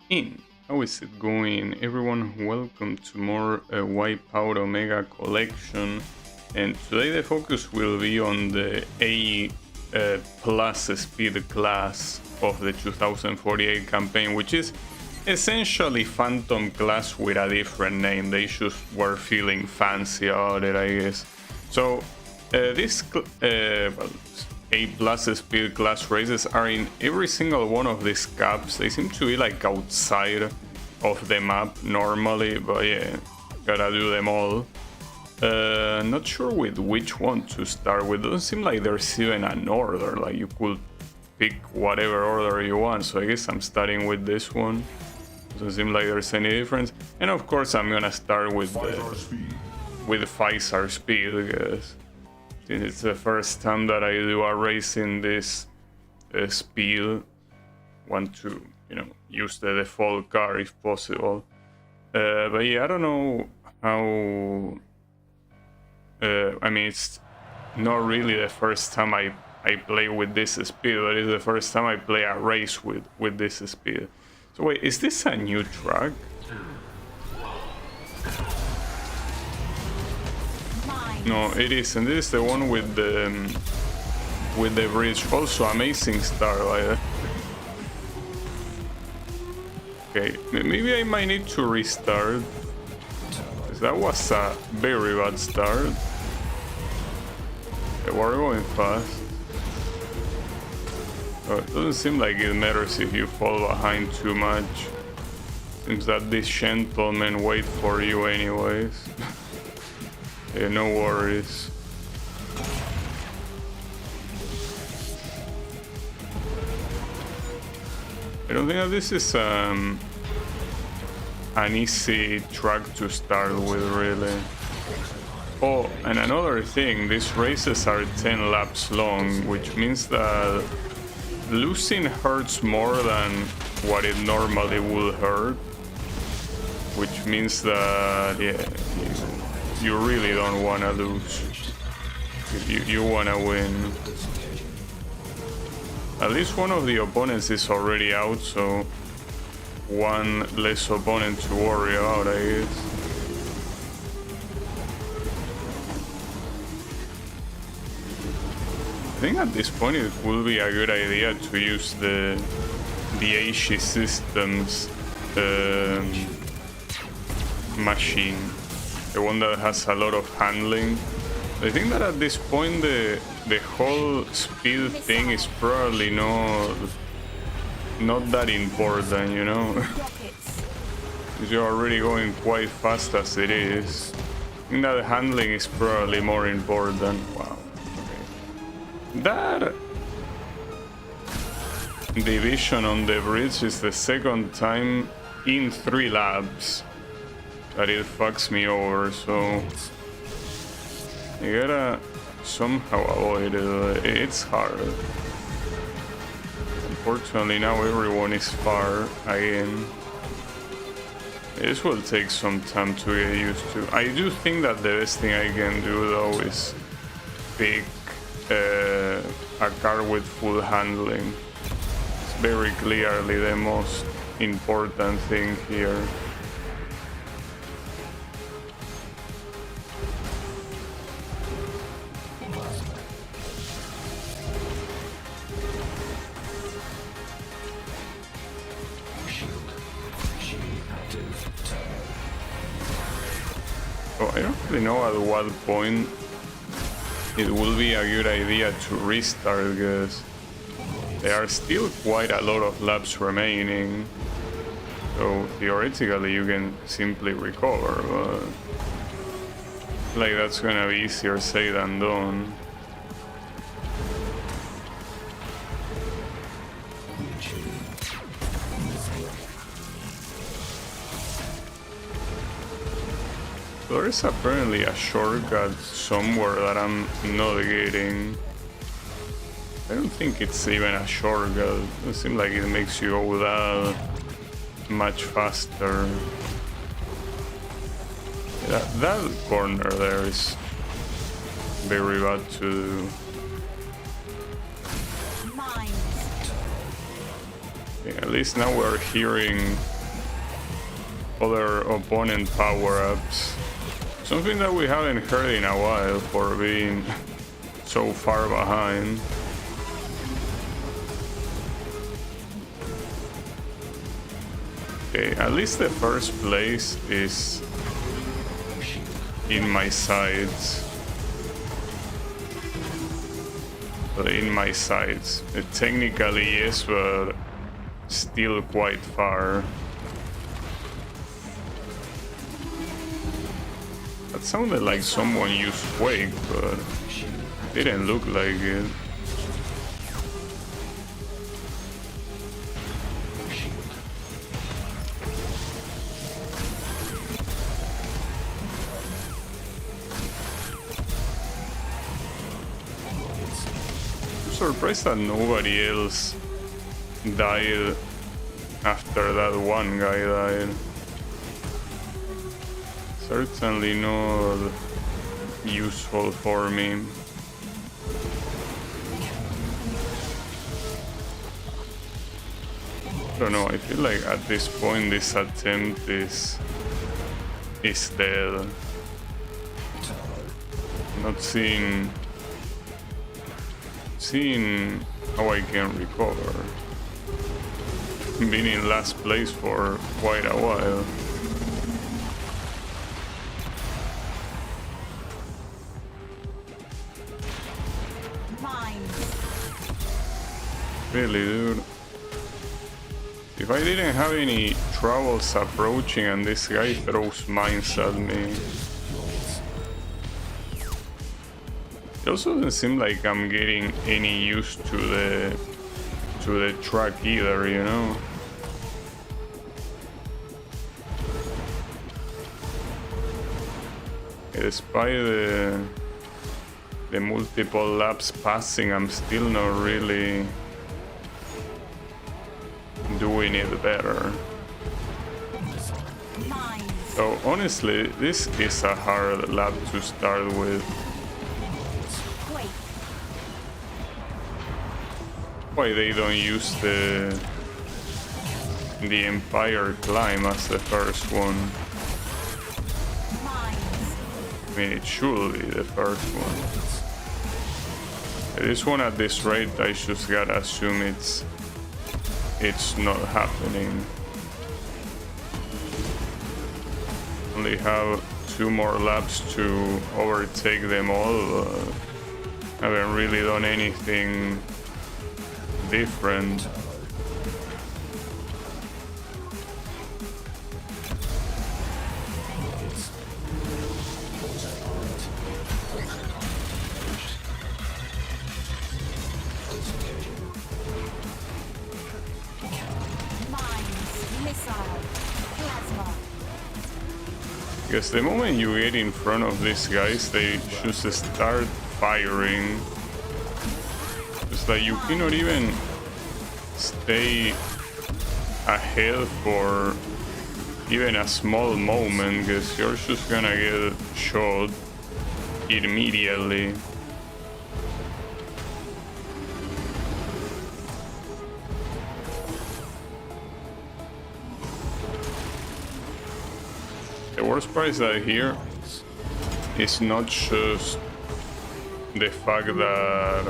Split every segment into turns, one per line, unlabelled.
In. How is it going, everyone? Welcome to more Wipeout Omega collection, and today the focus will be on the A plus speed class of the 2048 campaign, which is essentially Phantom class with a different name. They just were feeling fancy about it, I guess. So this A plus speed class races are in every single one of these caps. They seem to be like outside of the map normally, but yeah, gotta do them all. Not sure with which one to start with. Doesn't seem like there's even an order, like you could pick whatever order you want, so I guess I'm starting with this one. Doesn't seem like there's any difference. And of course I'm gonna start with the 5-star speed, because it's the first time that I do a race in this speed. Want to, use the default car if possible. But yeah, I don't know how. I mean, it's not really the first time I play with this speed, but it's the first time I play a race with this speed. So wait, is this a new track? No, it isn't. This is the one with the bridge. Also amazing start, like. Okay, maybe I might need to restart. That was a very bad start. Okay, we're going fast. Oh, it doesn't seem like it matters if you fall behind too much. Seems that these gentlemen wait for you anyways. Yeah, no worries. I don't think that this is an easy track to start with, really. Oh, and another thing, these races are 10 laps long, which means that losing hurts more than what it normally would hurt. Which means that, yeah, you really don't want to lose. You want to win. At least one of the opponents is already out, so one less opponent to worry about, I guess. I think at this point it would be a good idea to use the Aishi Systems machine, the one that has a lot of handling. I think that at this point the whole speed thing is probably not that important, because you're already going quite fast as it is. I think that handling is probably more important. Wow. Okay. That division on the bridge is the second time in 3 laps that it fucks me over, so you gotta somehow avoid it. It's hard. Unfortunately, now everyone is far again. This will take some time to get used to. I do think that the best thing I can do, though, is pick a car with full handling. It's very clearly the most important thing here. Oh, I don't really know at what point it will be a good idea to restart, because there are still quite a lot of laps remaining. So theoretically you can simply recover, but like that's gonna be easier said than done. There is apparently a shortcut somewhere that I'm not getting. I don't think it's even a shortcut. It doesn't seem like it makes you go that much faster. That corner there is very bad to do. Okay, at least now we're hearing other opponent power-ups. Something that we haven't heard in a while for being so far behind. Okay, at least the first place is in my sights. In my sights. Technically yes, but still quite far. That sounded like someone used Quake, but didn't look like it. Surprised that nobody else died after that one guy died. Certainly not useful for me. I don't know, I feel like at this point this attempt is dead. Not seeing how I can recover. Been in last place for quite a while. Really, dude. If I didn't have any troubles approaching and this guy throws mines at me. It also doesn't seem like I'm getting any used to the track either, you know? Despite the multiple laps passing, I'm still not really doing it better. So honestly, this is a hard lap to start with. Why they don't use the Empire climb as the first one? I mean, it should be the first one. This one at this rate, I just gotta assume it's not happening. Only have 2 more laps to overtake them all. Haven't really done anything different. Because the moment you get in front of these guys, they just start firing. It's like you cannot even stay ahead for even a small moment, because you're just gonna get shot immediately. The worst part is that here is not just the fact that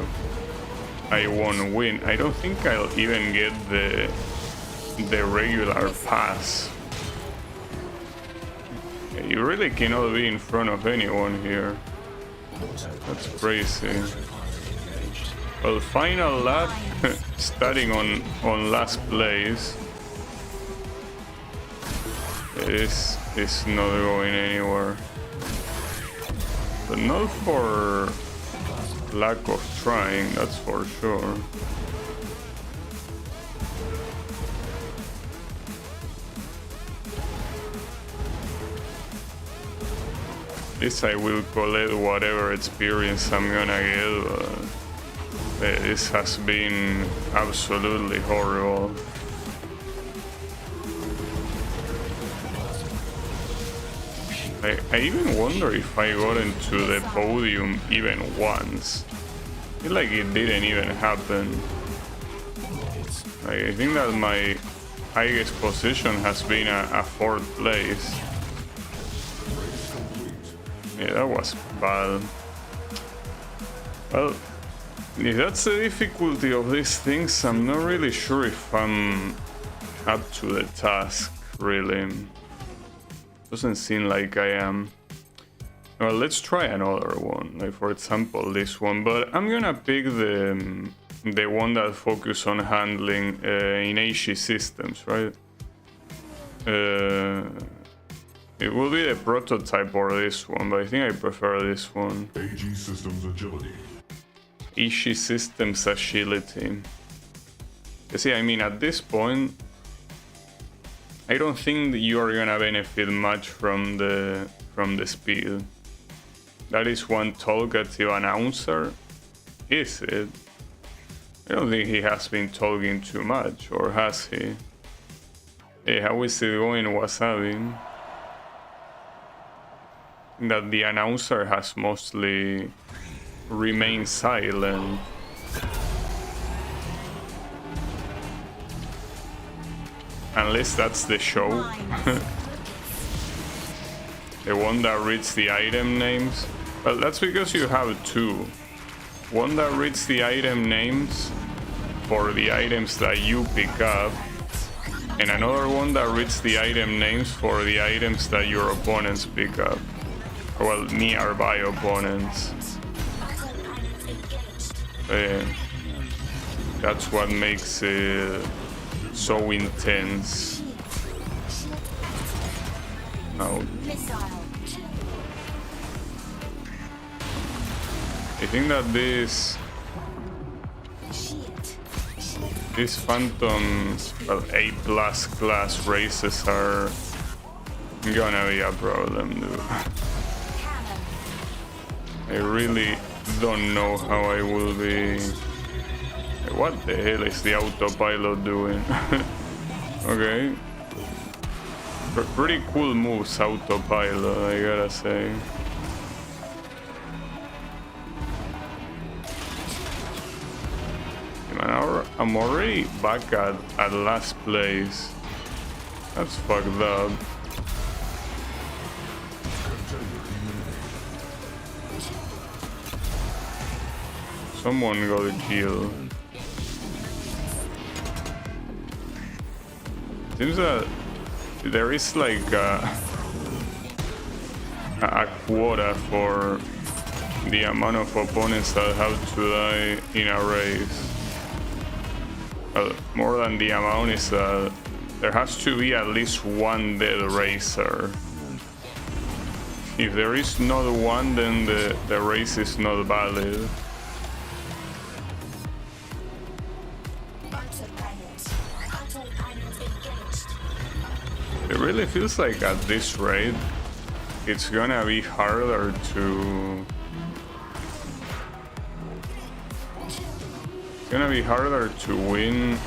I won't win. I don't think I'll even get the regular pass. You really cannot be in front of anyone here. That's crazy. Well, final lap, starting on last place. It's not going anywhere. But not for lack of trying, that's for sure. At least I will collect whatever experience I'm gonna get. This has been absolutely horrible. I even wonder if I got into the podium even once. I feel like it didn't even happen. I think that my highest position has been a 4th place. Yeah, that was bad. Well, if that's the difficulty of these things, I'm not really sure if I'm up to the task, really. Doesn't seem like I am. Well, let's try another one, like for example this one, but I'm gonna pick the one that focuses on handling in HE systems, right? It will be the prototype or this one, but I think I prefer this one.
AG Systems Agility.
HE Systems Agility. You see, I mean, at this point, I don't think that you are gonna benefit much from the speed. That is one talkative announcer. Is it? I don't think he has been talking too much, or has he? Hey, how is it going, Wasabi? That the announcer has mostly remained silent. Unless that's the show. The one that reads the item names. Well, that's because you have two. One that reads the item names for the items that you pick up, and another one that reads the item names for the items that your opponents pick up. Well, nearby opponents. That's what makes it so intense. Now, I think that these Phantom, well, A+ class races are gonna be a problem, dude. I really don't know how I will be. What the hell is the autopilot doing? Okay. Pretty cool moves, autopilot, I gotta say. Man, I'm already back at last place. That's fucked up. Someone got a kill. Seems that there is like a quota for the amount of opponents that have to die in a race. Well, more than the amount is that there has to be at least one dead racer. If there is not one, then the race is not valid. It really feels like at this rate, it's gonna be harder to... It's gonna be harder to win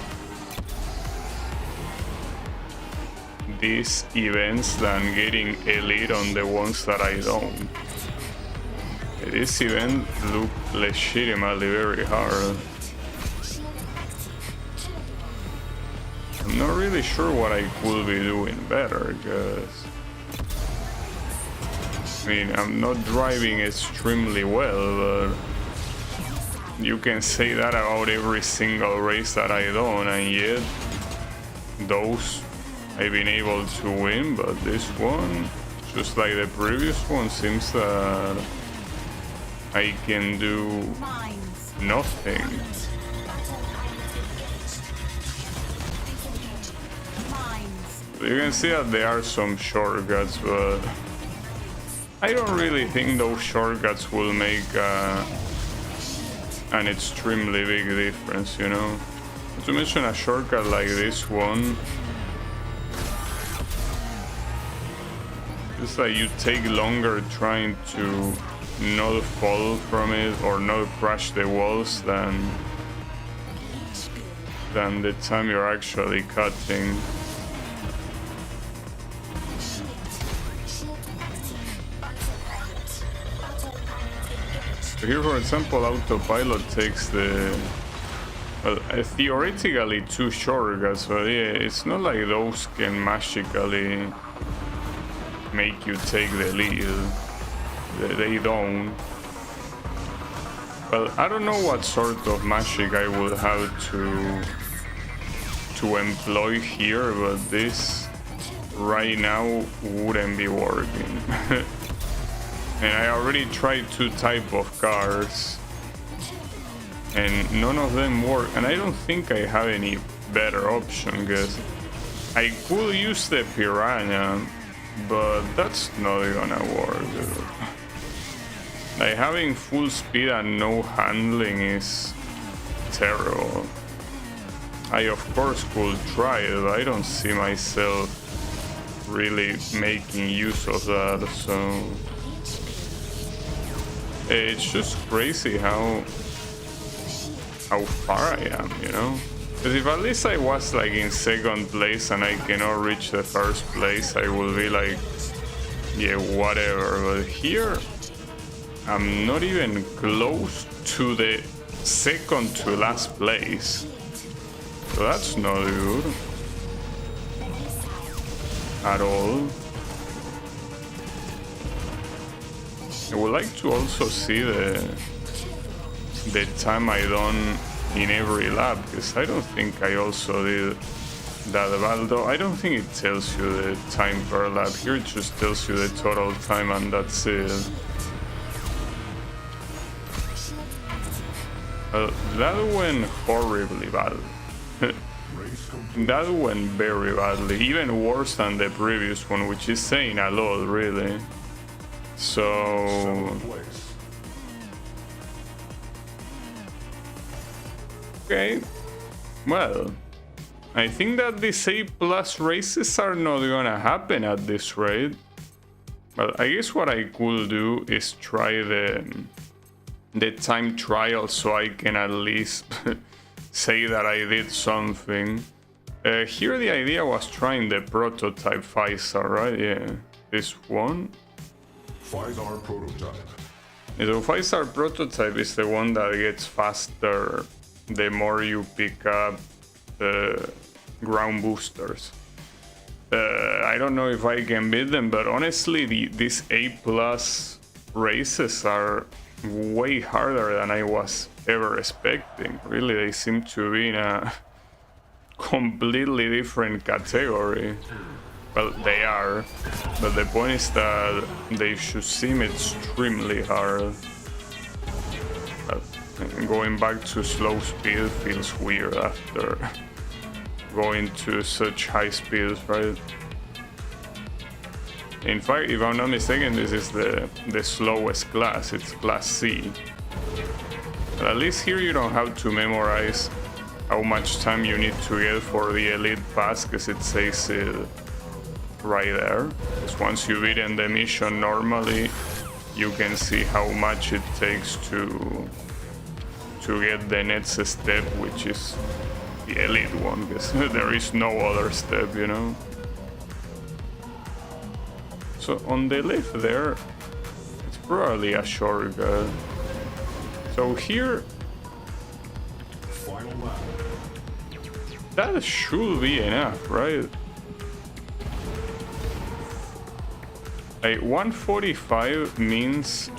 these events than getting elite on the ones that I don't. This event looked legitimately very hard. I'm not really sure what I could be doing better, because I mean, I'm not driving extremely well, but you can say that about every single race that I don't, and yet those I've been able to win, but this one, just like the previous one, seems that I can do nothing. You can see that there are some shortcuts, but I don't really think those shortcuts will make an extremely big difference, you know? Not to mention a shortcut like this one. It's like you take longer trying to not fall from it or not crash the walls than the time you're actually cutting. So here, for example, autopilot takes the Well, theoretically two shortcuts, but yeah, it's not like those can magically make you take the lead. They don't. Well, I don't know what sort of magic I would have to employ here, but this right now wouldn't be working. And I already tried two type of cars, and none of them work. And I don't think I have any better option, because I could use the piranha, but that's not gonna work. Like, having full speed and no handling is terrible. I of course could try it, but I don't see myself really making use of that, so it's just crazy how far I am, you know? Because if at least I was like in second place and I cannot reach the first place, I will be like, yeah, whatever. But here, I'm not even close to the second to last place. So that's not good at all. I would like to also see the time I done in every lap, because I don't think I also did that bad, though I don't think it tells you the time per lap. Here it just tells you the total time and that's it. That went horribly bad. That went very badly, even worse than the previous one, which is saying a lot, really. So okay, well, I think that these A+ races are not gonna happen at this rate. But I guess what I could do is try the time trial, so I can at least say that I did something. Here the idea was trying the prototype 5-star, right? Yeah, this one.
5-star prototype.
So 5-star prototype is the one that gets faster the more you pick up ground boosters. I don't know if I can beat them, but honestly these A+ races are way harder than I was ever expecting. Really, they seem to be in a completely different category. Well, they are, but the point is that they should seem extremely hard. Going back to slow speed feels weird after going to such high speeds, right? In fact, if I'm not mistaken, this is the slowest class. It's class C. But at least here you don't have to memorize how much time you need to get for the elite pass, because it says it right there. Because once you've beaten the mission normally, you can see how much it takes to get the next step, which is the elite one, because there is no other step, you know. So on the left there, it's probably a shortcut. So here,
Final lap.
that should be enough, right? Like 145 means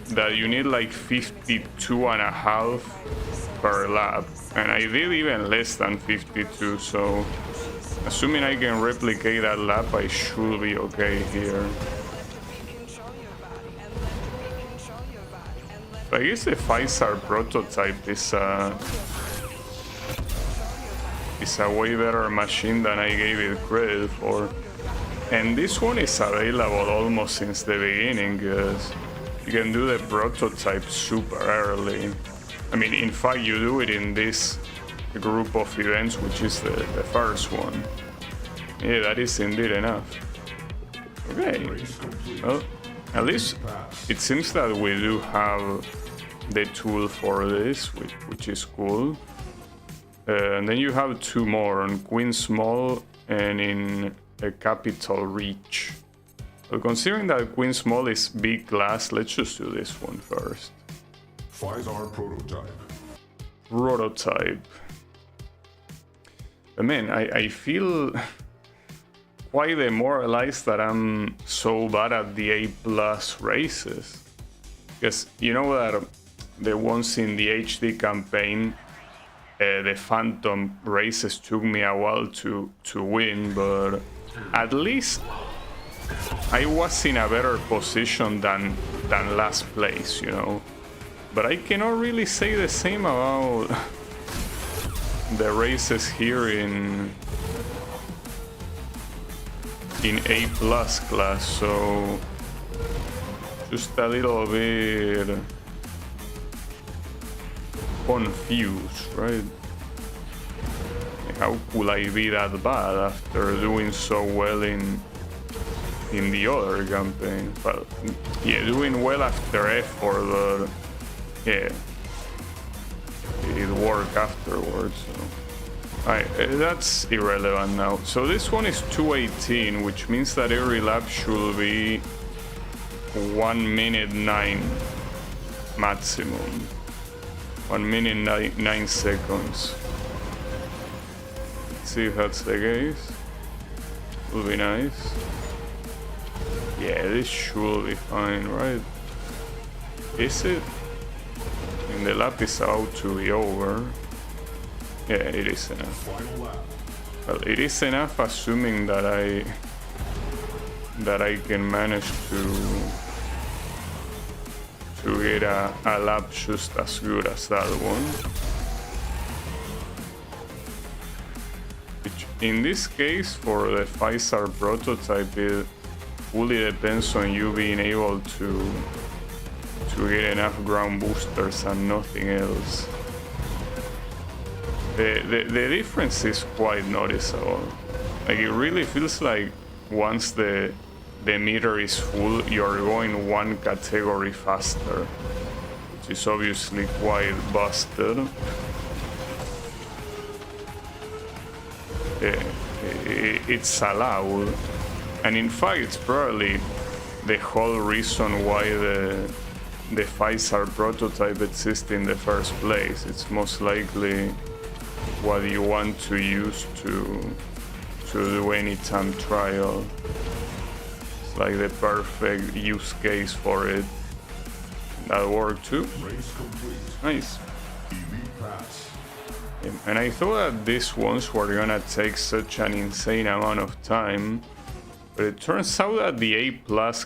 that you need like 52.5 per lap, and I did even less than 52, so assuming I can replicate that lap, I should be okay here. I guess the 5-star prototype is a way better machine than I gave it credit for. And this one is available almost since the beginning, because you can do the prototype super early. I mean, in fact, you do it in this group of events, which is the first one. Yeah, that is indeed enough. Okay, well, at least it seems that we do have the tool for this, which is cool. And then you have two more on Queen Small and in a Capital Reach. But considering that Queen Small is B class, let's just do this one first.
5-star prototype.
prototype. But man, I feel quite demoralized that I'm so bad at the A+ races. Because you know that the ones in the HD campaign, the Phantom races took me a while to win, but at least I was in a better position than last place, you know. But I cannot really say the same about the races here in A+ class, so just a little bit confused, right? How could I be that bad after doing so well in the other campaign? Well, yeah, doing well after effort, but yeah, it worked afterwards. So. Alright, that's irrelevant now. So this one is 2:18, which means that every lap should be 1 minute 9 maximum. 1 minute 9 seconds. Let's see if that's the case. Would be nice. Yeah, this should be fine, right? Is it? The lap is about to be over. Yeah, it is enough. Well, it is enough, assuming that I can manage to get a lap just as good as that one. Which in this case, for the 5-star prototype, it fully depends on you being able to get enough ground boosters and nothing else. The difference is quite noticeable. Like, it really feels like once the meter is full, you're going one category faster, which is obviously quite busted. It's allowed, and in fact it's probably the whole reason why the 5-star prototype exists in the first place. It's most likely what you want to use to do any time trial. It's like the perfect use case for it. That worked too. Nice. And I thought that these ones were gonna take such an insane amount of time, but it turns out that the A+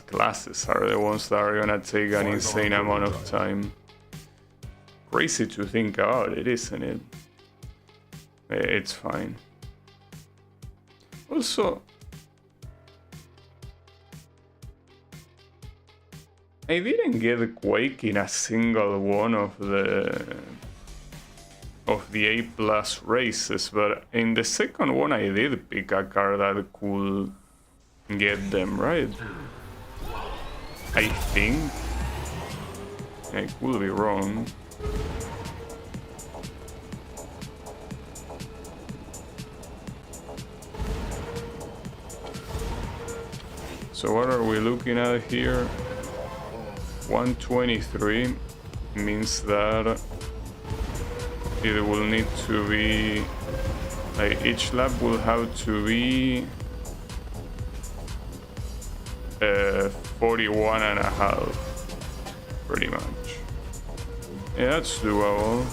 classes are the ones that are gonna take an insane amount of time. Crazy to think about it, isn't it? It's fine. Also, I didn't get Quake in a single one of the A+ races, but in the second one I did pick a car that could get them, right? I think. I could be wrong. So what are we looking at here? 123 means that it will need to be, like, each lap will have to be 41 and a half, pretty much. Yeah, that's doable.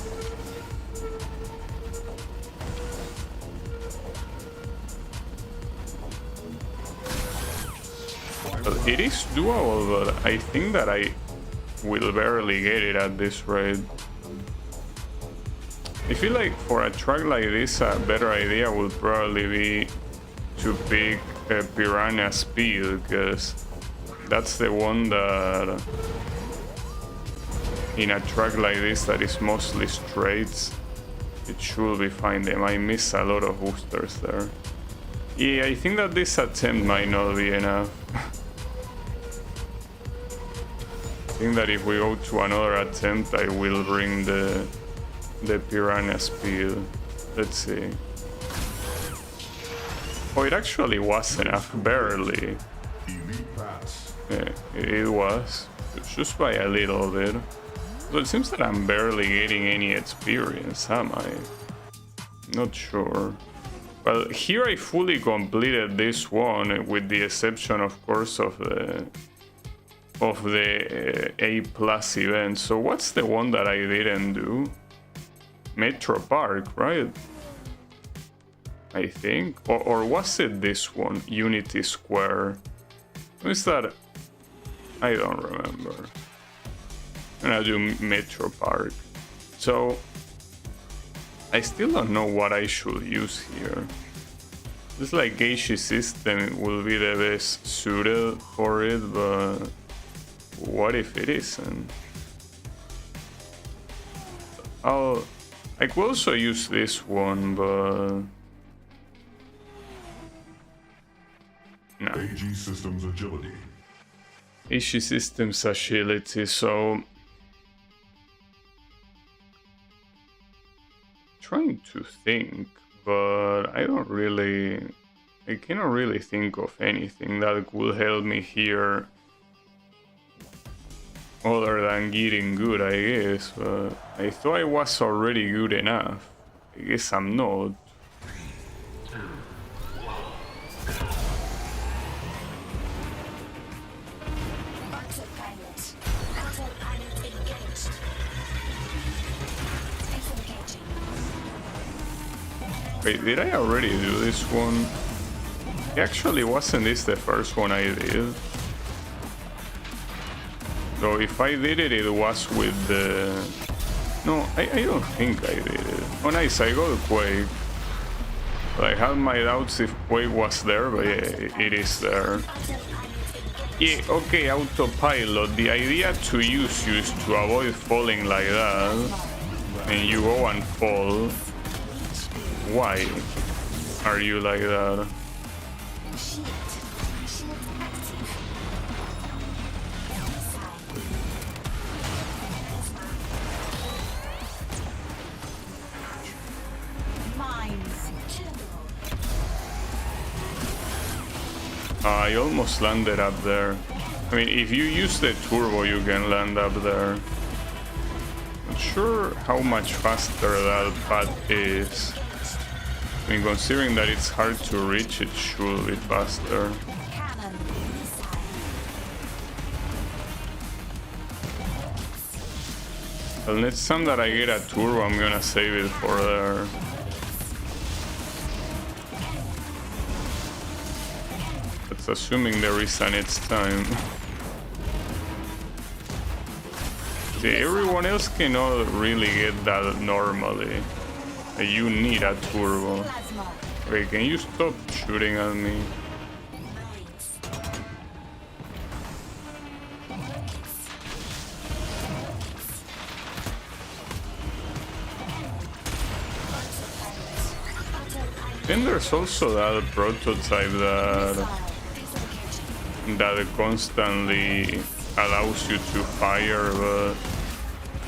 Well, it is doable, but I think that I will barely get it at this rate. I feel like for a track like this, a better idea would probably be to pick Piranha Speed, because that's the one that, in a track like this that is mostly straights, it should be fine. They might miss a lot of boosters there. Yeah, I think that this attempt might not be enough. I think that if we go to another attempt, I will bring the Piranha Speed. Let's see. Oh, it actually was enough, barely. Yeah, it was. Just by a little bit. So it seems that I'm barely getting any experience, am I? Not sure. Well, here I fully completed this one, with the exception, of course, of the A+ event. So what's the one that I didn't do? Metro Park, right? I think, or was it this one, Unity Square? Is that? I don't remember. And I do Metro Park. So I still don't know what I should use here. It's like Geishi system will be the best suited for it, but what if it isn't? I could also use this one, but no.
AG Systems Agility.
Geishi systems agility, so trying to think, but I cannot really think of anything that could help me here other than getting good, I guess. But I thought I was already good enough. I guess I'm not. Wait, did I already do this one? Actually, wasn't this the first one I did? So if I did it, it was with the... No, I don't think I did it. Oh nice, I got Quake. I had my doubts if Quake was there, but yeah, it is there. Yeah, okay, autopilot. The idea to use you is to avoid falling like that. And you go and fall. Why are you like that? I almost landed up there. I mean, if you use the turbo, you can land up there. Not sure how much faster that path is. I mean, considering that it's hard to reach, it should be faster. Well, next time that I get a turbo, I'm gonna save it for there. That's assuming there is a next time. See, everyone else cannot really get that normally. You need a turbo. Okay, can you stop shooting at me? Then there's also that prototype that constantly allows you to fire, but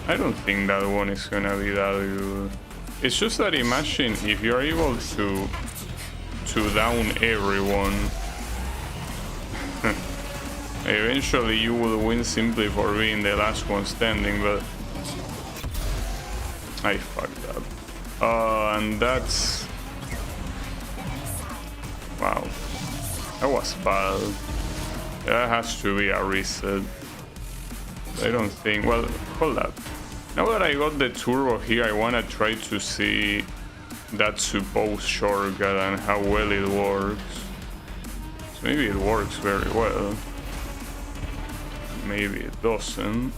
I don't think that one is gonna be that good. It's just that imagine if you're able to down everyone, eventually you will win simply for being the last one standing, but I fucked up. And that's... Wow. That was bad. That has to be a reset. I don't think... Well, hold up. Now that I got the turbo here, I want to try to see that supposed shortcut and how well it works. So maybe it works very well. Maybe it doesn't.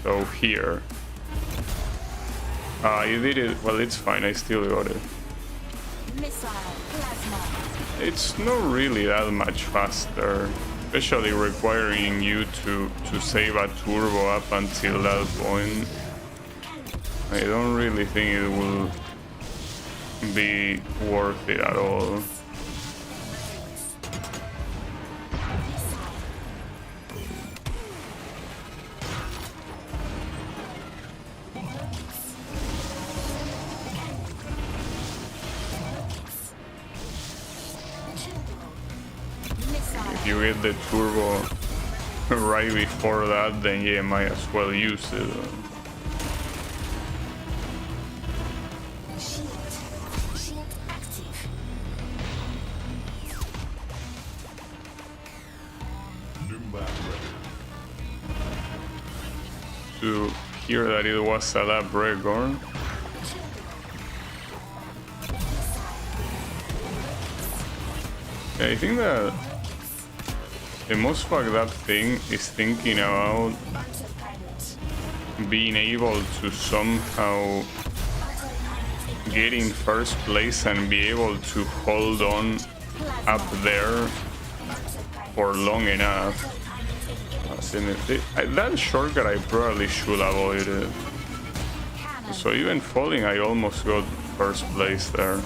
So here. You did it. Well, it's fine. I still got it. It's not really that much faster, especially requiring you to save a turbo up until that point. I don't really think it will be worth it at all. If you get the turbo right before for that, then yeah, might as well use it.
Shield active.
New map ready.
To hear that it was a lab record. I think that the most fucked up thing is thinking about being able to somehow get in first place and be able to hold on up there for long enough. That shortcut I probably should avoid it. So even falling, I almost got first place there.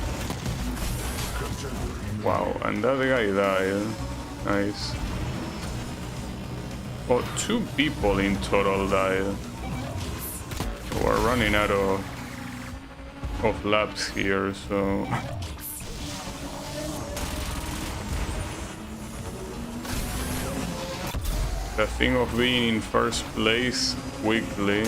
Wow, and that guy died. Nice. Well, 2 people in total died. We're running out of laps here, so... The thing of being in first place quickly.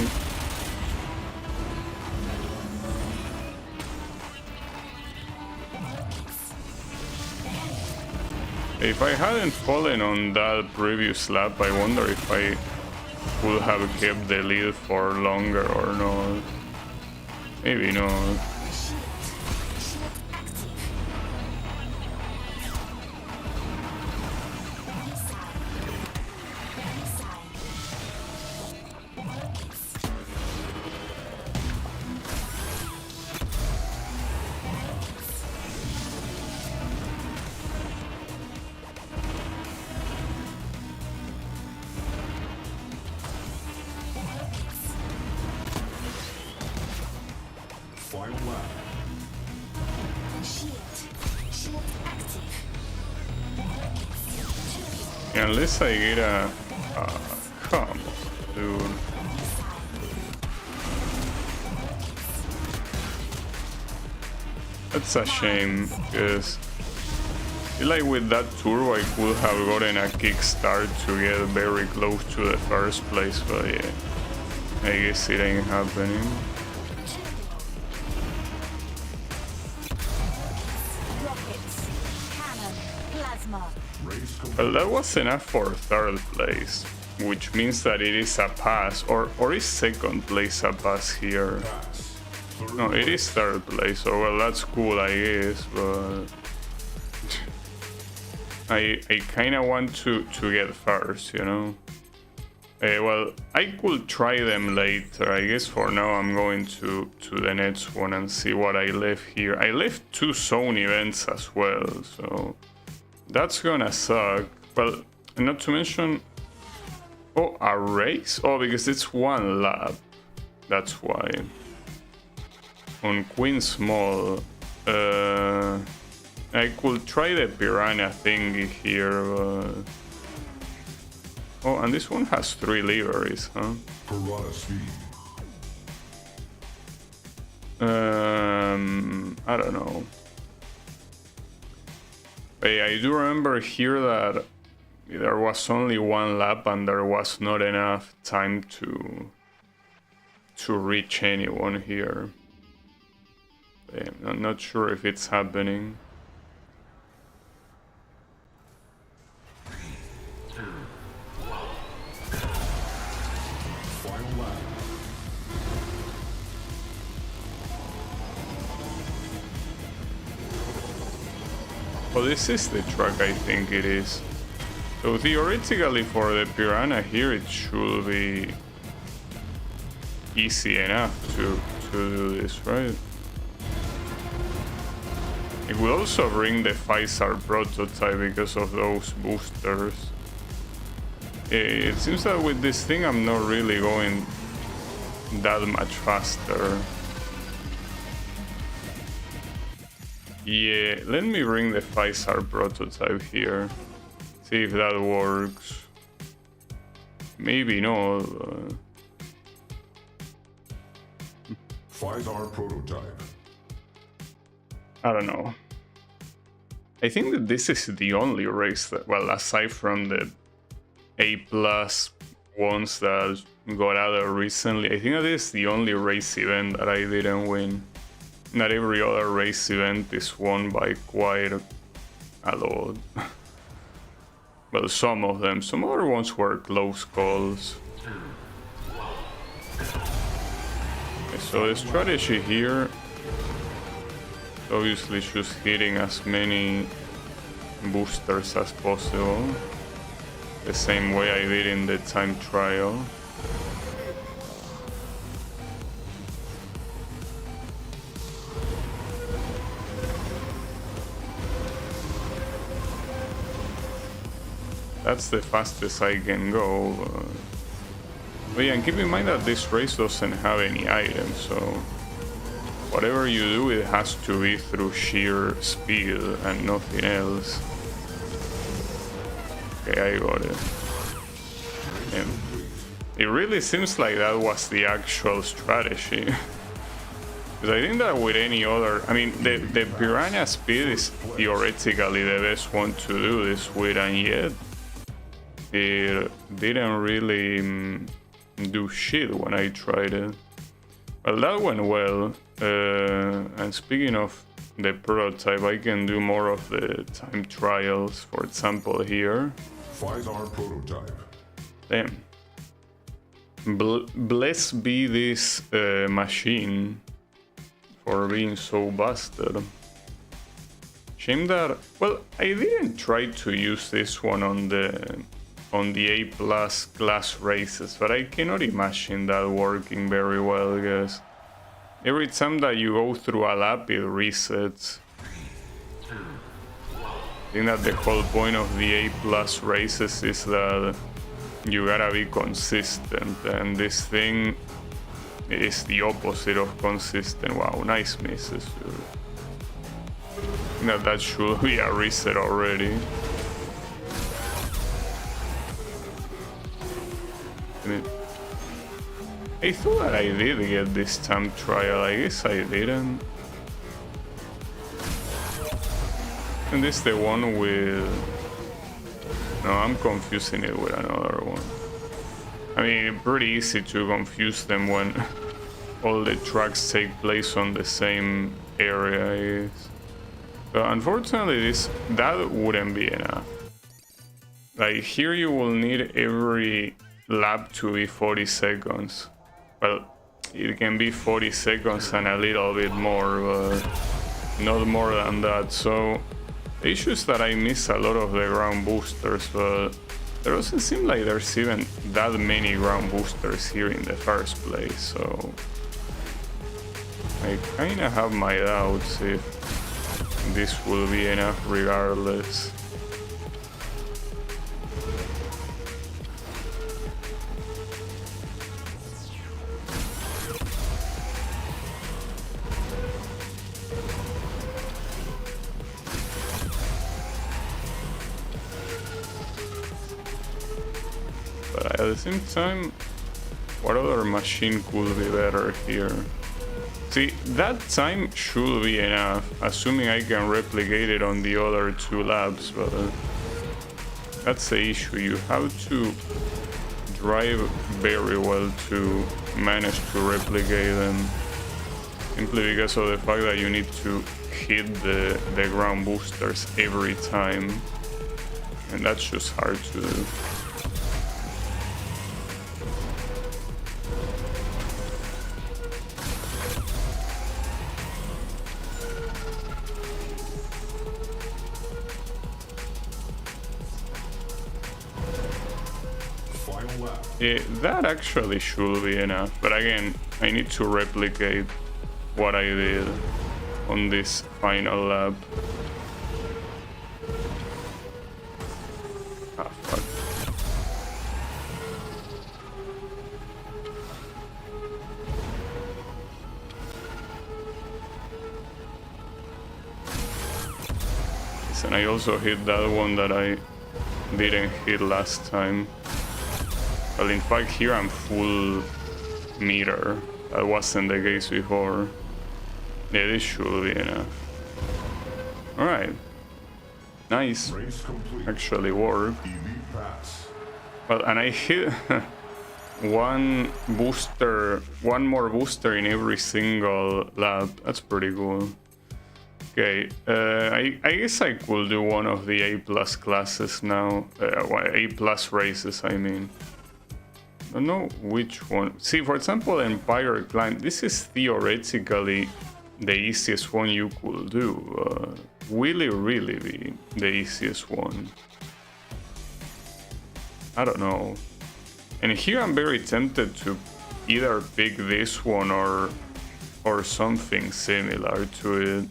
If I hadn't fallen on that previous lap, I wonder if I would have kept the lead for longer or not. Maybe not.
Final lap.
Shield active.
Unless I get a... come on, dude. That's a shame, because I feel like with that turbo I could have gotten a kickstart to get very close to the first place, but yeah, I guess it ain't happening.
Rockets. Cannon. Plasma.
Race complete.
Well, that was enough for third place, which means that it is a pass, or is second place a pass here?
Pass. Third
No, it is third place, so well, that's cool, I guess, but I kind of want to get first, you know? Well, I could try them later. I guess for now I'm going to the next one and see what I left here. I left 2 zone events as well, so that's gonna suck. Well, not to mention... Oh, a race? Oh, because it's 1 lap. That's why. On Queen Small, I could try the Piranha thingy here, but... Oh, and this one has 3 liveries, huh?
Piranha speed.
I don't know. Hey, I do remember here that there was only 1 lap and there was not enough time to reach anyone here. I'm not sure if it's happening.
Final lap.
Oh, this is the track, I think it is. So theoretically for the Piranha here it should be easy enough to do this, right? It will also bring the 5-star prototype because of those boosters. It seems that with this thing I'm not really going that much faster. Yeah, let me bring the 5-star prototype here. See if that works. Maybe not.
5-star prototype.
I don't know. I think that this is the only race that, well, aside from the A+, ones that got added recently. I think that is the only race event that I didn't win. Not every other race event is won by quite a lot. Well, some of them. Some other ones were close calls. Okay, so the strategy here, obviously just hitting as many boosters as possible. The same way I did in the time trial. That's the fastest I can go. But yeah, and keep in mind that this race doesn't have any items, so whatever you do, it has to be through sheer speed and nothing else. Okay, I got it. Yeah. It really seems like that was the actual strategy. Because I think that with any other... I mean, the Piranha speed is theoretically the best one to do this with, and yet it didn't really do shit when I tried it. Well, that went well. And speaking of the prototype, I can do more of the time trials, for example here.
5-hour prototype.
Damn. Blessed be this machine for being so busted. Shame that... Well, I didn't try to use this one on the A+ class races, but I cannot imagine that working very well, because every time that you go through a lap, it resets. I think that the whole point of the A+ races is that you gotta be consistent, and this thing is the opposite of consistent. Wow, nice misses, dude. I think that should be a reset already. I thought that I did get this time trial. I guess I didn't. And this is the one with... No, I'm confusing it with another one. I mean, pretty easy to confuse them when all the tracks take place on the same area. But unfortunately, that wouldn't be enough. Like, here you will need every lap to be 40 seconds. Well, it can be 40 seconds and a little bit more, but not more than that. So the issue is that I miss a lot of the ground boosters, but there doesn't seem like there's even that many ground boosters here in the first place, so I kinda have my doubts if this will be enough regardless. But at the same time, what other machine could be better here? See, that time should be enough, assuming I can replicate it on the other 2 laps, but that's the issue. You have to drive very well to manage to replicate them, simply because of the fact that you need to hit the ground boosters every time, and that's just hard to do. Yeah, that actually should be enough, but again, I need to replicate what I did on this final lap. Ah, fuck. And I also hit that one that I didn't hit last time. Well, in fact, here I'm full meter. That wasn't the case before. Yeah, this should be enough. Alright. Nice.
Race complete.
Actually worked.
Elite pass.
Well, and I hit... one booster, one more booster in every single lab. That's pretty cool. Okay, I guess I could do one of the A+ classes now. A+ races, I mean. I don't know which one. See, for example, Empire Climb. This is theoretically the easiest one you could do. Will it really be the easiest one? I don't know. And here I'm very tempted to either pick this one or something similar to it.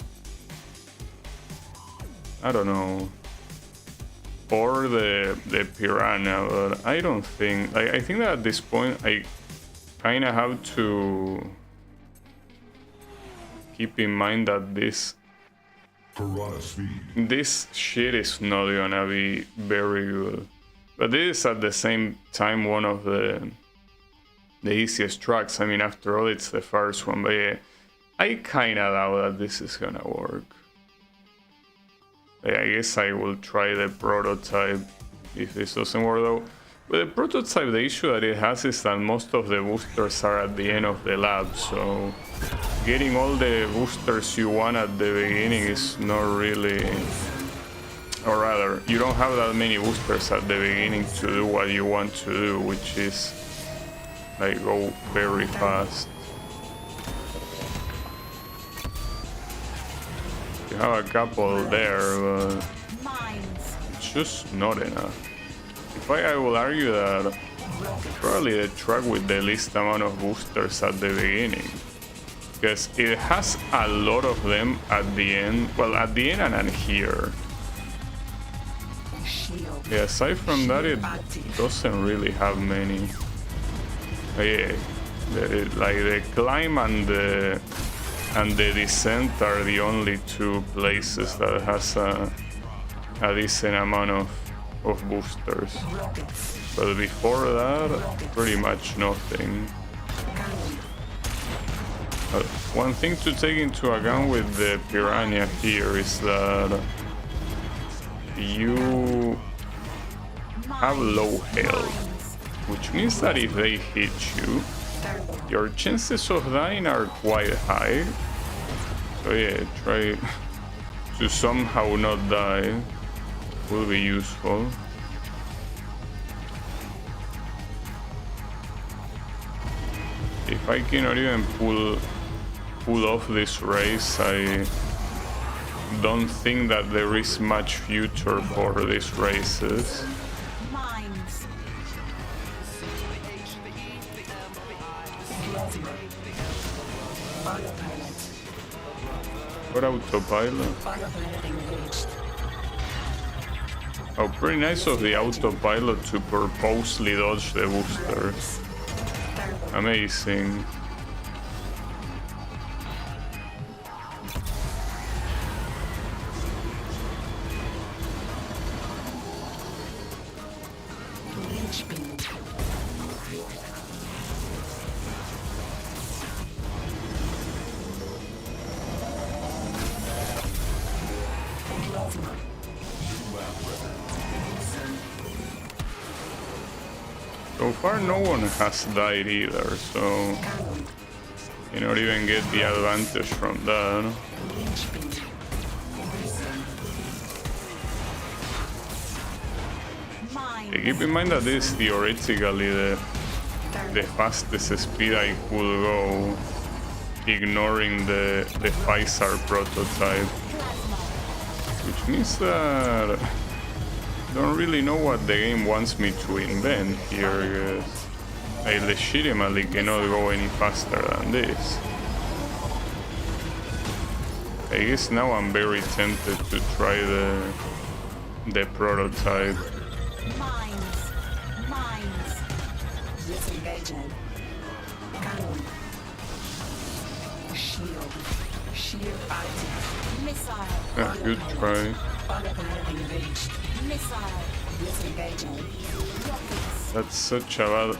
I don't know. Or the Piranha, but I don't think... I think that at this point I kind of have to keep in mind that this shit is not gonna be very good. But this is at the same time one of the easiest tracks. I mean, after all, it's the first one, but yeah, I kind of doubt that this is gonna work. I guess I will try the prototype if this doesn't work though. With the prototype, the issue that it has is that most of the boosters are at the end of the lab, so getting all the boosters you want at the beginning is not really... Or rather, you don't have that many boosters at the beginning to do what you want to do, which is like go very fast. You have a couple there, but it's just not enough. In fact, I will argue that probably the track with the least amount of boosters at the beginning, because it has a lot of them at the end. Well, at the end and here. Yeah, aside from that, it doesn't really have many. Yeah, like the climb and the descent are the only two places that has a decent amount of boosters. But before that, pretty much nothing. One thing to take into account with the Piranha here is that you have low health, which means that if they hit you, your chances of dying are quite high. So yeah, try to somehow not die will be useful. If I cannot even pull off this race, I don't think that there is much future for these races. What autopilot? Oh, pretty nice of the autopilot to purposely dodge the boosters. Amazing. So far no one has died either, so you not even get the advantage from that. Keep in mind that this is theoretically the fastest speed I could go, ignoring the 5-star prototype, which means that I don't really know what the game wants me to invent here, because I legitimately cannot go any faster than this. I guess now I'm very tempted to try the prototype.
Disengaging. Cannon. Shield. Shield active.
Missile.
Yeah, good try.
Autopilot engaged.
Missile.
Disengaging.
Rockets.
That's such a bad...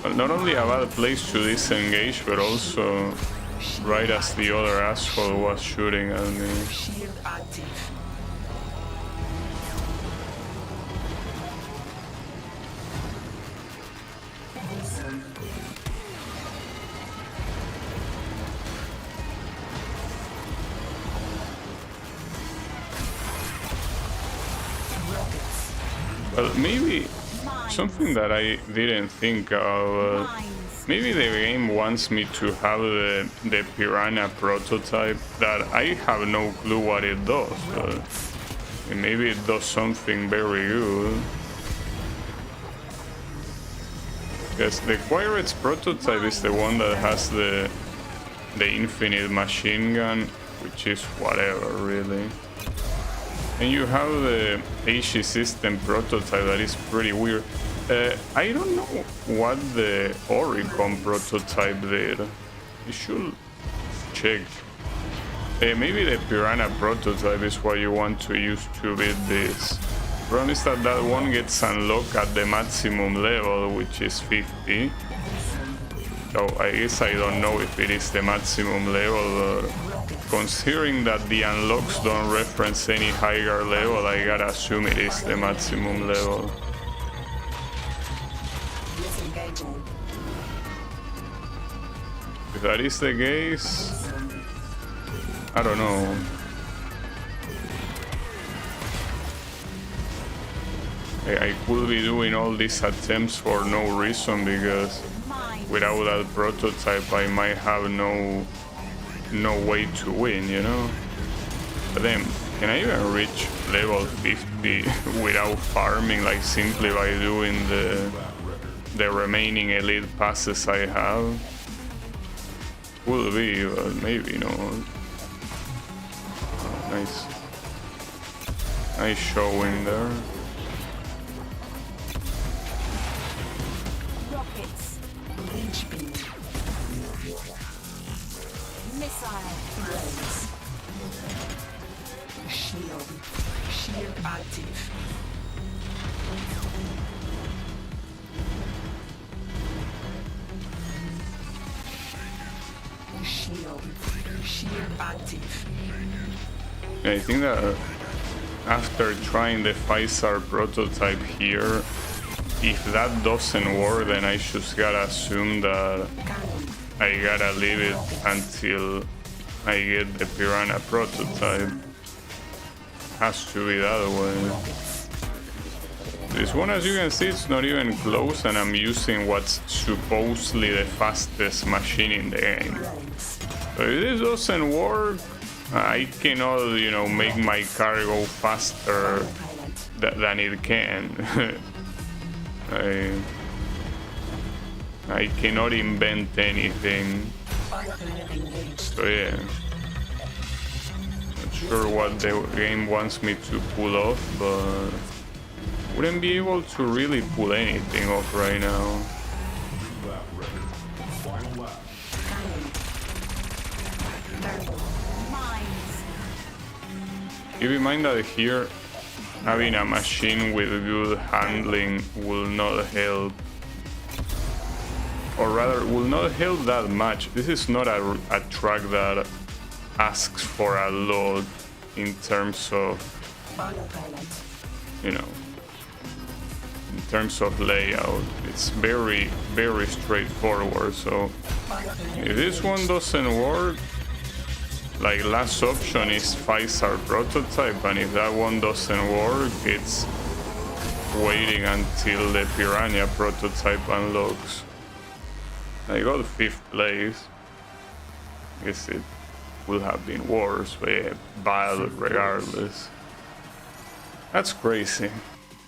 Well, not only a bad place to disengage, but also right as the other asshole was shooting at me.
Shield active.
Well, maybe something that I didn't think of. Maybe the game wants me to have the Piranha prototype that I have no clue what it does. But maybe it does something very good. Because the Pirate's prototype is the one that has the infinite machine gun, which is whatever, really. And you have the HE system prototype that is pretty weird. I don't know what the Oricon prototype did. You should check. Maybe the Piranha prototype is what you want to use to beat this. Problem is that that one gets unlocked at the maximum level, which is 50. So I guess I don't know if it is the maximum level, but considering that the unlocks don't reference any higher level, I gotta assume it is the maximum level. If that is the case, I don't know. I could be doing all these attempts for no reason, because without that prototype I might have no way to win, you know? But then, can I even reach level 50 without farming, like simply by doing the remaining elite passes I have? Could be, but maybe not. Oh, nice showing there.
Rockets. Missile.
Shield active. Shield active.
I think that after trying the 5-star prototype here, if that doesn't work, then I just gotta assume that I gotta leave it until I get the Piranha prototype. Has to be that way. This one, as you can see, it's not even close, and I'm using what's supposedly the fastest machine in the game. So if this doesn't work, I cannot, you know, make my car go faster than it can. I cannot invent anything. So yeah, not sure what the game wants me to pull off, but wouldn't be able to really pull anything off right now. Keep in mind that here having a machine with good handling will not help, or rather will not help that much. This is not a track that asks for a lot in terms of, you know, in terms of layout. It's very straightforward. So if this one doesn't work, like, last option is 5-star prototype, and if that one doesn't work, it's waiting until the Piranha prototype unlocks. I got 5th place. Guess it would have been worse, but yeah, bad regardless. That's crazy.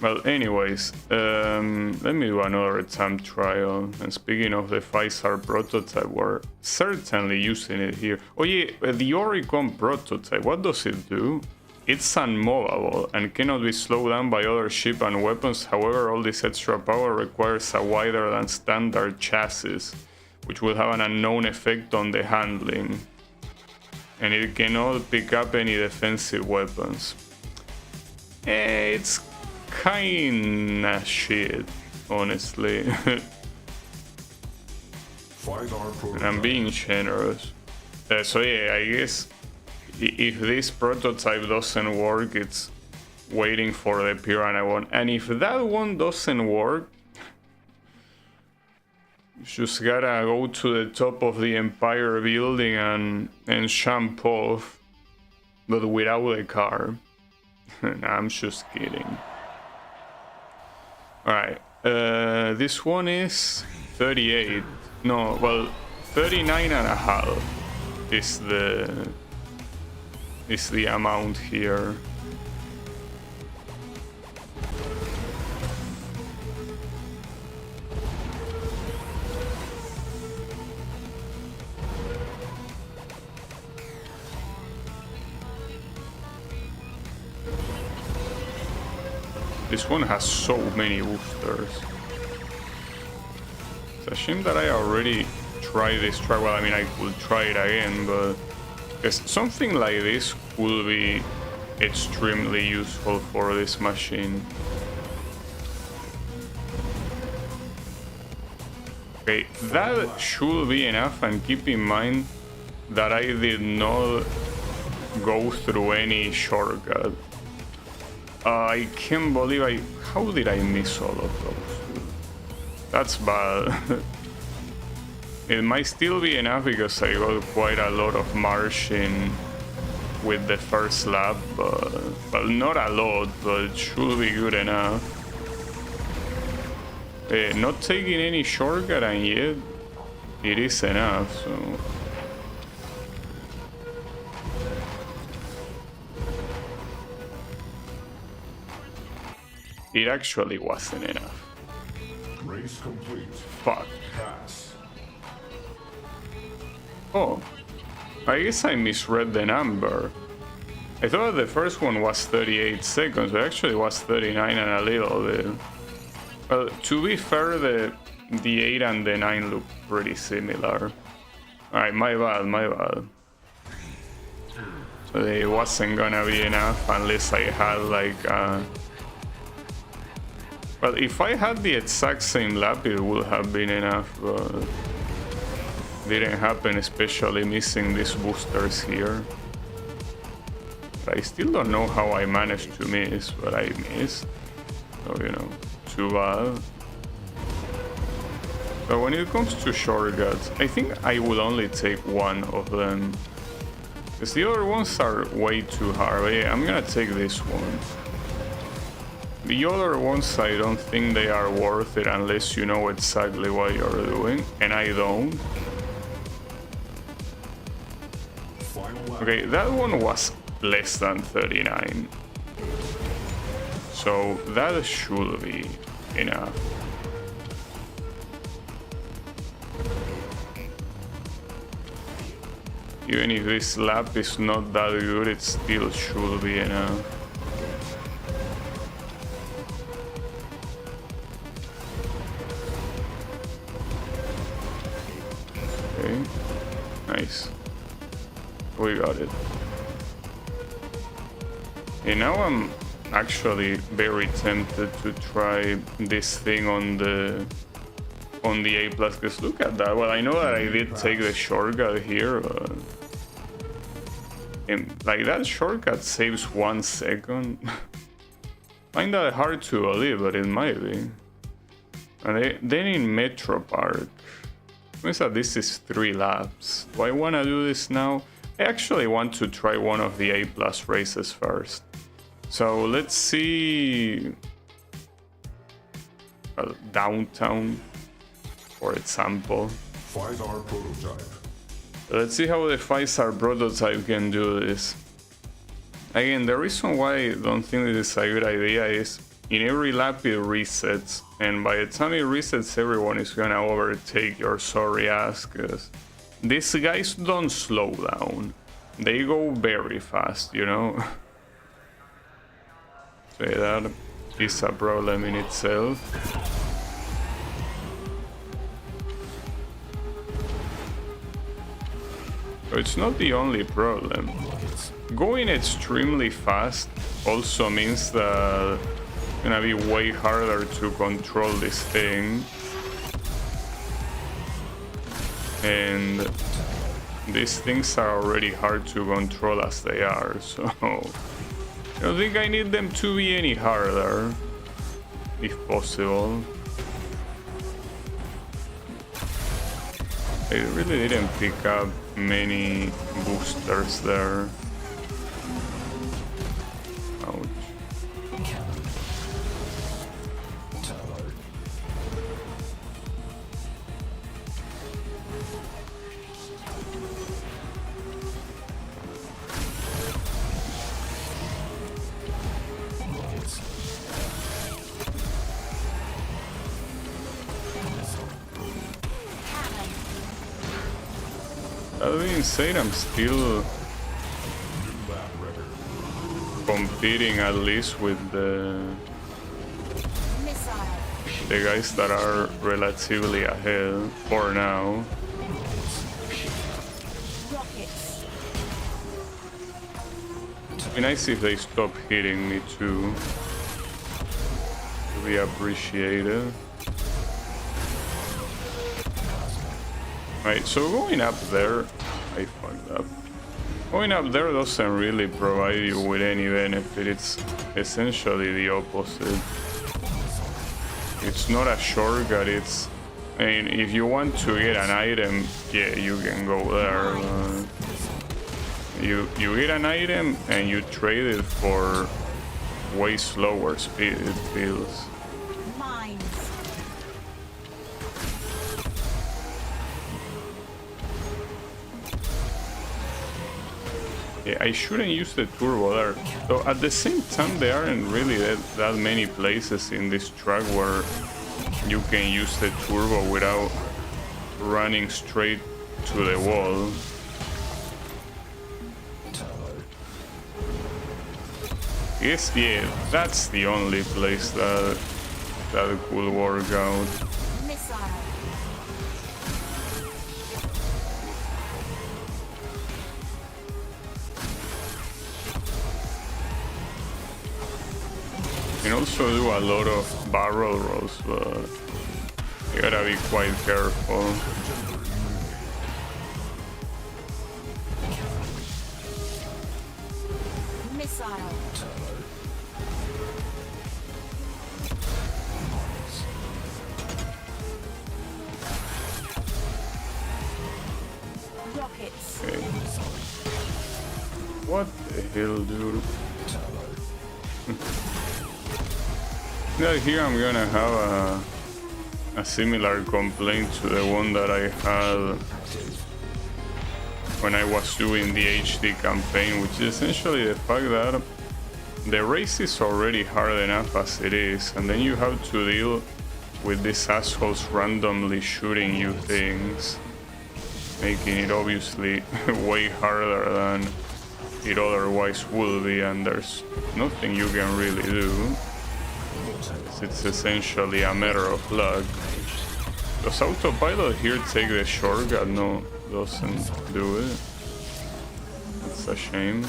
Well, anyways, let me do another attempt trial. And speaking of the 5-star prototype, we're certainly using it here. Oh yeah, the Oricon prototype, what does it do? It's unmovable and cannot be slowed down by other ships and weapons. However, all this extra power requires a wider than standard chassis, which will have an unknown effect on the handling. And it cannot pick up any defensive weapons. It's kinda shit, honestly. And I'm being generous. So yeah, I guess if this prototype doesn't work, it's waiting for the Piranha one. And if that one doesn't work, you just gotta go to the top of the Empire building and jump off, but without a car. I'm just kidding. Alright, this one is 38. No, well, 39 and a half is the amount here. This one has so many boosters. It's a shame that I already tried this track. Well, I mean, I could try it again, but something like this will be extremely useful for this machine. Okay, that should be enough, and keep in mind that I did not go through any shortcut. I can't believe how did I miss all of those? That's bad. It might still be enough because I got quite a lot of margin with the first lap, but well, not a lot, but it should be good enough. Not taking any shortcut, and yet it is enough, so... It actually wasn't enough.
Race complete.
Fuck.
Pass.
Oh, I guess I misread the number. I thought the first one was 38 seconds, but actually was 39 and a little bit. Well, to be fair, the 8 and the 9 look pretty similar. Alright, my bad. So it wasn't gonna be enough unless I had like well, if I had the exact same lap, it would have been enough, but didn't happen, especially missing these boosters here. But I still don't know how I managed to miss, but I missed. So, you know, too bad. But when it comes to shortcuts, I think I will only take one of them. Because the other ones are way too hard. But yeah, I'm gonna take this one. The other ones, I don't think they are worth it unless you know exactly what you're doing, and I don't. Okay, that one was less than 39. So that should be enough. Even if this lap is not that good, it still should be enough. Okay, nice. We got it. And now I'm actually very tempted to try this thing on the A+, because look at that. Well, I know that I did take the shortcut here, but like that shortcut saves 1 second. Find that hard to believe, but it might be. And then in Metro Park, means that this is 3 laps. Do I want to do this now? I actually want to try one of the A+ races first. So let's see downtown, for example.
5-hour prototype.
Let's see how the 5-star prototype can do this. Again, the reason why I don't think this is a good idea is in every lap it resets, and by the time it resets, everyone is gonna overtake your sorry ass, because these guys don't slow down. They go very fast, you know? So that is a problem in itself. So it's not the only problem. Going extremely fast also means that it's gonna be way harder to control this thing. And these things are already hard to control as they are, so I don't think I need them to be any harder, if possible. I really didn't pick up many boosters there. Ouch. That being said, I'm still competing at least with
Missile.
the guys that are relatively ahead for now.
Rockets.
It'd be nice if they stop hitting me too. To be appreciated. Right, so going up there, I fucked up. Going up there doesn't really provide you with any benefit. It's essentially the opposite. It's not a shortcut. It's, I mean, if you want to get an item, yeah, you can go there. You get an item and you trade it for way slower speed, it feels.
Mines.
Yeah, I shouldn't use the turbo there. Though at the same time, there aren't really that many places in this track where you can use the turbo without running straight to the wall. Yes, yeah, that's the only place that could work out.
Missile.
You can also do a lot of barrel rolls, but you gotta be quite careful.
Missile. Rockets.
Okay. What the hell, dude? Yeah, here I'm gonna have a similar complaint to the one that I had when I was doing the HD campaign, which is essentially the fact that the race is already hard enough as it is, and then you have to deal with these assholes randomly shooting you things, making it obviously way harder than it otherwise would be, and there's nothing you can really do. It's essentially a matter of luck. Does autopilot here take the shortcut? No, doesn't do it. It's a shame.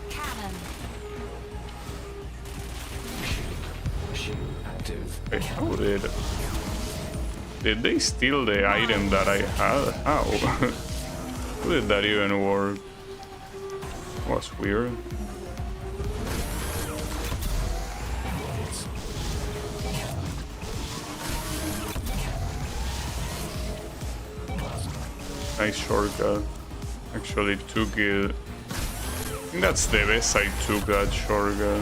Cannon.
Wait, how did they steal the item that I had? How? How did that even work? Was weird. Nice shortcut. Actually took it. I think that's the best I took that shortcut.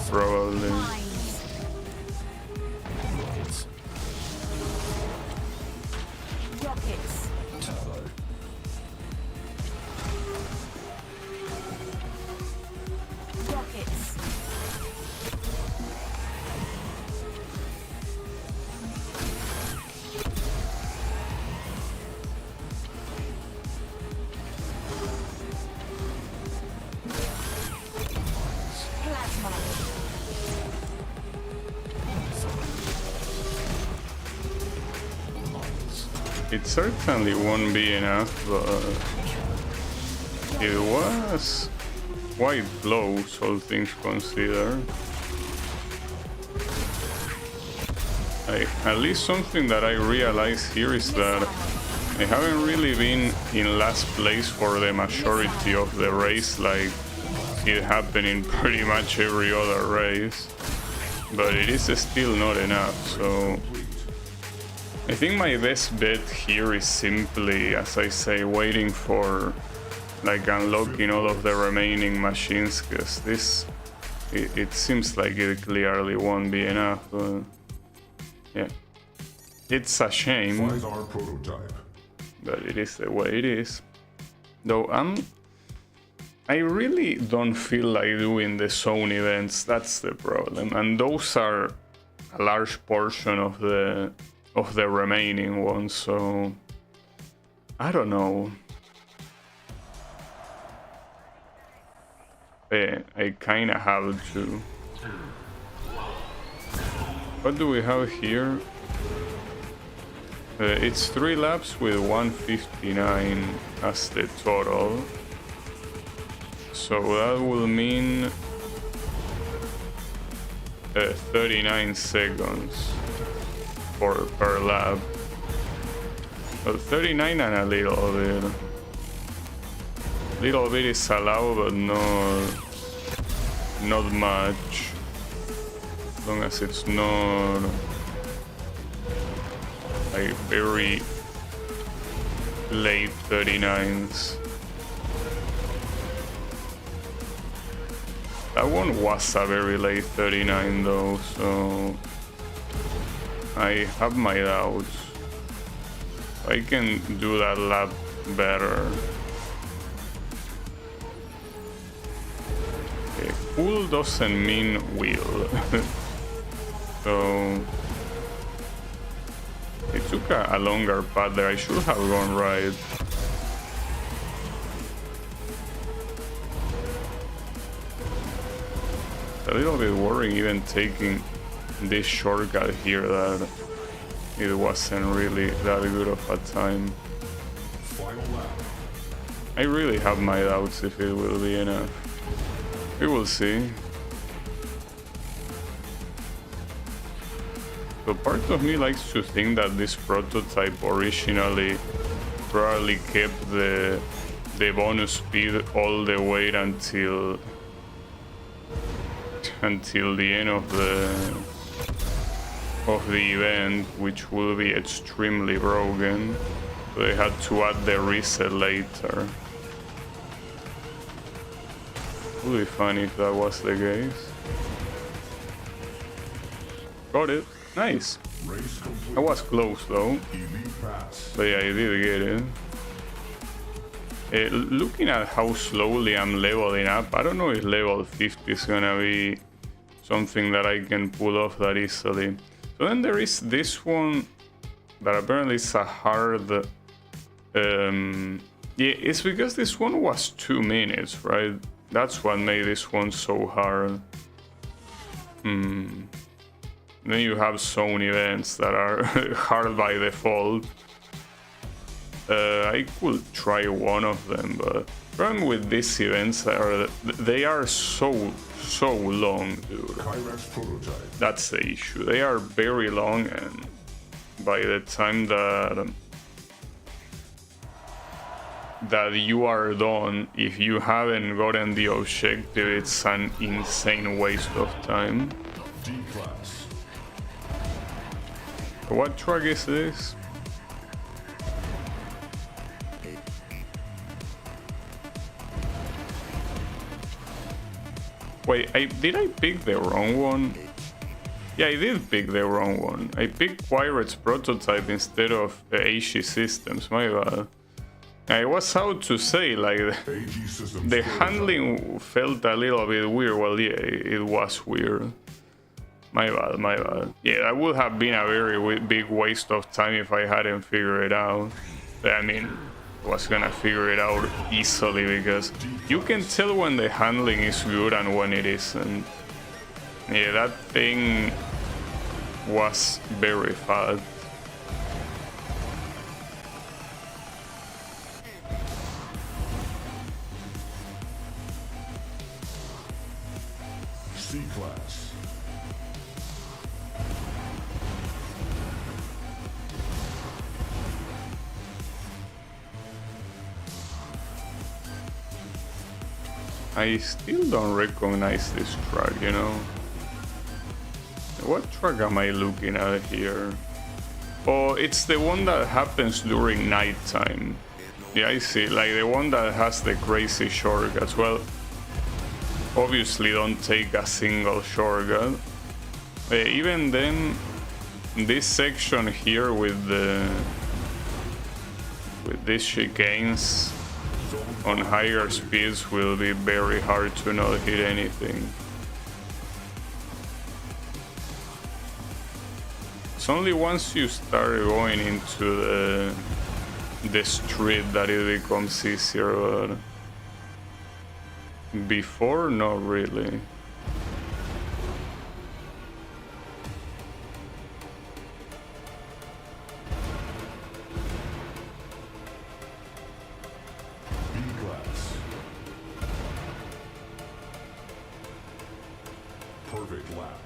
Probably.
Mines. Rockets. Rockets. Plasma.
It certainly won't be enough, but it was quite close, all things considered. At least something that I realize here is that I haven't really been in last place for the majority of the race like it happened in pretty much every other race, but it is still not enough, so I think my best bet here is simply, as I say, waiting for like unlocking all of the remaining machines, because this it seems like it clearly won't be enough, but yeah, it's a shame,
Quasar prototype.
but it is the way it is. Though I really don't feel like doing the zone events. That's the problem, and those are a large portion of the of the remaining ones, so I don't know. I kinda have to. What do we have here? It's 3 laps with 159 as the total. So that will mean 39 seconds per lap. Well, 39 and a little bit. Little bit is allowed, but not much. As long as it's not like very late 39s. That one was a very late 39 though, so I have my doubts. I can do that lap better. Okay, cool doesn't mean will. So I took a longer path there. I should have gone right. A little bit worrying even taking this shortcut here that it wasn't really that good of a time.
Final lap.
I really have my doubts if it will be enough. We will see. So part of me likes to think that this prototype originally probably kept the bonus speed all the way until the end of the event, which will be extremely broken. So they had to add the reset later. Would be funny if that was the case. Got it. Nice.
Race complete.
I was close though.
Elite pass.
But yeah, I did get it. Looking at how slowly I'm leveling up, I don't know if level 50 is gonna be something that I can pull off that easily. So then there is this one that apparently is a hard... yeah, it's because this one was 2 minutes, right? That's what made this one so hard. Then you have zone events that are hard by default. I could try one of them, but the problem with these events are they are so long, dude.
Kyrex prototype.
That's the issue. They are very long, and by the time that you are done, if you haven't gotten the objective, it's an insane waste of time.
D-class.
What track is this? Wait, did I pick the wrong one? Yeah, I did pick the wrong one. I picked Quiret's prototype instead of AG Systems, my bad. I was out to say, like,
AG systems
the
prototype.
handling felt a little bit weird. Well, yeah, it was weird. My bad, my bad. Yeah, that would have been a very big waste of time if I hadn't figured it out. I mean, I was gonna figure it out easily because you can tell when the handling is good and when it isn't. Yeah, that thing was very fast.
C-class.
I still don't recognize this track, you know? What track am I looking at here? Oh, it's the one that happens during nighttime. Yeah, I see, like the one that has the crazy shortcuts. Well, obviously don't take a single shortcut. Even then, this section here with these chicanes on higher speeds will be very hard to not hit anything. It's only once you start going into the street that it becomes easier, but before, not really.
B-class. Perfect lap.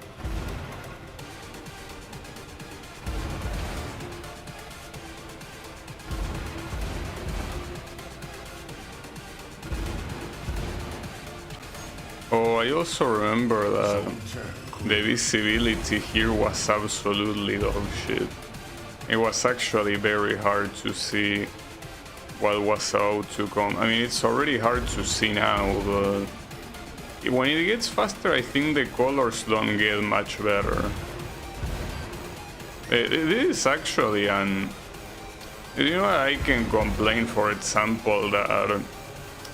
Oh, I also remember that
Zone 10.
the visibility here was absolutely dog shit. It was actually very hard to see what was about to come. I mean, it's already hard to see now, but when it gets faster, I think the colors don't get much better. It is actually an... You know, I can complain, for example, that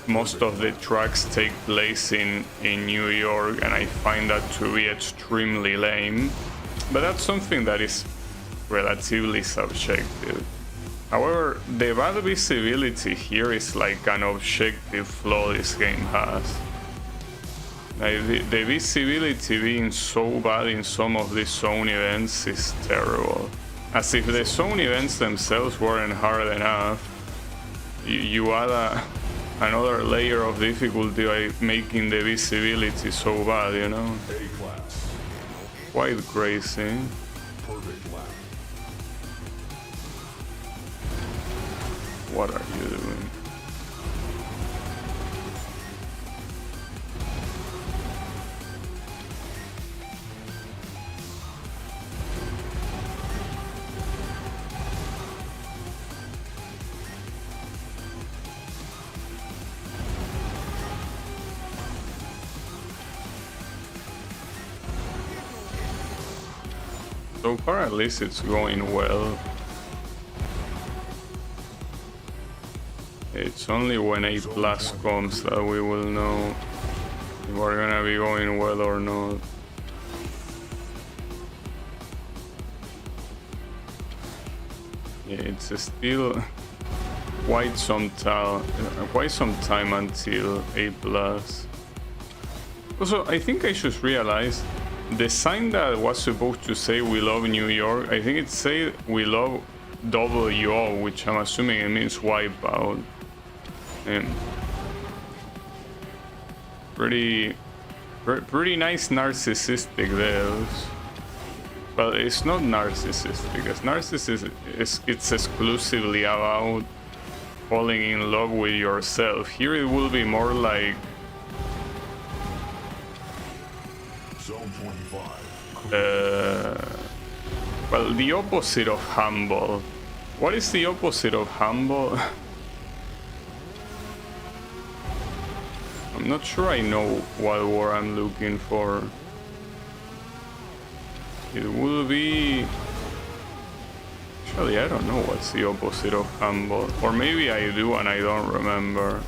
most of the tracks take place in New York, and I find that to be extremely lame. But that's something that is relatively subjective. However, the bad visibility here is like an objective flaw this game has. Like the visibility being so bad in some of these zone events is terrible. As if the zone events themselves weren't hard enough, you add another layer of difficulty by making the visibility so bad, you know?
A-class.
Quite crazy.
Perfect lap.
What are you doing? So far, at least it's going well. It's only when A plus comes that we will know if we're gonna be going well or not. Yeah, it's still quite some time until A plus. Also, I think I should realize the sign that was supposed to say "We love New York," I think it said "We love WO," which I'm assuming it means Wipeout. And pretty nice narcissistic there. Well, it's not narcissistic, because narcissism it's exclusively about falling in love with yourself. Here it will be more like
Zone 25.
well, the opposite of humble. What is the opposite of humble? I'm not sure I know what word I'm looking for. It will be... Actually, I don't know what's the opposite of humble. Or maybe I do and I don't remember.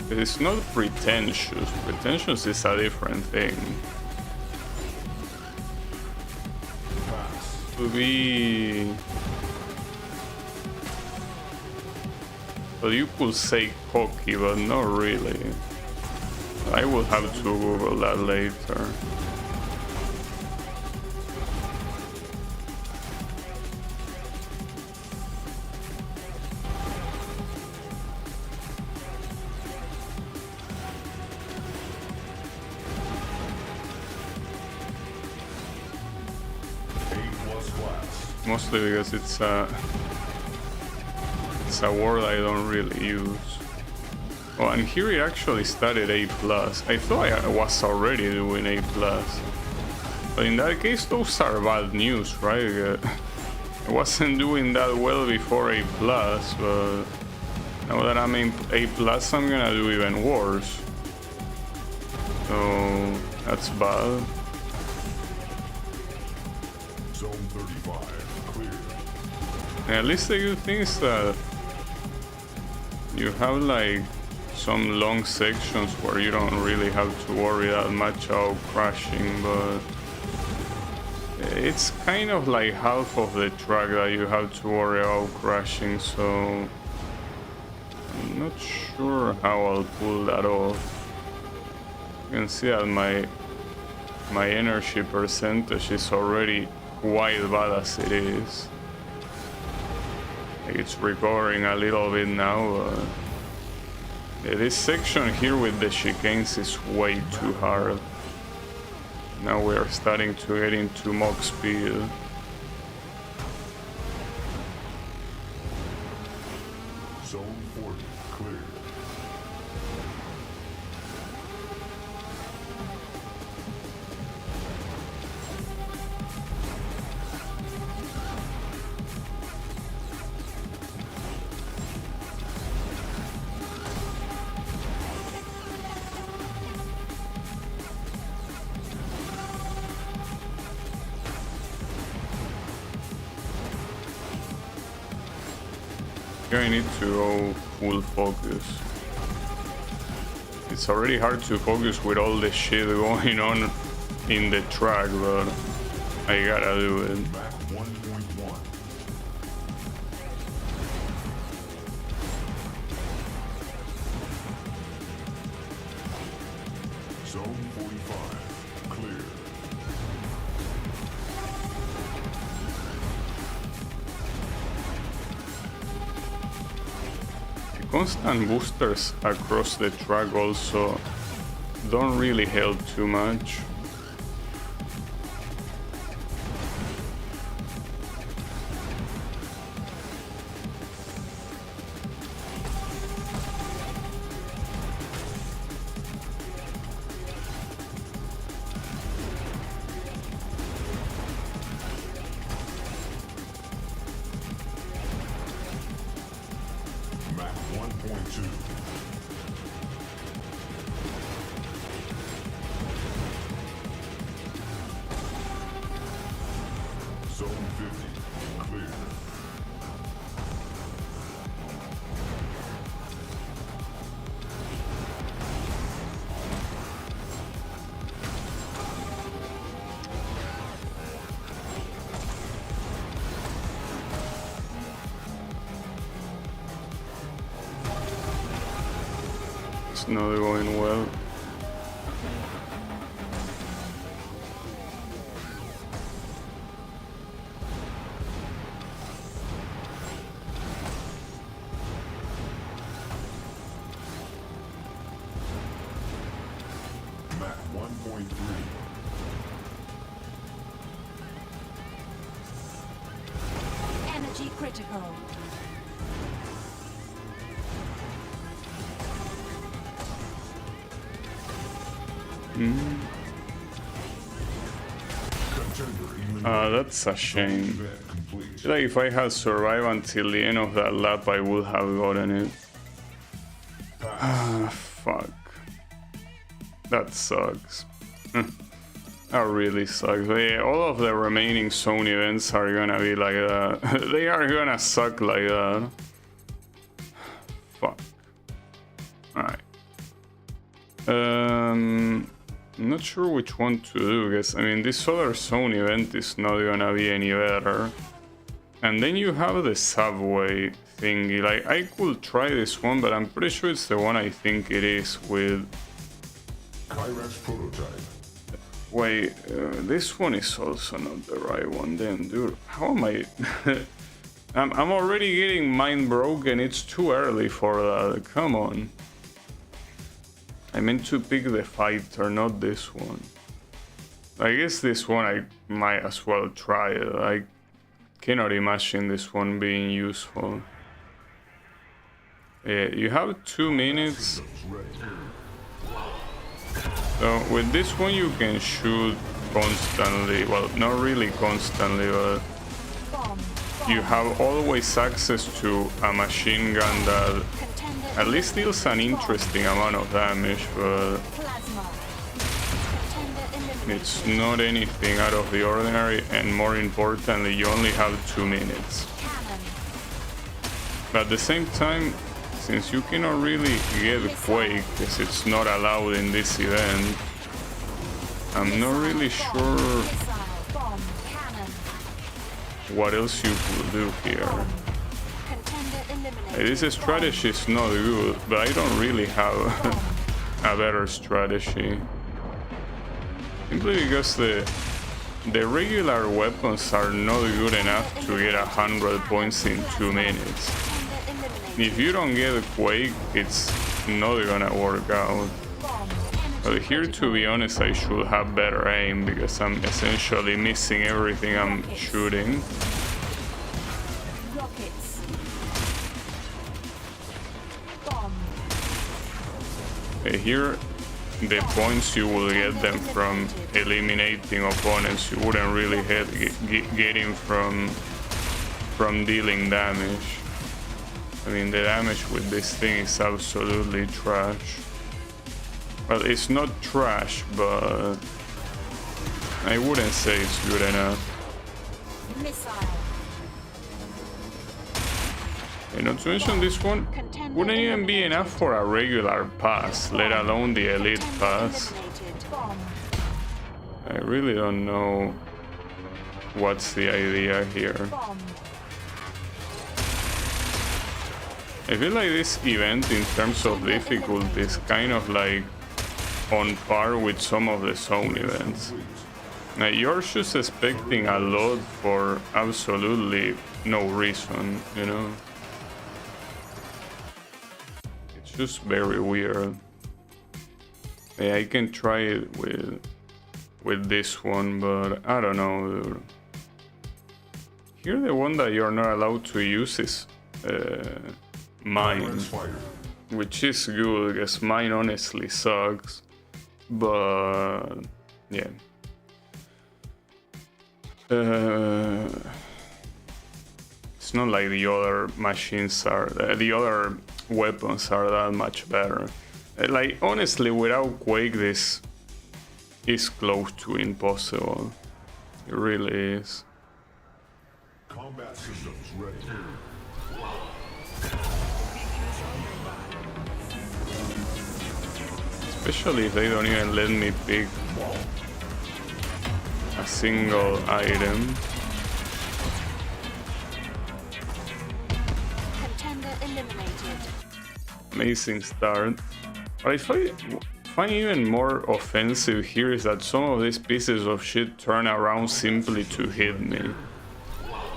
It's not pretentious. Pretentious is a different thing.
Pass.
To be... Well, you could say cocky, but not really. I will have to Google that later.
A+ class.
Mostly because it's a word I don't really use. Oh, and here it actually started A+. I thought I was already doing A+. But in that case, those are bad news, right? I wasn't doing that well before A+, but now that I'm in A+, I'm gonna do even worse. So, that's bad.
Zone 35. Clear.
And at least the good thing is that you have like some long sections where you don't really have to worry that much about crashing, but it's kind of like half of the track that you have to worry about crashing, so I'm not sure how I'll pull that off. You can see that my energy percentage is already quite bad as it is. Like it's recovering a little bit now, but yeah, this section here with the chicanes is way too hard. Now we are starting to get into Mach speed.
Zone 40 clear.
I need to go full focus. It's already hard to focus with all the shit going on in the track, but I gotta do it.
Mach 1.1. Zone 45 clear.
Constant boosters across the track also don't really help too much.
Mach 1.2. Zone 50 clear.
It's not going well.
Mach 1.3.
Energy critical.
That's a shame.
Event complete.
Like if I had survived until the end of that lap, I would have gotten it. Ah, fuck. That sucks. That really sucks. But yeah, all of the remaining zone events are gonna be like that. They are gonna suck like that. Fuck. Alright. I'm not sure which one to do, because I mean this other zone event is not gonna be any better. And then you have the subway thingy. Like I could try this one, but I'm pretty sure it's the one I think it is with.
Kyrax prototype.
Wait, this one is also not the right one then, dude. How am I? I'm already getting mind broken. It's too early for that. Come on. I meant to pick the fighter, not this one. I guess this one I might as well try it. I cannot imagine this one being useful. Yeah, you have 2 minutes. So with this one you can shoot constantly. Well, not really constantly, but you have always access to a machine gun that at least deals an interesting amount of damage, but it's not anything out of the ordinary, and more importantly, you only have 2 minutes. But at the same time, since you cannot really get Quake because it's not allowed in this event, I'm not really sure
Missile, bomb, cannon,
what else you could do here.
contender eliminated.
This strategy is not good, but I don't really have a better strategy. Simply because the regular weapons are not good enough to get 100 points in 2 minutes.
Contender eliminated.
If you don't get a Quake, it's not gonna work out.
Bomb,
But
energy
here, to
critical.
be honest, I should have better aim because I'm essentially missing everything I'm shooting.
Rockets. Bomb.
Here, the points you will get them from eliminating opponents. You wouldn't really get him from dealing damage. I mean, the damage with this thing is absolutely trash. Well, it's not trash, but I wouldn't say it's good enough.
Missile.
And not to mention, this one wouldn't even be enough for a regular pass, let alone the elite
Contender
pass.
eliminated. Bomb.
I really don't know what's the idea here.
Bomb.
I feel like this event in terms of difficulty is kind of like on par with some of the zone events. Now, you're just expecting a lot for absolutely no reason, you know? It's just very weird. Yeah, I can try it with this one, but I don't know, dude. Here the one that you're not allowed to use is mine,
High-res fighter.
which is good because mine honestly sucks, but yeah. It's not like the other machines are, the other weapons are that much better. Like, honestly, without Quake, this is close to impossible. It really is.
Combat systems ready.
Especially if they don't even let me pick a single item.
Contender eliminated.
Amazing start. What I find even more offensive here is that some of these pieces of shit turn around simply to hit me.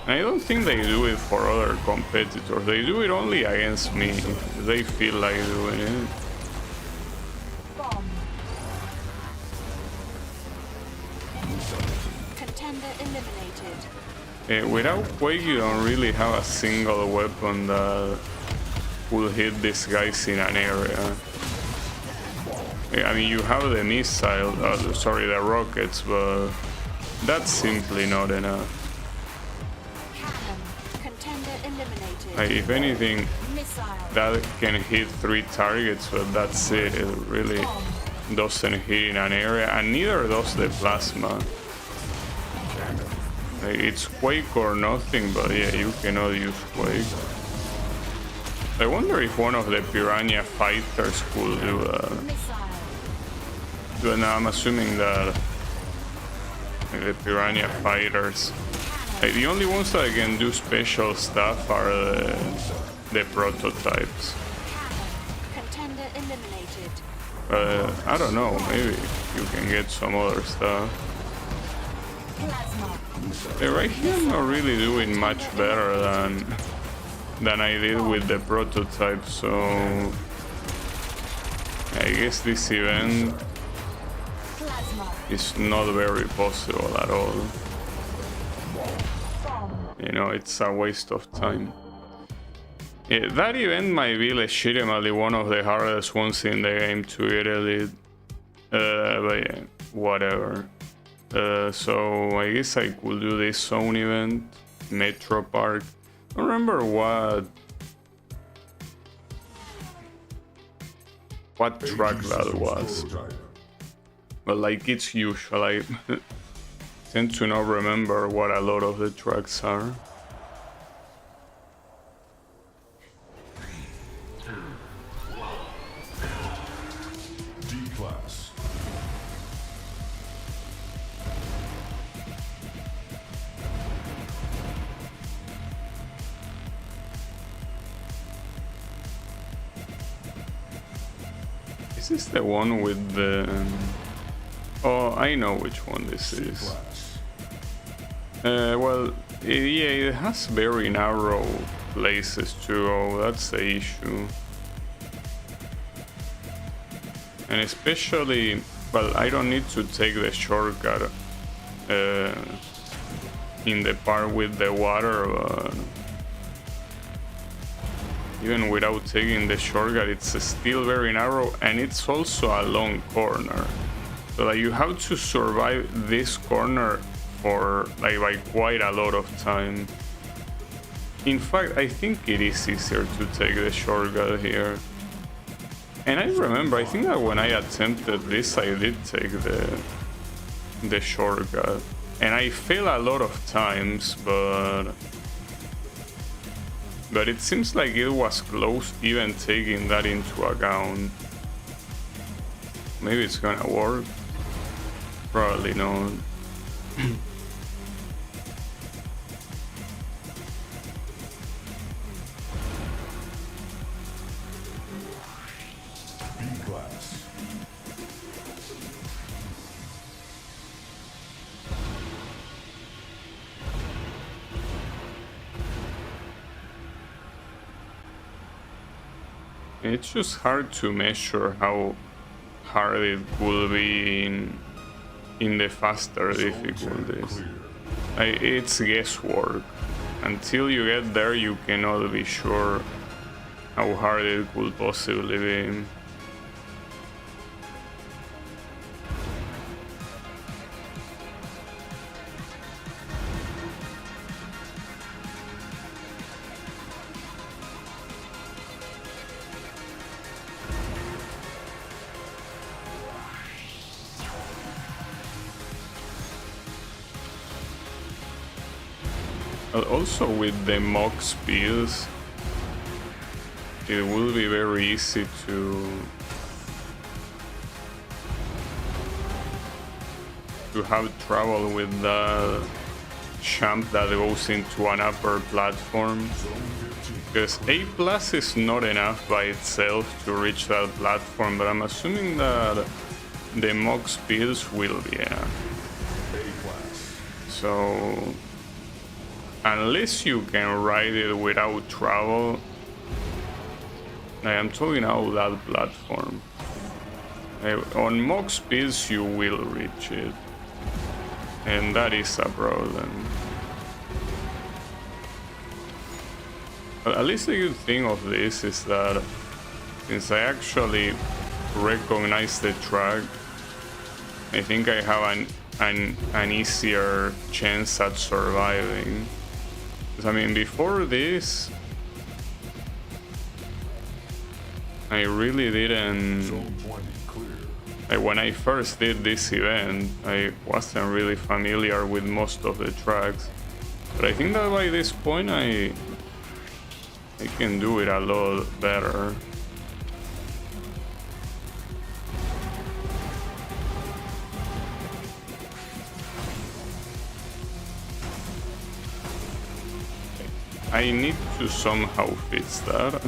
I don't think they do it for other competitors. They do it only against me. They feel like doing it.
Bomb. Contender eliminated.
Without Quake, you don't really have a single weapon that will hit these guys in an area. I mean, you have the missile, the rockets, but that's simply not enough.
Cannon. Contender eliminated.
Like, if anything,
Missile.
that can hit 3 targets, but that's it. It really
Bomb.
doesn't hit in an area, and neither does the plasma. Like, it's Quake or nothing, but yeah, you cannot use Quake. I wonder if one of the Piranha fighters could do that.
Missile.
But now I'm assuming that the Piranha fighters, like, the only ones that can do special stuff are the prototypes.
Contender eliminated.
I don't know, maybe you can get some other stuff.
Plasma.
Right here I'm not really doing much better than I did with the prototype, so I guess this event
Plasma.
is not very possible at all.
Bomb.
You know, it's a waste of time. Yeah, that event might be legitimately one of the hardest ones in the game to get elite. But yeah, whatever. So I guess I could do this zone event, Metro Park. I don't remember what track that was.
Prototype.
But like it's usual, I tend to not remember what a lot of the tracks are. This is the one with the... Oh, I know which one this is.
Class.
Well, yeah, it has very narrow places too. Oh, that's the issue. And especially, well, I don't need to take the shortcut in the part with the water, but even without taking the shortcut, it's still very narrow, and it's also a long corner. So like, you have to survive this corner for like by quite a lot of time. In fact, I think it is easier to take the shortcut here. And I remember, I think that when I attempted this, I did take the shortcut. And I failed a lot of times, but it seems like it was close even taking that into account. Maybe it's gonna work. Probably not.
B-Class.
It's just hard to measure how hard it will be in the faster difficulties. It's guesswork. Until you get there, you cannot be sure how hard it could possibly be. Also with the mock speeds, it will be very easy to have trouble with the jump that goes into an upper platform, because A plus is not enough by itself to reach that platform, but I'm assuming that the mock speeds will be enough. So unless you can ride it without trouble, I am talking about that platform. On mock speeds you will reach it, and that is a problem. But at least the good thing of this is that since I actually recognize the track, I think I have an easier chance at surviving. I mean, before this, I really didn't. Like, when I first did this event, I wasn't really familiar with most of the tracks. But I think that by this point, I can do it a lot better. I need to somehow fix that.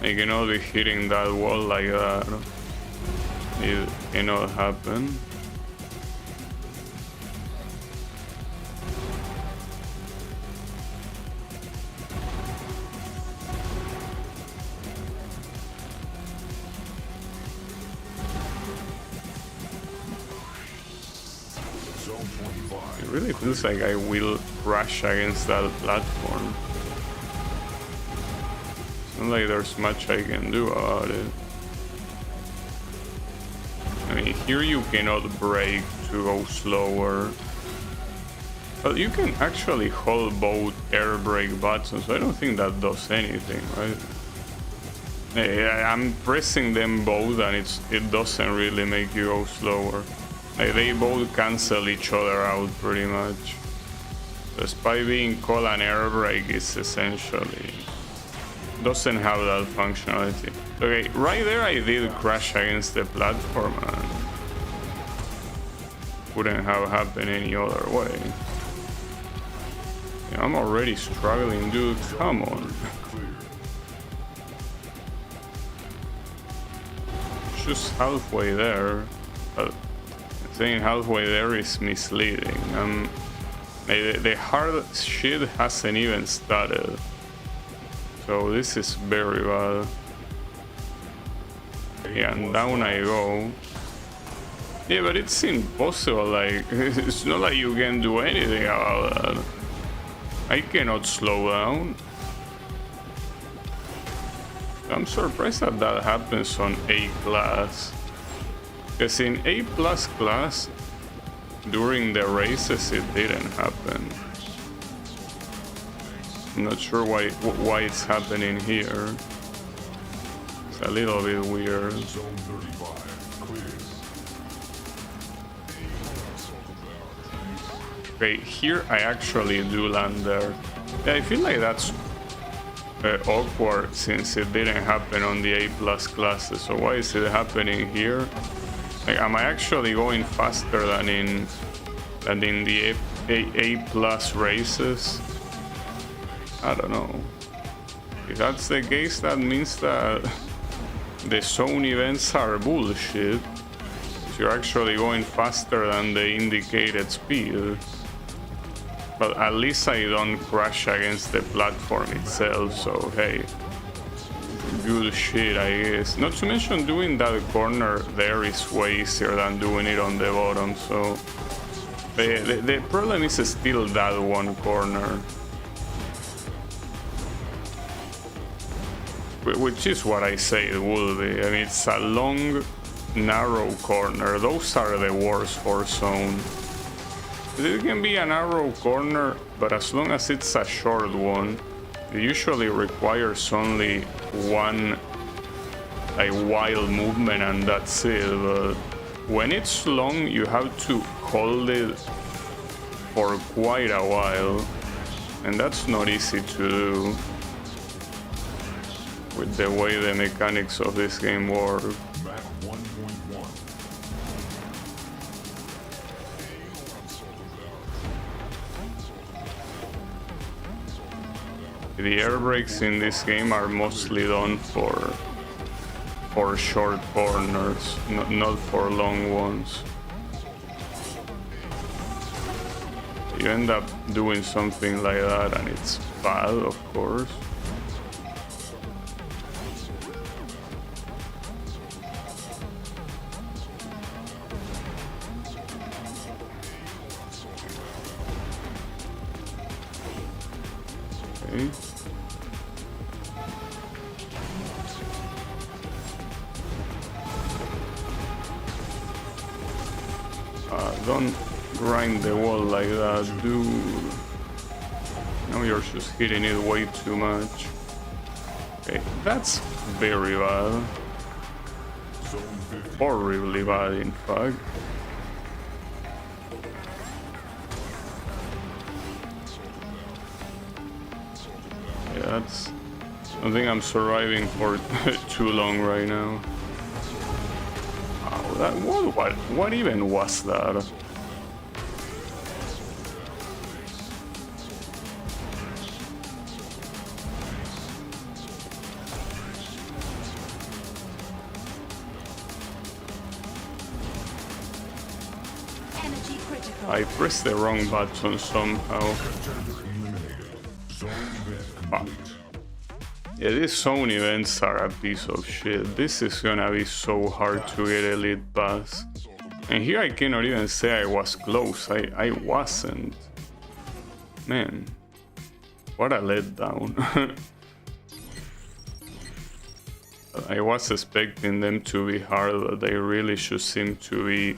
I cannot be hitting that wall like that. It cannot happen. It really feels like I will crash against that platform. It's not like there's much I can do about it. I mean, here you cannot brake to go slower. But you can actually hold both air brake buttons, so I don't think that does anything, right? I'm pressing them both and it doesn't really make you go slower. Like, they both cancel each other out pretty much. Despite being called an air brake, it's essentially doesn't have that functionality. Okay, right there I did crash against the platform and wouldn't have happened any other way. Yeah, I'm already struggling, dude, come on. just halfway there. But saying halfway there is misleading. The hard shit hasn't even started. So this is very bad. Yeah, and down I go. Yeah, but it's impossible, like, it's not like you can do anything about that. I cannot slow down. I'm surprised that that happens on A class. Because in A plus class, during the races it didn't happen. I'm not sure why it's happening here. It's a little bit weird.
Zone 35, clear.
Okay, here I actually do land there. Yeah, I feel like that's awkward since it didn't happen on the A plus classes. So why is it happening here? Like, am I actually going faster than in the A plus races? I don't know. If that's the case, that means that the zone events are bullshit. You're actually going faster than the indicated speed. But at least I don't crash against the platform itself, so hey, good shit, I guess. Not to mention doing that corner there is way easier than doing it on the bottom, so the problem is still that one corner. Which is what I say it will be. I mean, it's a long, narrow corner. Those are the worst for zone. It can be a narrow corner, but as long as it's a short one, it usually requires only one like wild movement and that's it. But when it's long, you have to hold it for quite a while, and that's not easy to do with the way the mechanics of this game work.
Map 1.1.
The air brakes in this game are mostly done for short corners, not for long ones. You end up doing something like that and it's bad, of course. Okay. Don't grind the wall like that, dude. Now you're just hitting it way too much. Okay, that's very bad.
Zone 50.
Horribly bad, in fact. Yeah, that's... I think I'm surviving for too long right now. Wow, that what even was that?
Energy critical.
I pressed the wrong button somehow.
Contender eliminated. Zone event complete.
Yeah, these zone events are a piece of shit. This is gonna be so hard to get elite pass. And here I cannot even say I was close. I wasn't. Man, what a letdown. I was expecting them to be hard, but they really should seem to be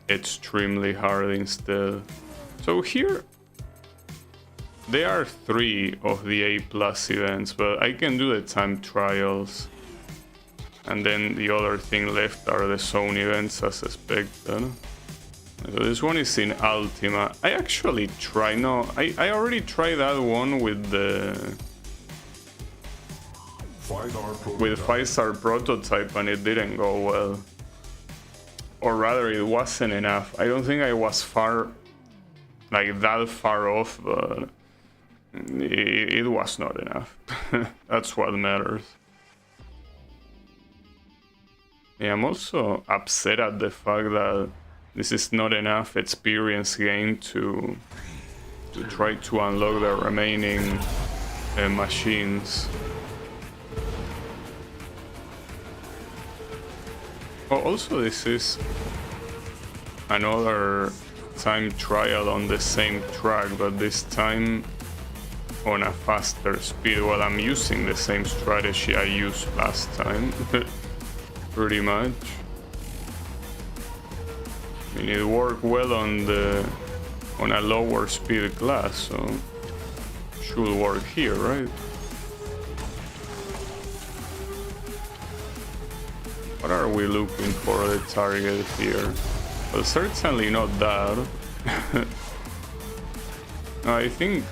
extremely hard instead. So here, there are 3 of the A plus events, but I can do the time trials. And then the other thing left are the zone events as expected. So this one is in Ultima. I actually tried, no, I already tried that one with the... 5-star prototype and it didn't go well. Or rather, it wasn't enough. I don't think I was that far off, but it was not enough. That's what matters. Yeah, I'm also upset at the fact that this is not enough experience gain to try to unlock the remaining machines. Oh, also this is another time trial on the same track, but this time on a faster speed. Well, I'm using the same strategy I used last time, pretty much. I mean, it worked well on a lower speed class, so should work here, right? What are we looking for the target here? Well, certainly not that. No, I think...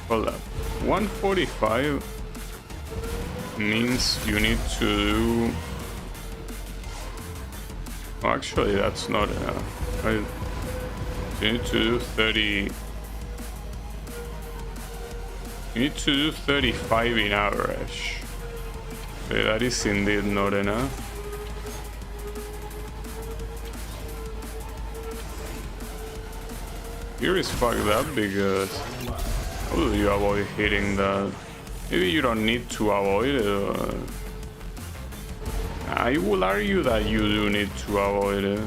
Hold up. 145 means you need to do... Oh, actually, that's not enough. Right? You need to do 30... You need to do 35 in average. Okay, that is indeed not enough. Here is fucked up because how do you avoid hitting that? Maybe you don't need to avoid it. I will argue that you do need to avoid it.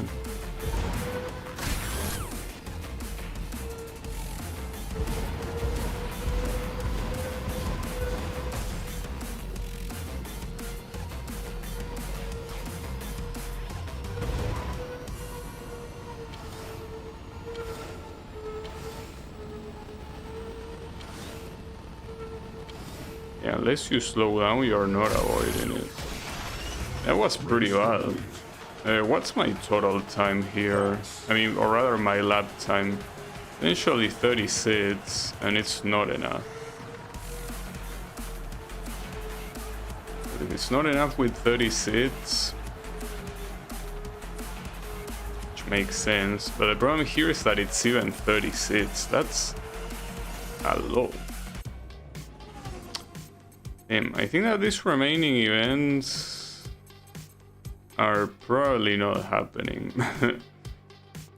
Yeah, unless you slow down, you're not avoiding it. That was pretty bad. What's my total time here? I mean, or rather my lap time. Essentially 36, and it's not enough. But if it's not enough with 36, which makes sense, but the problem here is that it's even 36. That's a lot. I think that these remaining events are probably not happening. I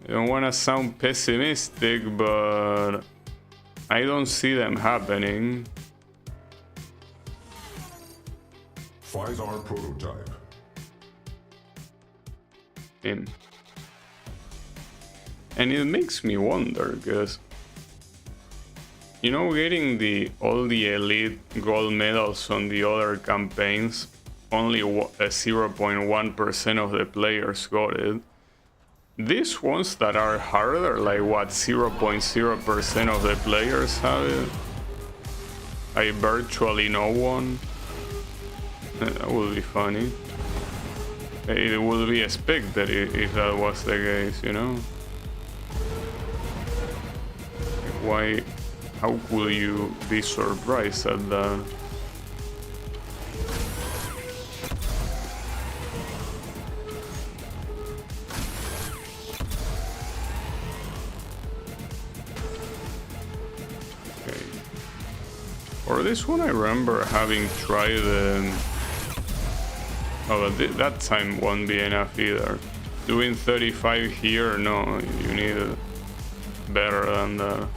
don't want to sound pessimistic, but I don't see them happening.
5R prototype.
And it makes me wonder, because you know, getting all the elite gold medals on the other campaigns, only 0.1% of the players got it. These ones that are harder, like what, 0.0% of the players have it? Like virtually no one? That would be funny. It would be expected if that was the case, you know? Why? How could you be surprised at that? Okay. For this one, I remember having tried oh, but that time won't be enough either. Doing 35 here, no, you need better than that.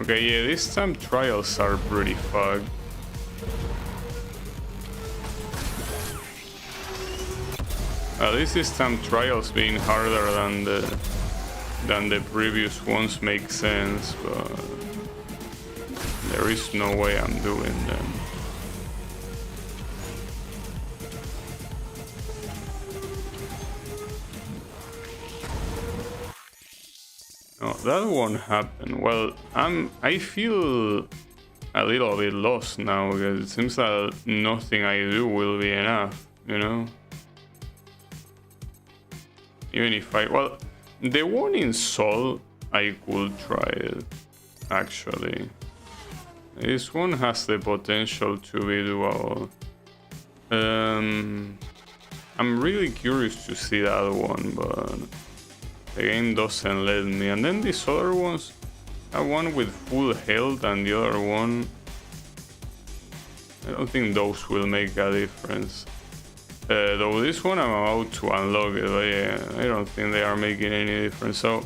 Okay, yeah, these time trials are pretty fucked. At least this time trials being harder than the previous ones make sense, but there is no way I'm doing them. No, that won't happen. Well, I feel a little bit lost now, because it seems that nothing I do will be enough, you know? Even if well, the one in Sol, I could try it, actually. This one has the potential to be doable. I'm really curious to see that one, but the game doesn't let me. And then these other ones, that one with full health and the other one, I don't think those will make a difference. Though this one I'm about to unlock it, but yeah, I don't think they are making any difference. So,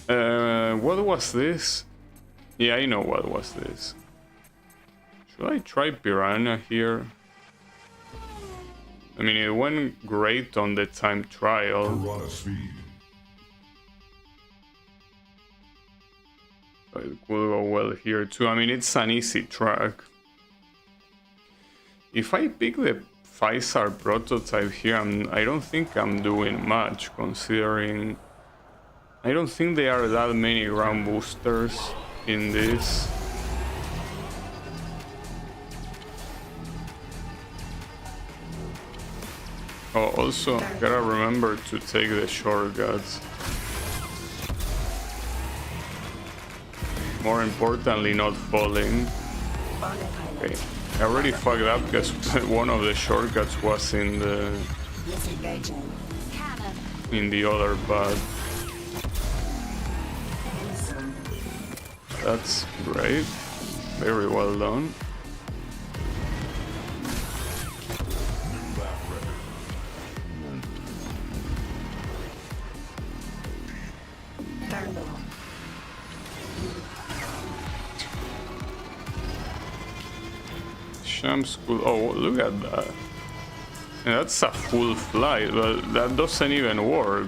what was this? Yeah, I know what was this. Should I try Piranha here? I mean, it went great on the time trial.
Piranha speed.
So it will go well here too. I mean, it's an easy track. If I pick the 5-star prototype here, I don't think I'm doing much, considering I don't think there are that many ground boosters in this. Oh, also gotta remember to take the shortcuts. More importantly, not falling. Okay, I already fucked up because one of the shortcuts was in the other path. That's great. Very well done. Sham School. Oh, look at that. Yeah, that's a full flight, but that doesn't even work.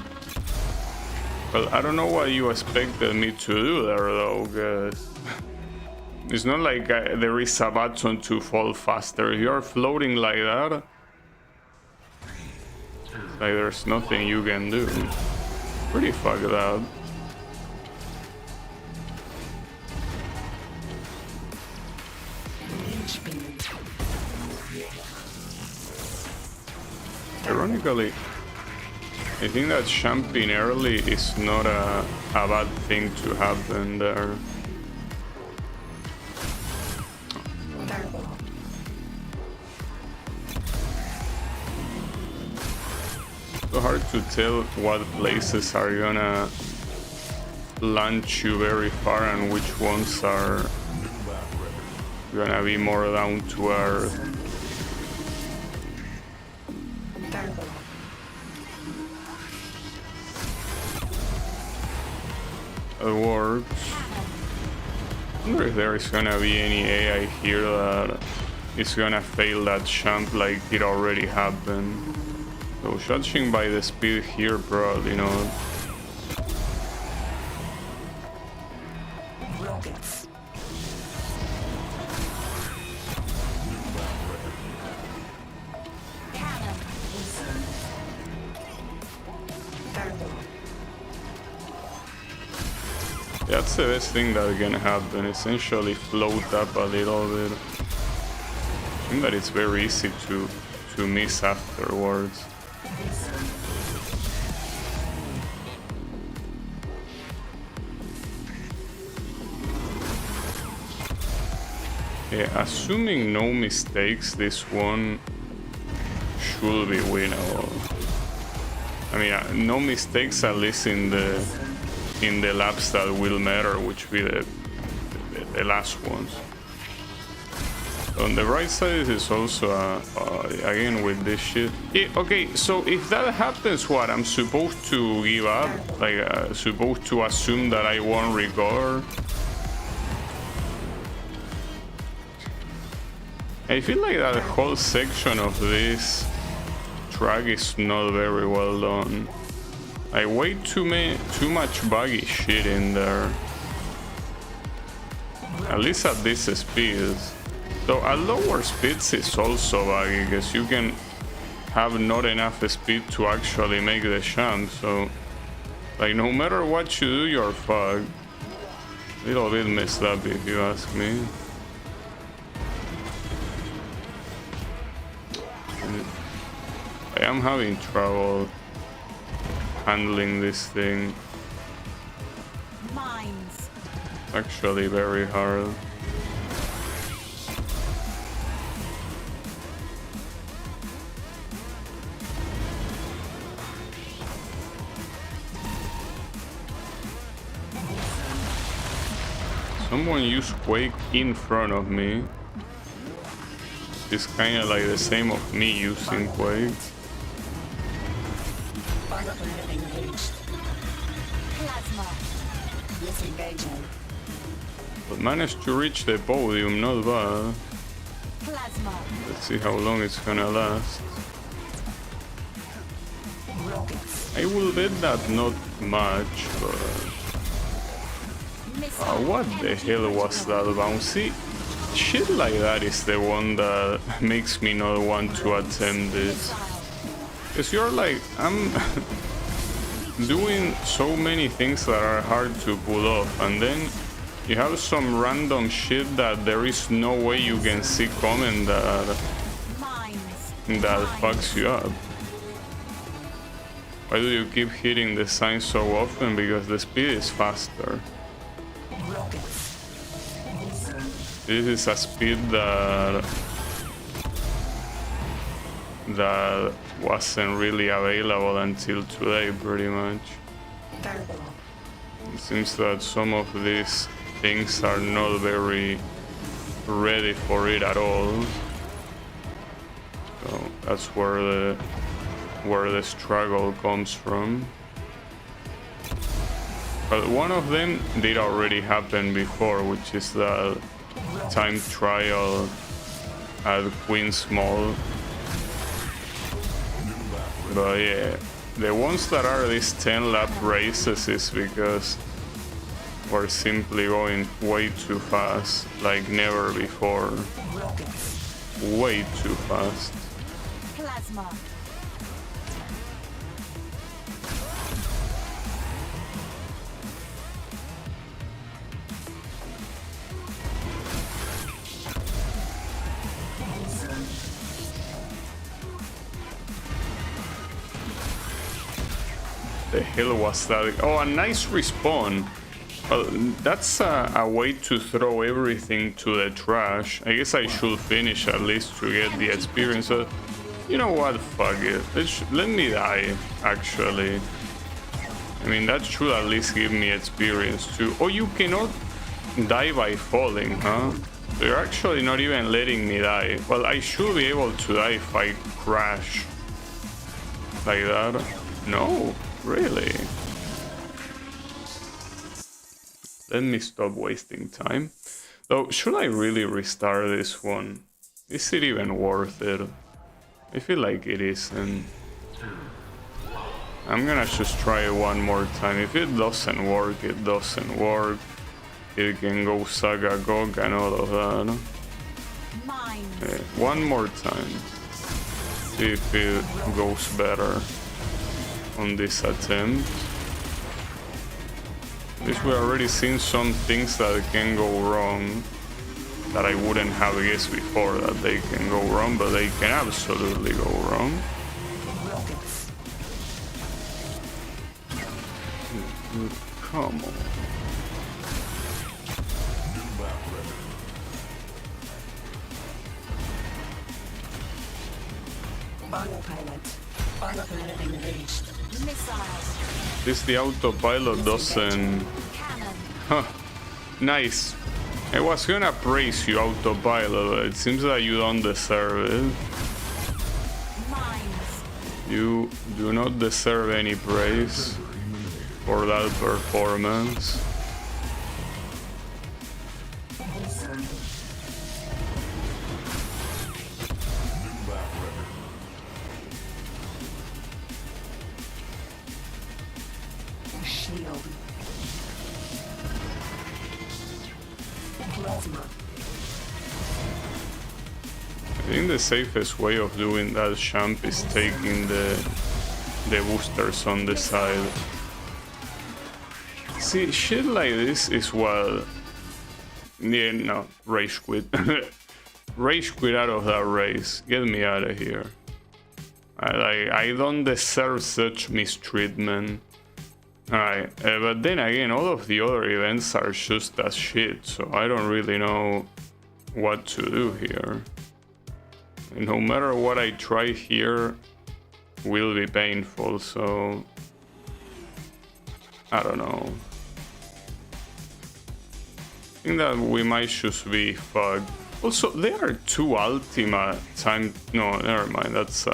Well, I don't know what you expected me to do there, though, because it's not like there is a button to fall faster. If you're floating like that, it's like there's nothing you can do. Pretty fucked up. Ironically, I think that jumping early is not a bad thing to happen there. So hard to tell what places are gonna launch you very far and which ones are gonna be more down to earth. It works. I wonder if there is gonna be any AI here that is gonna fail that jump like it already happened. So judging by the speed here, probably not.
Rockets.
That's the best thing that can happen, essentially float up a little bit. I think that it's very easy to miss afterwards. Yeah, assuming no mistakes, this one should be winnable. I mean, no mistakes, at least in the laps that will matter, which will be the last ones. On the right side is also again with this shit. Yeah, okay, so if that happens, what, I'm supposed to give up? Like, supposed to assume that I won't recover? I feel like that whole section of this track is not very well done. I way too much buggy shit in there. At least at this speed. So at lower speeds it's also buggy, because you can have not enough speed to actually make the jump. So, like, no matter what you do, you're fucked. A little bit messed up, if you ask me. I am having trouble handling this thing.
Mines.
Actually very hard. Someone used Quake in front of me. is kind of like the same of me using Quake.
Pilot planet engaged.
Plasma.
Disengaging.
But managed to reach the podium, not bad.
Plasma.
Let's see how long it's gonna last.
Rockets.
I will bet that not much, but...
Missile.
what the hell was that bouncy? Shit like that is the one that makes me not want to attempt this. Because you're like, I'm doing so many things that are hard to pull off, and then you have some random shit that there is no way you can see coming that fucks you up. Why do you keep hitting the sign so often? Because the speed is faster.
Rockets.
This is a speed that wasn't really available until today, pretty much.
Turbo.
It seems that some of these things are not very ready for it at all. So that's where the struggle comes from. But one of them did already happen before, which is the time trial at Queen's Mall. But yeah, the ones that are these 10 lap races is because we're simply going way too fast, like never before.
Rockets.
Way too fast.
Plasma.
The hell was that? Oh, a nice respawn. Well, that's a way to throw everything to the trash. I guess I should finish at least to get the experience. You know what? Fuck it. Let me die, actually. I mean, that should at least give me experience too. Oh, you cannot die by falling, huh? So you're actually not even letting me die. Well, I should be able to die if I crash. Like that. No, really. Let me stop wasting time. Though, should I really restart this one? Is it even worth it? I feel like it isn't. I'm gonna just try it one more time. If it doesn't work, it doesn't work. It can go Saga Gog and all of that. Okay, one more time. See if it goes better on this attempt. At least we already seen some things that can go wrong that I wouldn't have guessed before that they can go wrong, but they can absolutely go wrong. Come on.
Autopilot. Autopilot engaged.
Missiles.
This the autopilot doesn't...
Cannon.
Huh. Nice. I was gonna praise you, autopilot, but it seems that you don't deserve it.
Mines.
You do not deserve any praise for that performance.
Shield. Plasma.
I think the safest way of doing that, champ, is taking the boosters on the side. See, shit like this is what... Yeah, no, rage quit. Rage quit out of that race. Get me out of here. I don't deserve such mistreatment. Alright, but then again, all of the other events are just as shit, so I don't really know what to do here. And no matter what I try here, will be painful, so... I don't know. I think that we might just be fucked. Also, there are two Ultima time. No, never mind. That's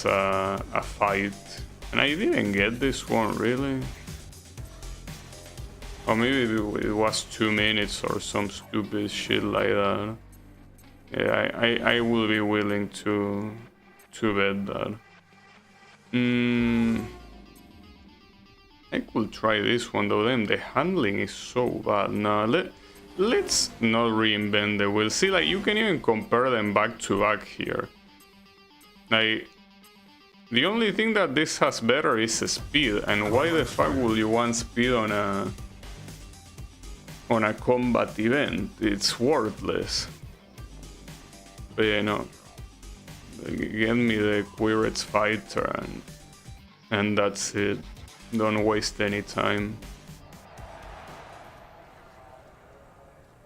a fight, and I didn't get this one really. Or maybe it was 2 minutes or some stupid shit like that. Yeah, I will be willing to bet that. I could try this one though. Then the handling is so bad. Now let's not reinvent the wheel. See, like you can even compare them back to back here. Like the only thing that this has better is speed. And why the fuck would you want speed on a combat event? It's worthless. But yeah, no. Get me the Quirets fighter and that's it. Don't waste any time.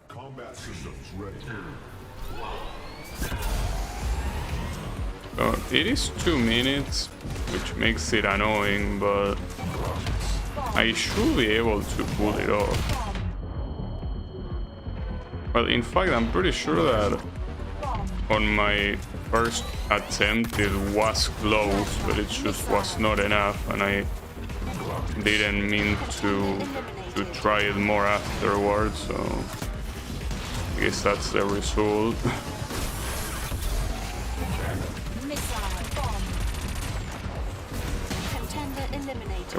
Combat systems ready.
It is 2 minutes, which makes it annoying, but I should be able to pull it off. Well, in fact, I'm pretty sure that on my first attempt it was close, but it just was not enough, and I didn't mean to try it more afterwards, so I guess that's the result.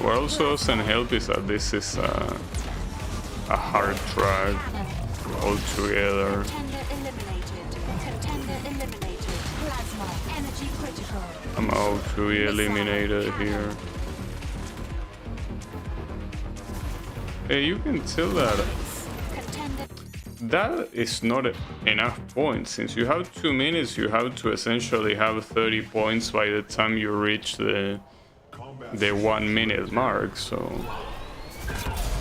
What also doesn't help is that this is a hard track altogether. I'm out to be eliminated here. Hey, you can tell that is not enough points. Since you have 2 minutes, you have to essentially have 30 points by the time you reach the 1 minute mark, so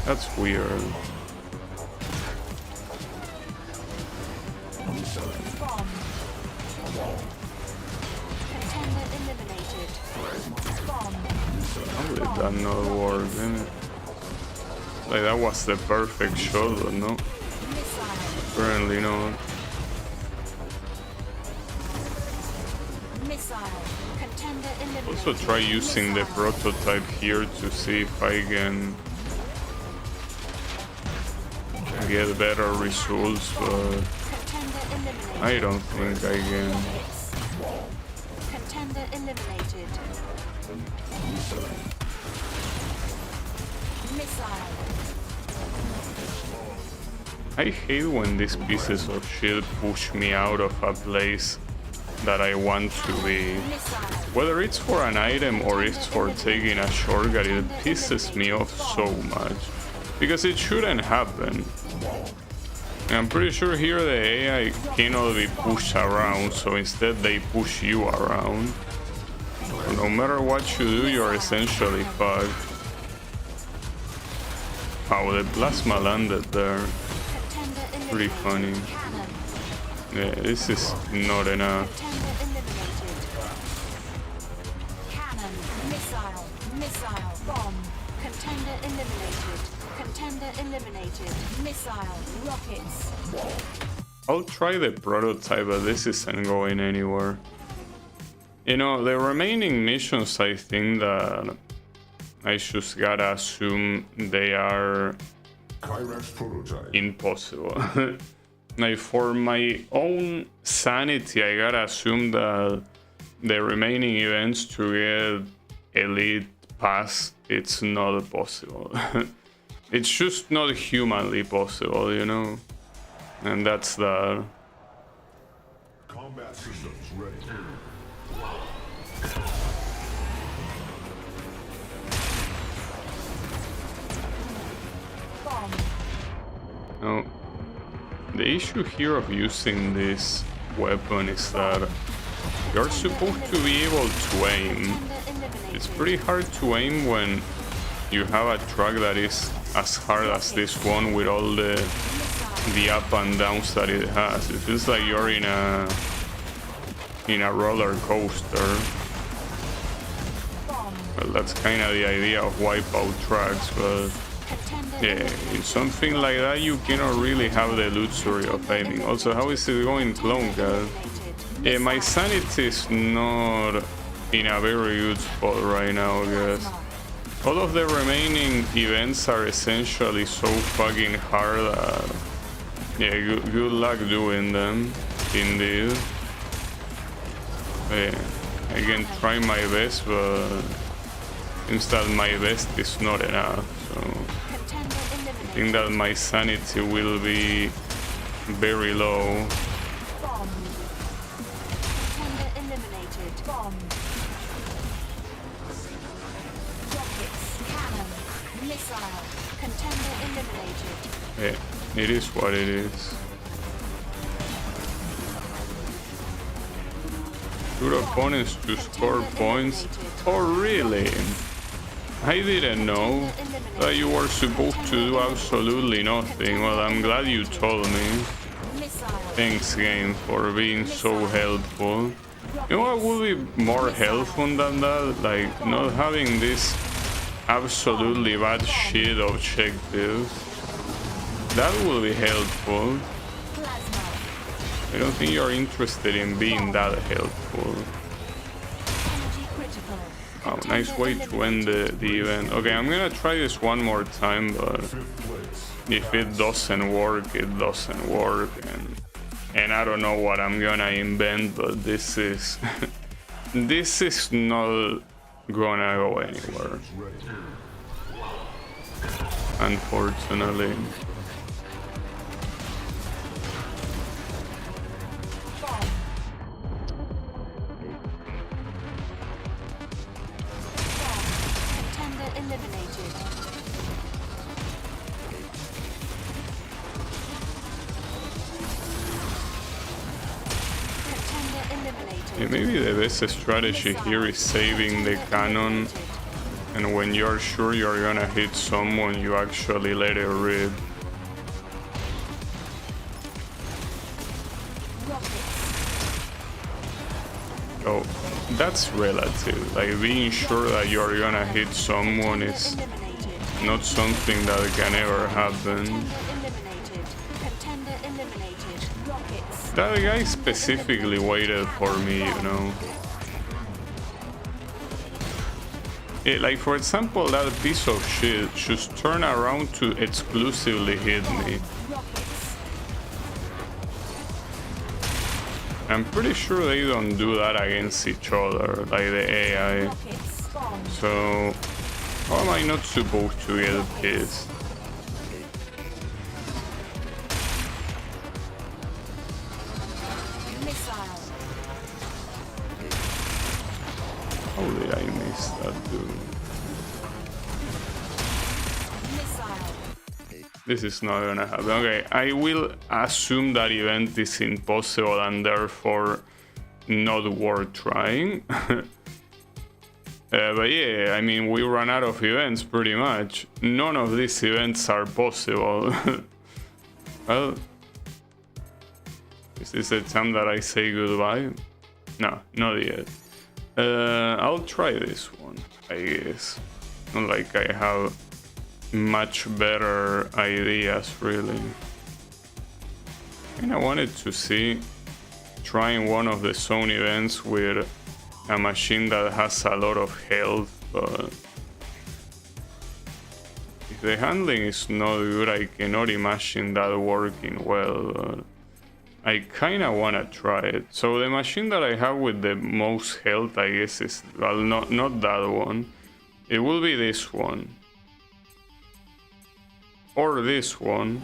that's weird. How did that not work? Like that was the perfect shot, but no. Apparently not. Also try using the prototype here to see if I can get better results, but I don't think I can.
Contender eliminated. Missile.
I hate when these pieces of shit push me out of a place that I want to be. Whether it's for an item or it's for taking a shortcut, it pisses me off so much. Because it shouldn't happen. And I'm pretty sure here the AI cannot be pushed around, so instead they push you around. So no matter what you do, you're essentially fucked. Oh, the plasma landed there. Pretty funny. Yeah, this is not enough.
Cannon. Missile. Missile. Bomb. Contender eliminated. Contender eliminated. Missile. Rockets.
I'll try the prototype, but this isn't going anywhere. You know, the remaining missions, I think that I just gotta assume they are impossible. Like, for my own sanity, I gotta assume that the remaining events to get Elite Pass, it's not possible. It's just not humanly possible, you know? And that's the...
Combat systems ready.
No. The issue here of using this weapon is that you're supposed to be able to aim. It's pretty hard to aim when you have a track that is as hard as this one with all the up and downs that it has. It feels like you're in a roller coaster. Well, that's kind of the idea of Wipeout tracks, but
Contender
Yeah, in
eliminated.
something like that, you cannot really have the luxury of aiming. Also, how is it going, clone guys? Yeah, my sanity is not in a very good spot right now, guys. All of the remaining events are essentially so fucking hard that... Yeah, good luck doing them, indeed. Yeah, I can try my best, but... Seems that my best is not enough, so...
Contender
I
eliminated.
think that my sanity will be very low.
Bomb. Contender eliminated. Bomb. Rockets. Cannon. Missile. Contender eliminated.
Yeah, it is what it is. Good opponents to score points. Oh really? I didn't know that you were supposed to do absolutely nothing. Well, I'm glad you told me.
Missile.
Thanks game for being so helpful. You know what would be more helpful than that? Like not having this absolutely bad shit objectives. That will be helpful.
Plasma.
I don't think you're interested in being that helpful.
Energy critical.
Oh, nice way to end the event. Okay, I'm gonna try this one more time, but if it doesn't work, it doesn't work. And I don't know what I'm gonna invent, but this is... this is not gonna go anywhere. Unfortunately.
Bomb. Contender eliminated. Contender eliminated.
Yeah, maybe the best strategy here is saving the cannon, and when you're sure you're gonna hit someone, you actually let it rip. Oh, that's relative. Like being sure that you're gonna hit someone is not something that can ever happen.
Contender eliminated. Rockets.
That guy specifically waited for me, you know. Like for example, that piece of shit just turned around to exclusively hit me.
Rockets.
I'm pretty sure they don't do that against each other, like the AI.
Rockets. Bomb.
So, how am I not supposed to get pissed?
Missile.
How did I miss that, dude?
Missile.
This is not gonna happen. Okay, I will assume that event is impossible and therefore not worth trying. But yeah, I mean, we ran out of events pretty much. None of these events are possible. Well, is this the time that I say goodbye? No, not yet. I'll try this one, I guess. Not like I have much better ideas, really. And I wanted to see trying one of the zone events with a machine that has a lot of health, but if the handling is not good, I cannot imagine that working well, but I kinda wanna try it. So the machine that I have with the most health, I guess, is, well, not that one. It will be this one. Or this one.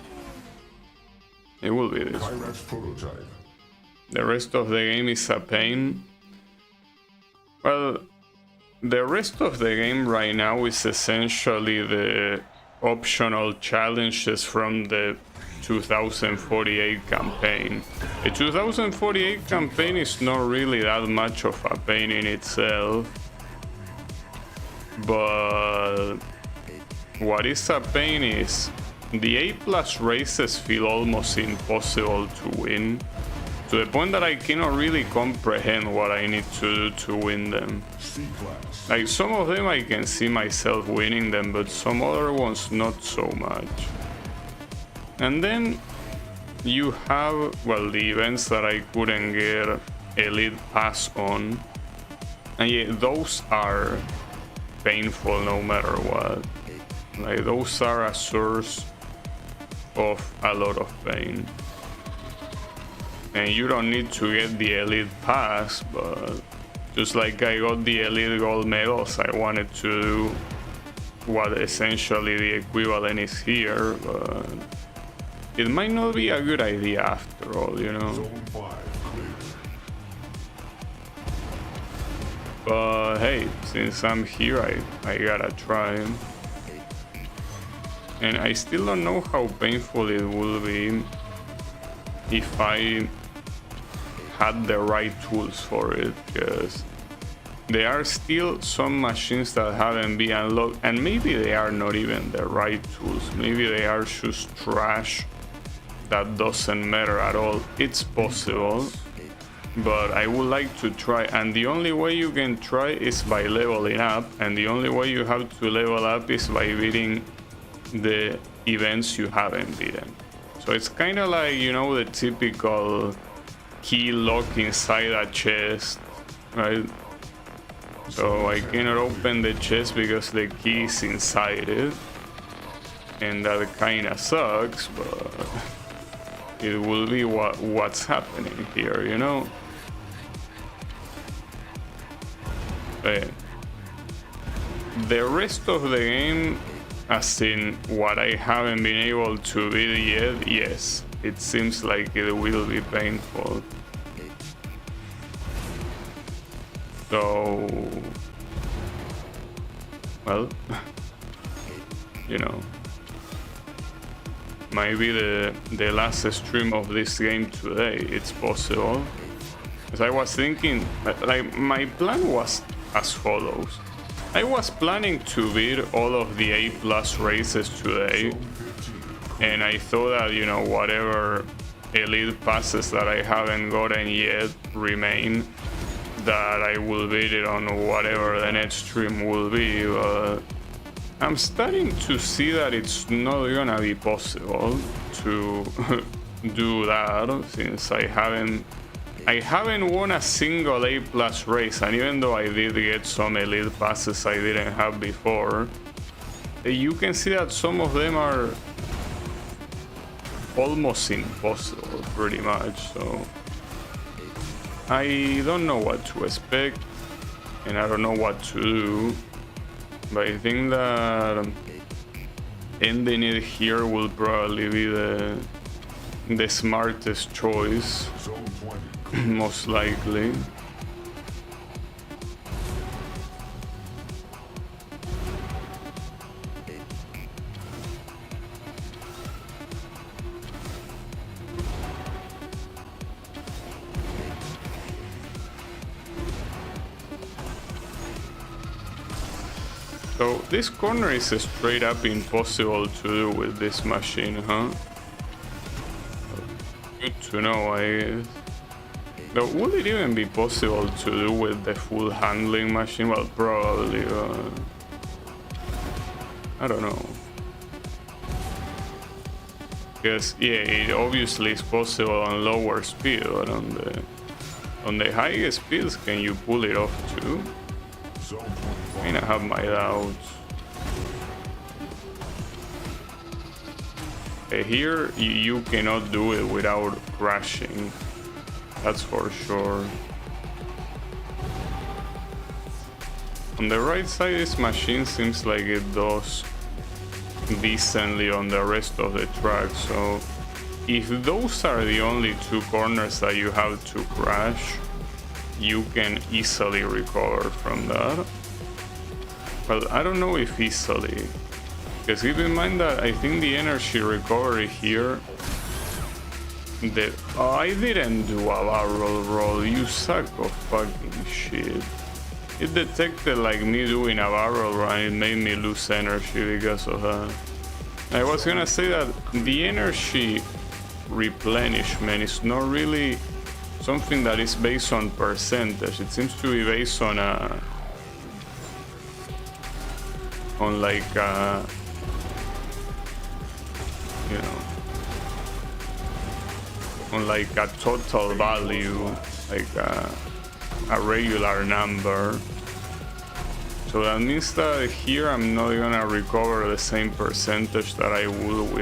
It will be this one.
Pyrex prototype.
The rest of the game is a pain. Well, the rest of the game right now is essentially the optional challenges from the 2048 campaign. The 2048 campaign is not really that much of a pain in itself, but what is a pain is the A+ races feel almost impossible to win. To the point that I cannot really comprehend what I need to do to win them.
C-Class.
Like some of them I can see myself winning them, but some other ones not so much. And then you have, well, the events that I couldn't get Elite Pass on. And yeah, those are painful no matter what. Like those are a source of a lot of pain. And you don't need to get the Elite Pass, but just like I got the Elite Gold medals, I wanted to do what essentially the equivalent is here, but it might not be a good idea after all, you know.
Zone 5 clear.
But hey, since I'm here, I gotta try. And I still don't know how painful it will be if I had the right tools for it, because there are still some machines that haven't been unlocked, and maybe they are not even the right tools. Maybe they are just trash that doesn't matter at all. It's possible, but I would like to try, and the only way you can try is by leveling up, and the only way you have to level up is by beating the events you haven't beaten. So it's kind of like, you know, the typical key lock inside a chest, right? So I cannot open the chest because the key is inside it, and that kind of sucks, but it will be what's happening here, you know. But the rest of the game, as in what I haven't been able to beat yet, yes, it seems like it will be painful. So, well, you know, maybe the last stream of this game today, it's possible. As I was thinking, like, my plan was as follows. I was planning to beat all of the A+ races today, and I thought that, you know, whatever Elite Passes that I haven't gotten yet remain, that I will beat it on whatever the next stream will be, but I'm starting to see that it's not gonna be possible to do that, since I haven't won a single A+ race, and even though I did get some Elite Passes I didn't have before, you can see that some of them are almost impossible, pretty much. So I don't know what to expect, and I don't know what to do, but I think that ending it here will probably be the smartest choice.
Zone 20
Most likely. So this corner is straight up impossible to do with this machine, huh? Good to know, I guess. Though, would it even be possible to do with the full handling machine? Well, probably, I don't know. Because, yeah, it obviously is possible on lower speed, but on the highest speeds, can you pull it off too?
Zone
I
25
mean, I have my doubts. Here, you cannot do it without crashing. That's for sure. On the right side, this machine seems like it does decently on the rest of the track, so if those are the only two corners that you have to crash, you can easily recover from that. Well, I don't know if easily, because keep in mind that I think the energy recovery here, I didn't do a barrel roll, you sack of fucking shit. It detected like me doing a barrel roll and it made me lose energy because of that. I was gonna say that the energy replenishment is not really something that is based on percentage. It seems to be based on like you know, on like a total value, like a regular number. So that means that here I'm not gonna recover the same percentage that I would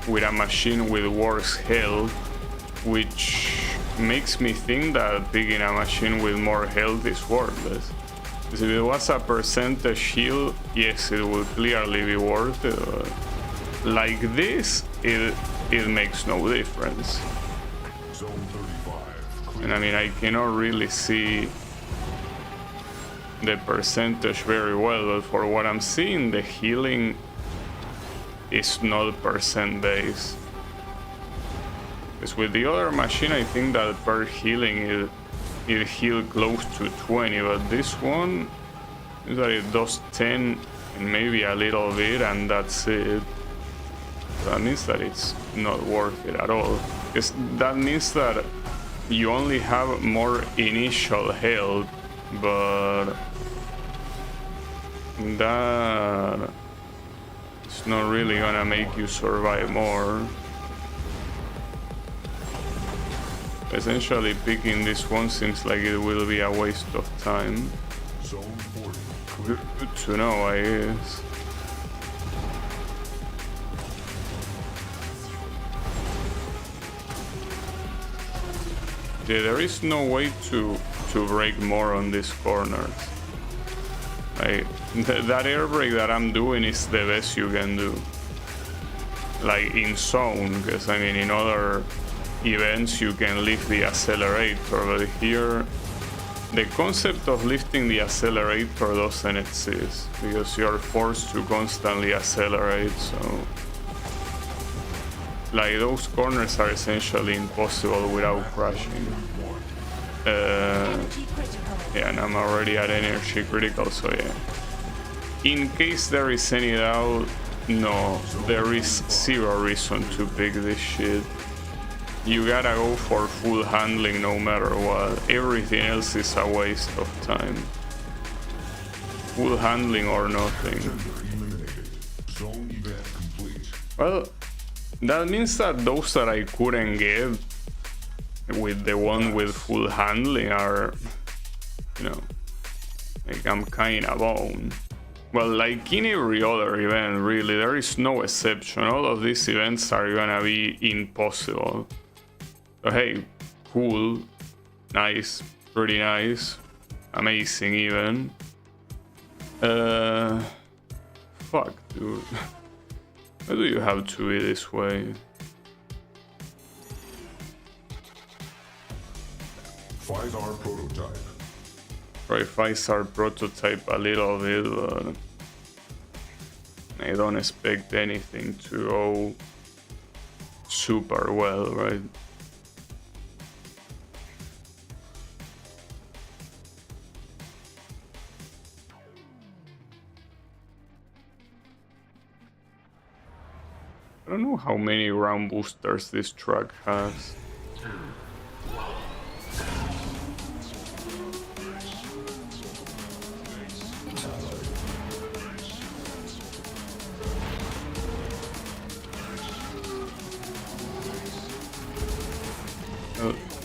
with a machine with worse health, which makes me think that picking a machine with more health is worthless. If it was a percentage heal, yes, it would clearly be worth it. Like this, it makes no difference.
Zone 35.
And I mean, I cannot really see the percentage very well, but for what I'm seeing, the healing is not percent based. Because with the other machine, I think that per healing it heals close to 20, but this one is that it does 10 and maybe a little bit, and that's it. That means that it's not worth it at all. Because that means that you only have more initial health, but that it's not really gonna make you survive more. Essentially, picking this one seems like it will be a waste of time.
Zone 40.
Good to know, I guess. Yeah, there is no way to break more on these corners. That air brake that I'm doing is the best you can do. Like in zone, because I mean in other events you can lift the accelerator, but here the concept of lifting the accelerator doesn't exist because you're forced to constantly accelerate. So like those corners are essentially impossible without crashing.
Energy critical.
Yeah, and I'm already at energy critical, so yeah. In case there is any doubt, no, there is zero reason to pick this shit. You gotta go for full handling no matter what. Everything else is a waste of time. Full handling or nothing.
Eliminated. Zone event complete.
Well, that means that those that I couldn't get with the one with full handling are, you know, like I'm kinda bone. Well, like in every other event, really, there is no exception. All of these events are gonna be impossible. So hey, cool, nice, pretty nice, amazing even. Fuck, dude. Why do you have to be this way?
5R prototype.
Try 5-star prototype a little bit, but I don't expect anything to go super well, right? I don't know how many round boosters this truck has.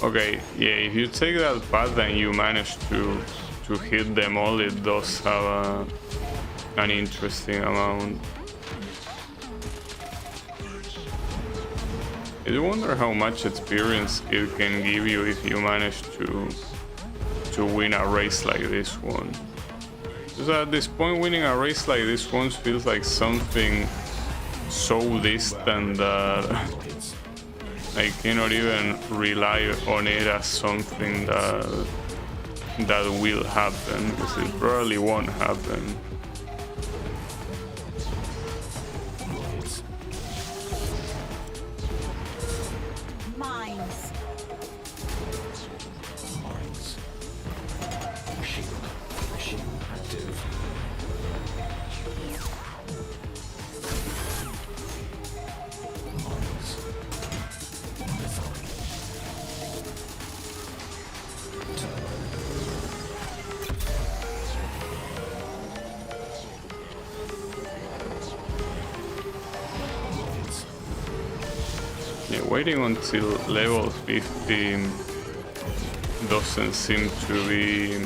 Okay, yeah, if you take that path and you manage to hit them all, it does have an interesting amount. I do wonder how much experience it can give you if you manage to win a race like this one. Because at this point, winning a race like this one feels like something so distant that I cannot even rely on it as something that will happen, because it probably won't happen.
Mines.
Mines. Shield active. Mines.
waiting until level 50 doesn't seem to be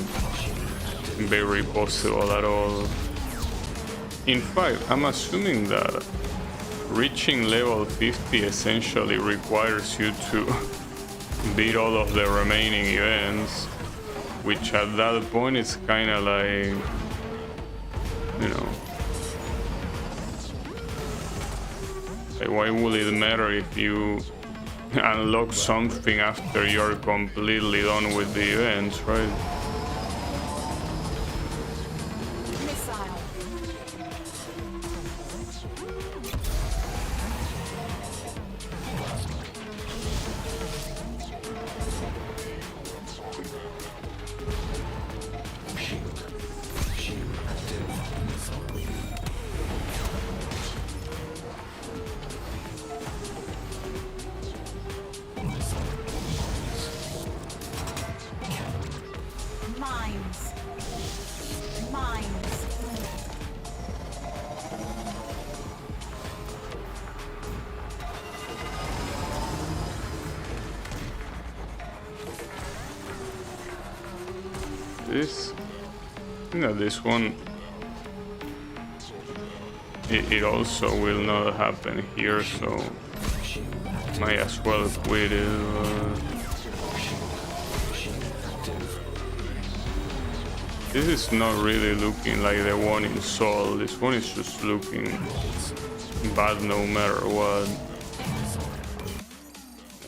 very possible at all. In fact, I'm assuming that reaching level 50 essentially requires you to beat all of the remaining events, which at that point is kind of like, you know, like why would it matter if you unlock something after you're completely done with the events, right?
Missile.
Shield active. Missile.
Mines. Mines.
This, you know, this one, it also will not happen here, so might as well quit it. This is not really looking like the one in Sol. This one is just looking bad no matter what.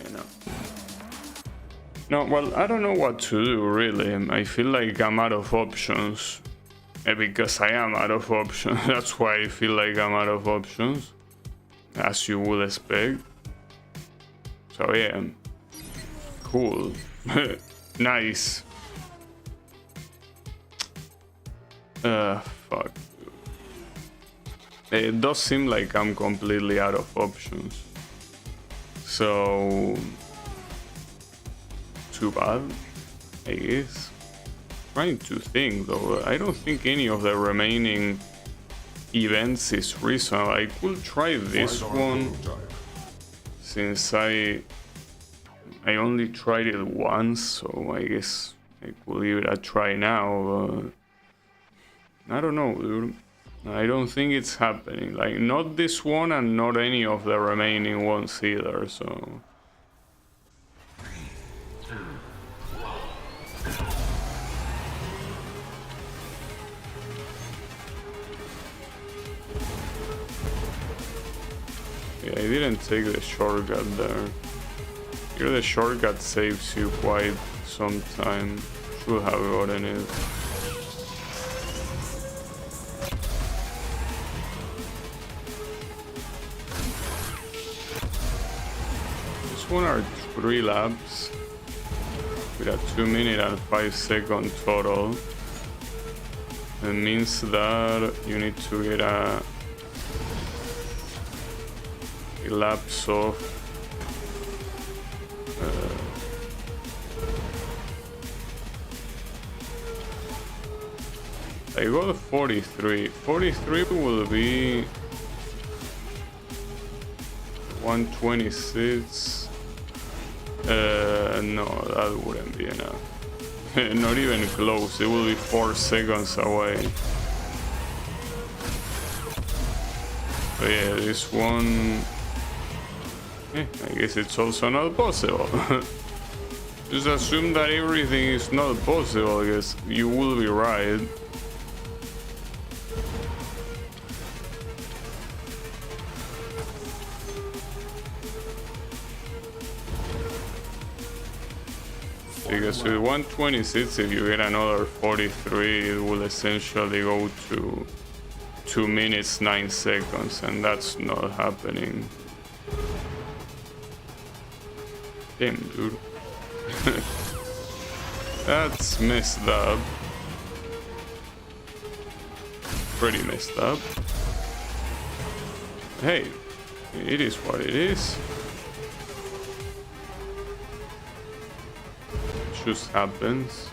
You know. No, well, I don't know what to do really. I feel like I'm out of options. Because I am out of options. That's why I feel like I'm out of options, as you would expect. So yeah, cool. Nice. Fuck. It does seem like I'm completely out of options. So, too bad, I guess. Trying to think though, I don't think any of the remaining events is reasonable. I could try this one, since I only tried it once, so I guess I could give it a try now, but I don't know, dude. I don't think it's happening. Like, not this one and not any of the remaining ones either, so... Yeah, I didn't take the shortcut there. Here the shortcut saves you quite some time. Should have gotten it. This one are 3 laps with a 2-minute and 5-second total. It means that you need to get a laps of I got 43. 43 will be 126. No, that wouldn't be enough. Not even close. It will be 4 seconds away. So yeah, this one, I guess it's also not possible. Just assume that everything is not possible, I guess you will be right. Because with 126, if you get another 43, it will essentially go to 2 minutes 9 seconds, and that's not happening. Damn, dude. That's messed up. Pretty messed up. Hey, it is what it is. It just happens.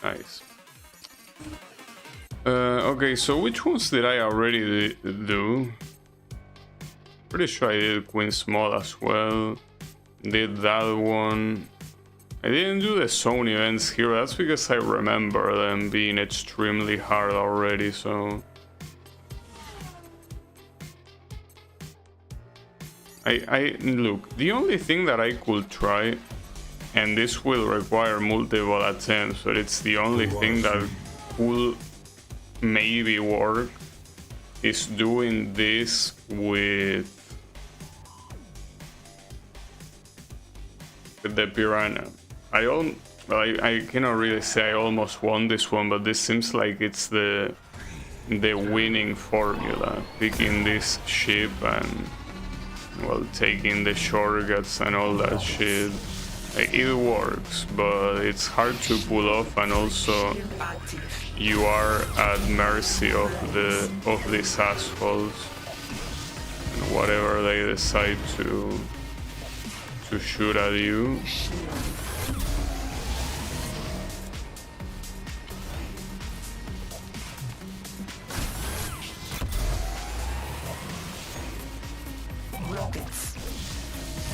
Nice. Okay, Okay, so which ones did I already do? Pretty sure I did Queen Small as well. Did that one. I didn't do the zone events here. That's because I remember them being extremely hard already, so... Look, the only thing that I could try, and this will require multiple attempts, but it's the only thing that could maybe work, is doing this with the Piranha. I cannot really say I almost won this one, but this seems like it's the winning formula, picking this ship and, well, taking the shortcuts and all that shit. Like, it works, but it's hard to pull off, and also you are at mercy of these assholes and whatever they decide to shoot at you.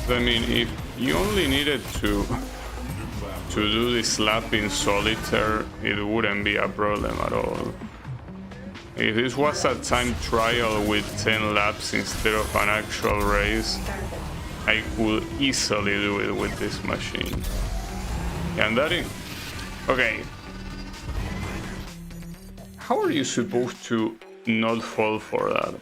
I mean, if you only needed to do this lap in solitaire, it wouldn't be a problem at all. If this was a time trial with 10 laps instead of an actual race, I could easily do it with this machine. And that is... Okay. How are you supposed to not fall for that?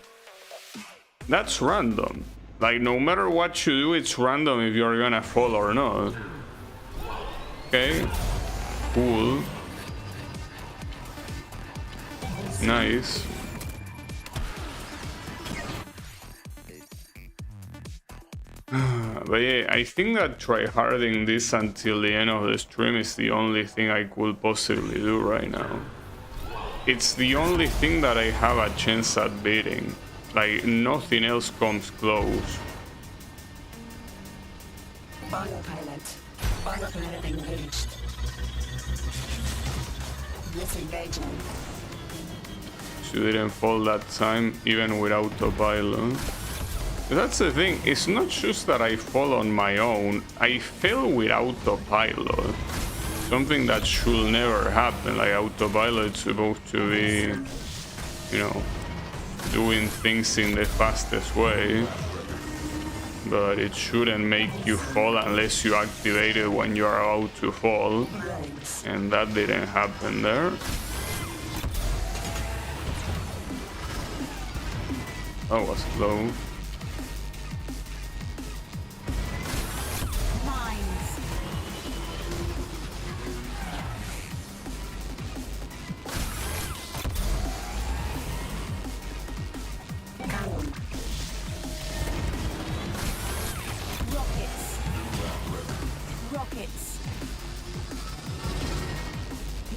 That's random. Like, no matter what you do, it's random if you're gonna fall or not. Okay. Cool. Nice. But yeah, I think that tryharding this until the end of the stream is the only thing I could possibly do right now. It's the only thing that I have a chance at beating. Like, nothing else comes close.
Autopilot engaged. Disengaging.
She didn't fall that time, even with autopilot. That's the thing, it's not just that I fall on my own, I fell with autopilot. Something that should never happen. Like, autopilot's supposed to be, you know, doing things in the fastest way, but it shouldn't make you fall unless you activate it when you are about to fall, and that didn't happen there. That was low.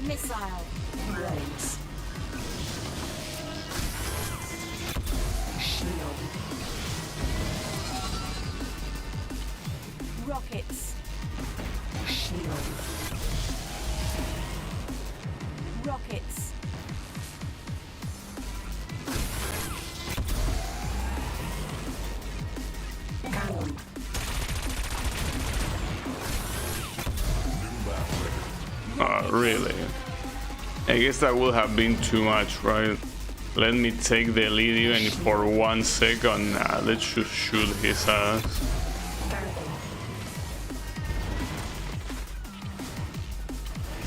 Missile.
Brains. Shield.
Rockets.
Shield.
Rockets.
Cannon.
Really? I guess that would have been too much, right? Let me take the lead even for 1 second. Nah, let's just shoot his ass.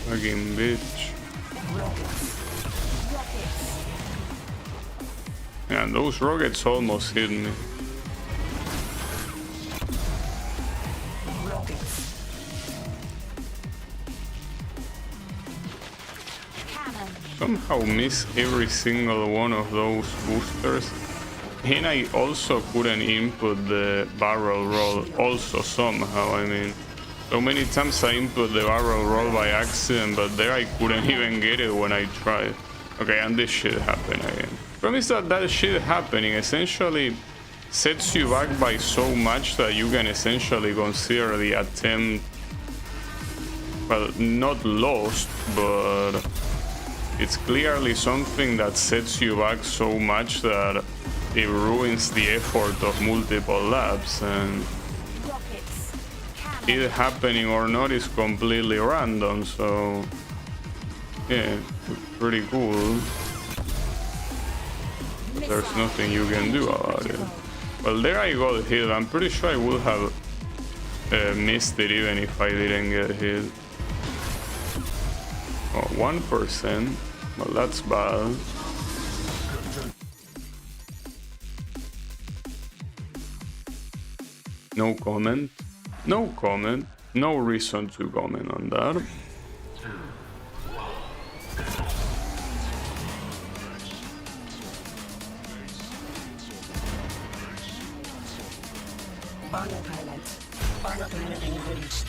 Fucking bitch. And those rockets almost hit me. Somehow miss every single one of those boosters, and I also couldn't input the barrel roll also somehow. I mean, so many times I input the barrel roll by accident, but there I couldn't even get it when I tried. Okay, and this shit happened again. Problem is that shit happening essentially sets you back by so much that you can essentially consider the attempt, well, not lost, but It's clearly something that sets you back so much that it ruins the effort of multiple laps, and
Rockets.
it happening or not is completely random, so yeah, pretty cool. There's nothing you can do about it. Well, there I got hit. I'm pretty sure I would have missed it even if I didn't get hit. Oh, 1%. Well, that's bad. No comment. No comment. No reason to comment on that.
Autopilot. Autopilot engaged.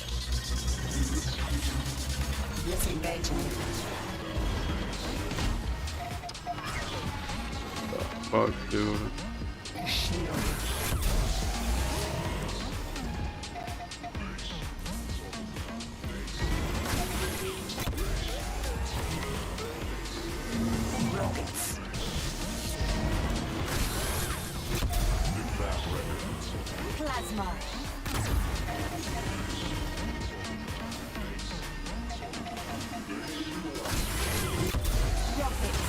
Disengagement.
Fuck, dude.
Shield. Rockets.
Plasma. Rockets.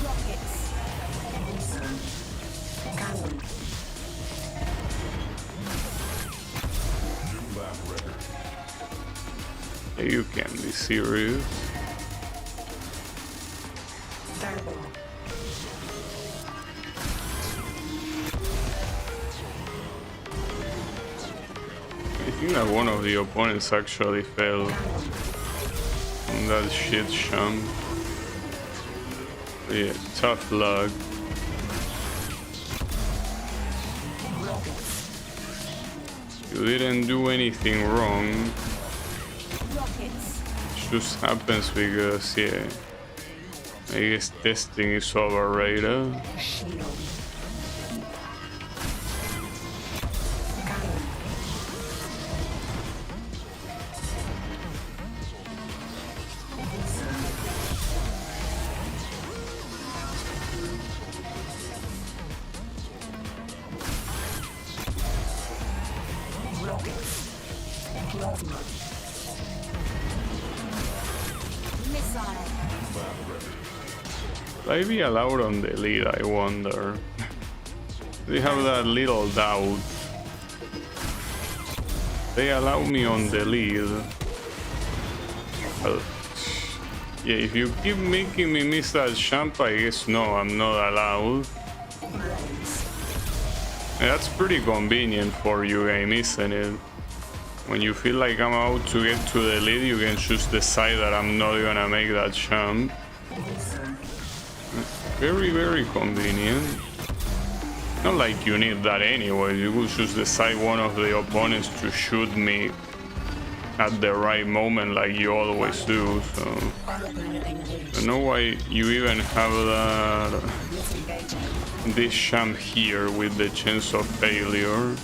Rockets.
Cannon.
You can't be serious.
Turbo.
I think that one of the opponents actually fell on that shit champ. Yeah, tough luck. You didn't do anything wrong.
Rockets.
It just happens because, yeah, I guess testing is overrated.
Shield. Cannon. Rockets. Plasma.
Missile.
Will I be allowed on the lead, I wonder? They have that little doubt. They allow me on the lead. Well, yeah, if you keep making me miss that champ, I guess no, I'm not allowed. And that's pretty convenient for you game, isn't it? When you feel like I'm out to get to the lead, you can just decide that I'm not gonna make that champ. Very, very convenient. Not like you need that anyway. You could just decide one of the opponents to shoot me at the right moment like you always do. So I don't know why you even have that this champ here with the chance of failure.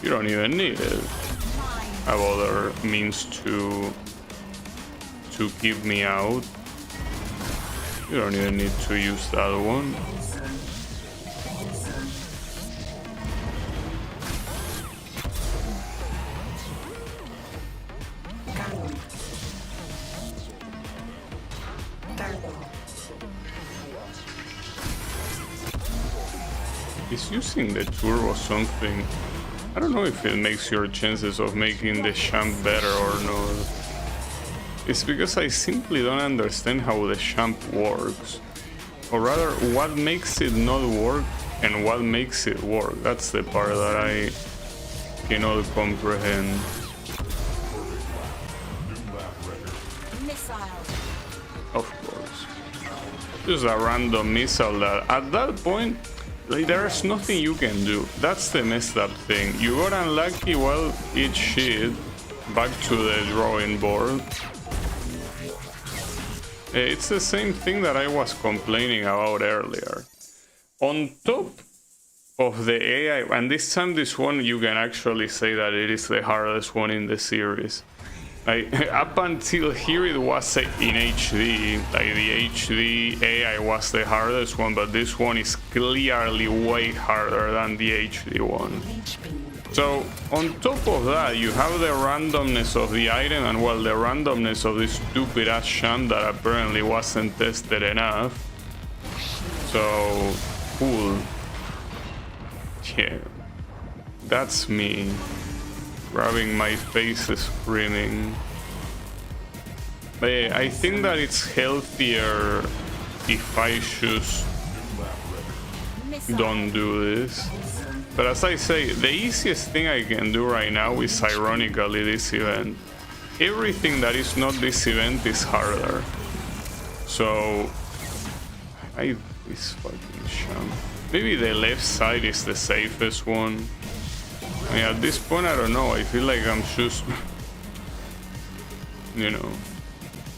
You don't even need it. Have other means to keep me out. You don't even need to use that one.
Cannon. Turbo.
Is using the turbo something? I don't know if it makes your chances of making the champ better or not. It's because I simply don't understand how the champ works. Or rather, what makes it not work and what makes it work. That's the part that I cannot comprehend.
Missile.
Of course. Just a random missile that at that point, like, there's nothing you can do. That's the messed up thing. You got unlucky, well, eat shit. Back to the drawing board. It's the same thing that I was complaining about earlier. On top of the AI, and this time this one you can actually say that it is the hardest one in the series. Up until here it was in HD, like the HD AI was the hardest one, but this one is clearly way harder than the HD one. So on top of that you have the randomness of the item and well the randomness of this stupid ass sham that apparently wasn't tested enough. So cool. Yeah, that's me. Rubbing my face screaming. But yeah, I think that it's healthier if I just don't do this. But as I say, the easiest thing I can do right now is ironically this event. Everything that is not this event is harder. So this fucking sham. Maybe the left side is the safest one. I mean, at this point, I don't know. I feel like I'm just, you know,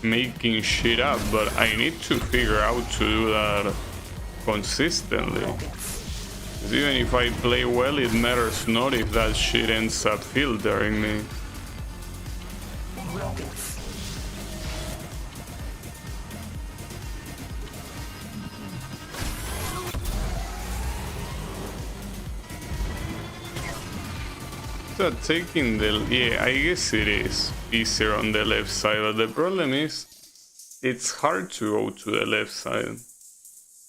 making shit up, but I need to figure out to do that consistently. Because even if I play well, it matters not if that shit ends up filtering me. That taking the yeah, I guess it is easier on the left side, but the problem is it's hard to go to the left side.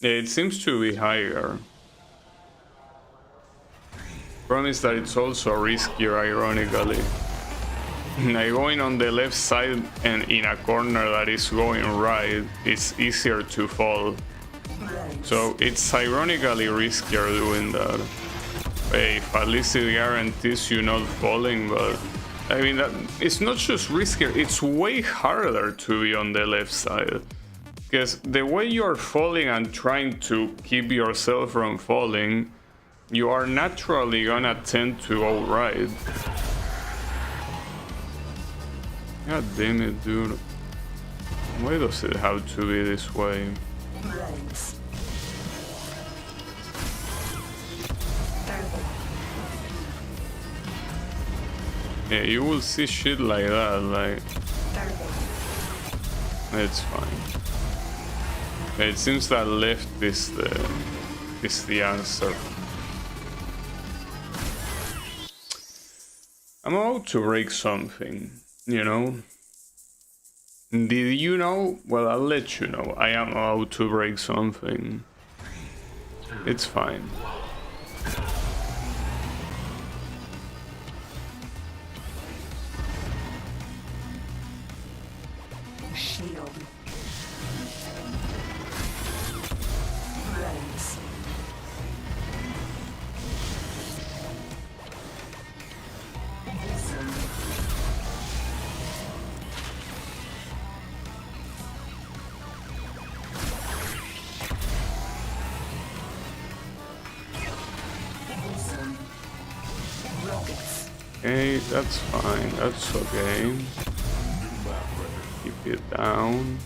Yeah, it seems to be higher. Problem is that it's also riskier, ironically. Like going on the left side and in a corner that is going right, it's easier to fall. So it's ironically riskier doing that. If at least it guarantees you not falling, but I mean that it's not just riskier, it's way harder to be on the left side. Because the way you are falling and trying to keep yourself from falling, you are naturally gonna tend to go right. God damn it, dude. Why does it have to be this way? Yeah, you will see shit like that, like... It's fine. It seems that left is the answer. I'm about to break something, you know? Did you know? Well, I'll let you know. I am about to break something. It's fine. Okay, that's fine, that's okay. Keep it down.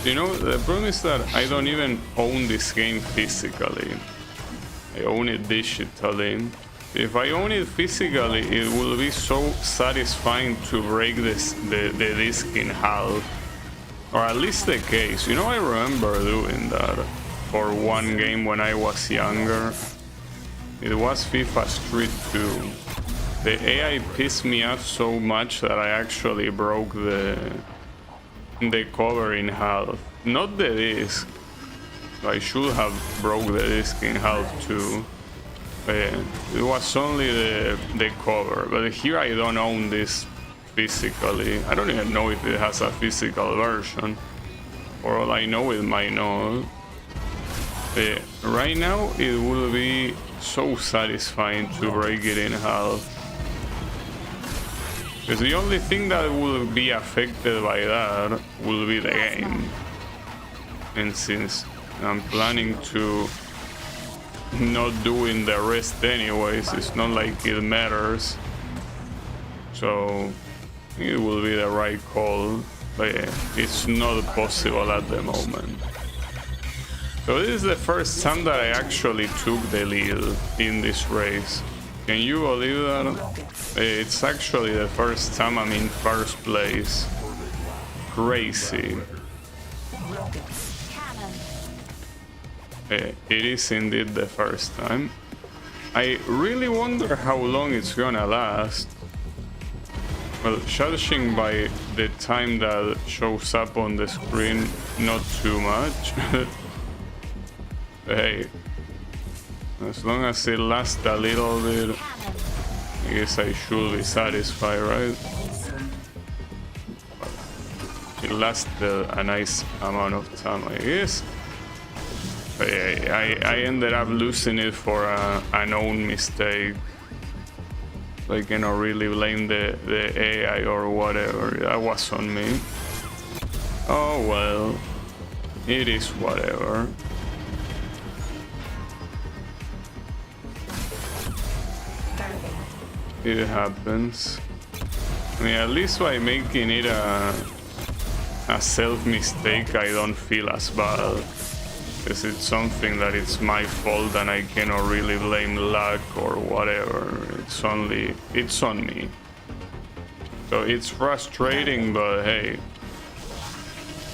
You know, the problem is that I don't even own this game physically. I own it digitally. If I own it physically, it will be so satisfying to break the disc in half. Or at least the case. You know, I remember doing that for one game when I was younger. It was FIFA Street 2. The AI pissed me off so much that I actually broke the cover in half. Not the disc. I should have broke the disc in half too. It was only the cover. But here I don't own this physically. I don't even know if it has a physical version. For all I know, it might not. Right now, it will be so satisfying to break it in half. Because the only thing that will be affected by that will be the game. And since I'm planning to not doing the rest anyways, it's not like it matters. So it will be the right call, but yeah, it's not possible at the moment. So this is the first time that I actually took the lead in this race. Can you believe that? It's actually the first time I'm in first place. Crazy.
Cannon.
It is indeed the first time. I really wonder how long it's gonna last. Well, judging by the time that shows up on the screen, not too much. Hey, as long as it lasts a little bit, I guess I should be satisfied, right? It lasted a nice amount of time, I guess. But yeah, I ended up losing it for an own mistake. I cannot really blame the AI or whatever. That was on me. Oh well, it is whatever. It happens. I mean, at least by making it a self mistake, I don't feel as bad. Because it's something that it's my fault and I cannot really blame luck or whatever. It's on me. So it's frustrating, but hey,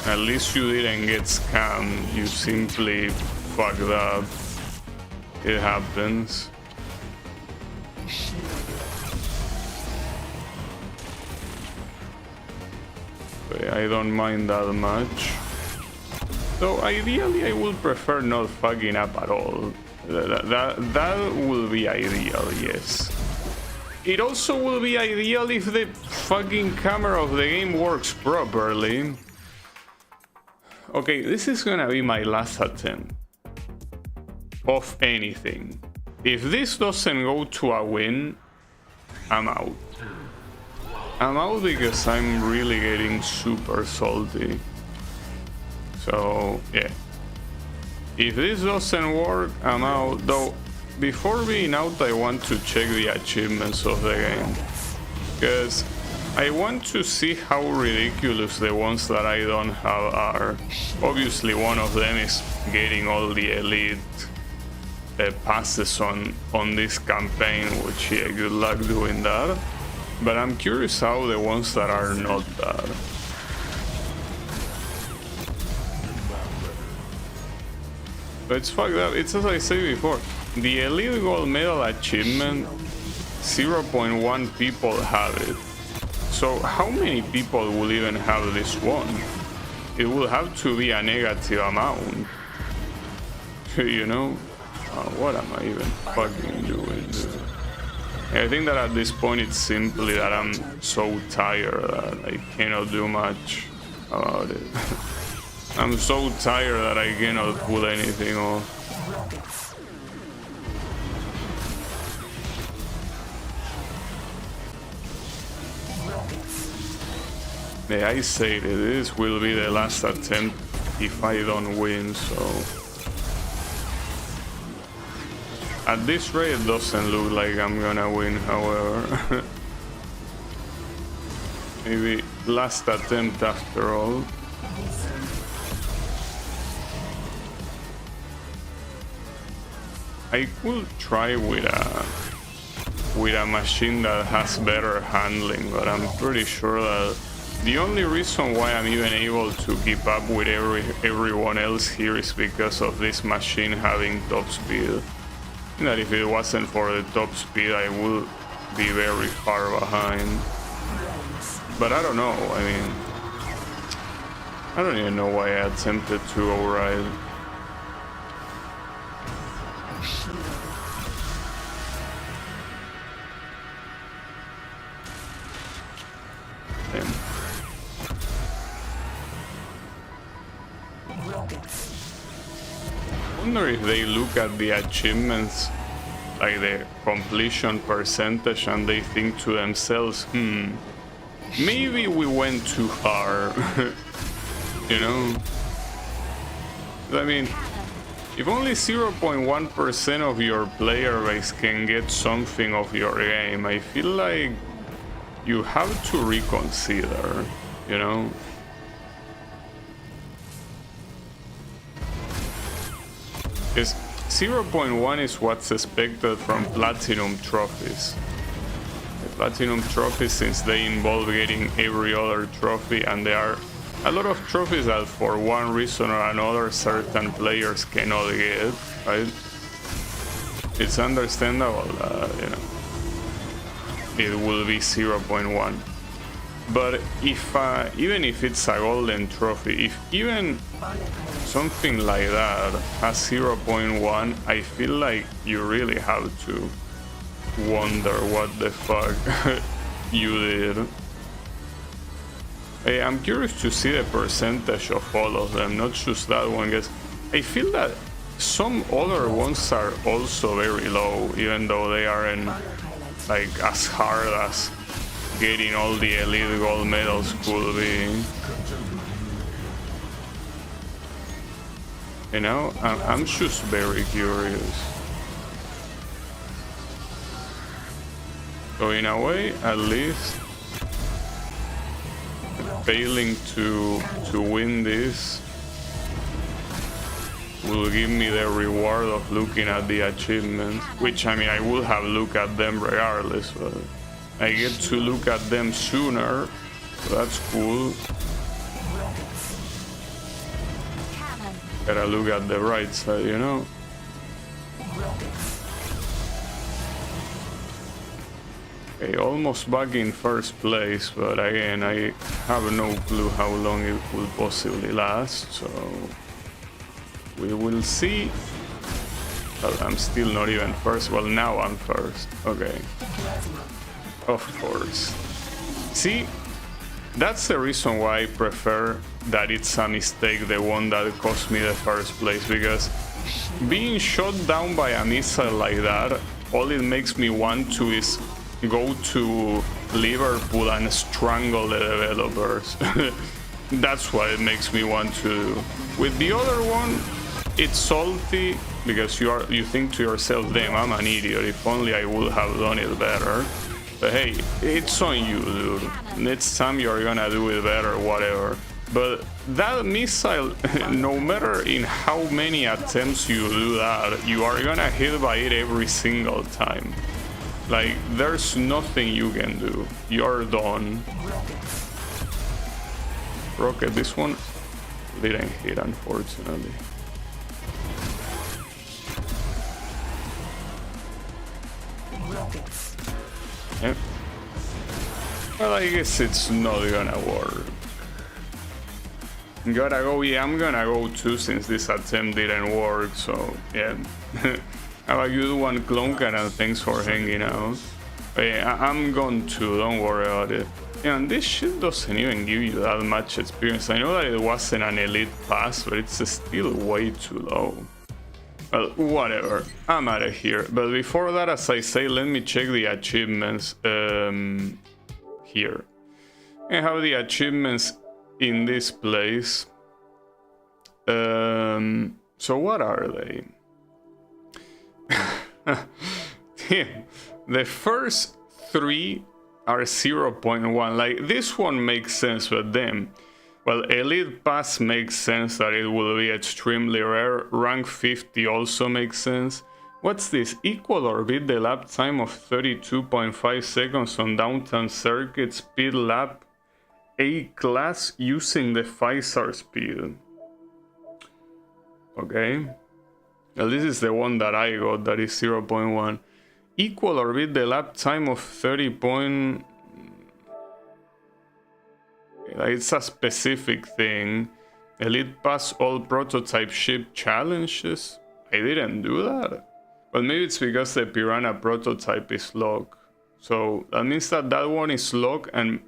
at least you didn't get scammed. You simply fucked up. It happens. I don't mind that much. So ideally I would prefer not fucking up at all. That will be ideal, yes. It also will be ideal if the fucking camera of the game works properly. Okay, this is gonna be my last attempt of anything. If this doesn't go to a win, I'm out. I'm out because I'm really getting super salty. So yeah, if this doesn't work, I'm out. Though before being out, I want to check the achievements of the game, because I want to see how ridiculous the ones that I don't have are. Obviously one of them is getting all the elite passes on this campaign, which yeah, good luck doing that. But I'm curious how the ones that are not that. But it's fucked up. It's as I said before. The Elite Gold Medal achievement, 0.1 people have it. So how many people will even have this one? It will have to be a negative amount. You know? What am I even fucking doing, dude? I think that at this point it's simply that I'm so tired that I cannot do much about it. I'm so tired that I cannot pull anything off. Yeah, I say that this will be the last attempt if I don't win, so... At this rate, it doesn't look like I'm gonna win, however. Maybe last attempt after all. I could try with a machine that has better handling, but I'm pretty sure that the only reason why I'm even able to keep up with everyone else here is because of this machine having top speed. That if it wasn't for the top speed, I would be very far behind. But I don't know, I mean, I don't even know why I attempted to override. Damn. I wonder if they look at the achievements, like the completion percentage, and they think to themselves, maybe we went too far. You know? I mean, if only 0.1% of your player base can get something of your game, I feel like you have to reconsider, you know. Because 0.1 is what's expected from platinum trophies. The platinum trophies, since they involve getting every other trophy, and there are a lot of trophies that for one reason or another certain players cannot get, right? It's understandable that, you know, it will be 0.1. But if even if it's a golden trophy, if even something like that has 0.1, I feel like you really have to wonder what the fuck you did. Hey, I'm curious to see the percentage of all of them, not just that one, because I feel that some other ones are also very low, even though they aren't like as hard as getting all the elite gold medals could be. You know, I'm just very curious. So in a way, at least, failing to win this will give me the reward of looking at the achievements, which, I mean, I will have looked at them regardless, but I get to look at them sooner, so that's cool. Gotta look at the right side, you know? Okay, almost back in first place, but again, I have no clue how long it will possibly last, so we will see. Well, I'm still not even first. Well, now I'm first. Okay. Of course. See, that's the reason why I prefer that it's a mistake, the one that cost me the first place, because being shot down by a missile like that, all it makes me want to is go to Liverpool and strangle the developers. That's what it makes me want to do. With the other one, it's salty because you think to yourself, damn, I'm an idiot, if only I would have done it better. But hey, it's on you, dude. Next time you're gonna do it better, whatever. But that missile, no matter in how many attempts you do that, you are gonna hit by it every single time. Like, there's nothing you can do. You're done. Rocket, this one didn't hit, unfortunately. Yeah. Well, I guess it's not gonna work. Gotta go, yeah, I'm gonna go too, since this attempt didn't work, so yeah. Have a good one, Clonka, and thanks for hanging out. Yeah, I'm gone too, don't worry about it. Yeah, and this shit doesn't even give you that much experience. I know that it wasn't an elite pass, but it's still way too low. Well, whatever, I'm out of here. But before that, as I say, let me check the achievements here. I have the achievements in this place. So what are they? Damn. The first three are 0.1. Like, this one makes sense, but then, well, Elite Pass makes sense that it will be extremely rare. Rank 50 also makes sense. What's this? Equal or beat the lap time of 32.5 seconds on downtown circuit, speed lap A class using the 5-star speed. Okay. Well, this is the one that I got, that is 0.1. Equal or beat the lap time of 30 point... It's a specific thing. Elite Pass all prototype ship challenges. I didn't do that. But maybe it's because the Piranha prototype is locked. So that means that that one is locked, and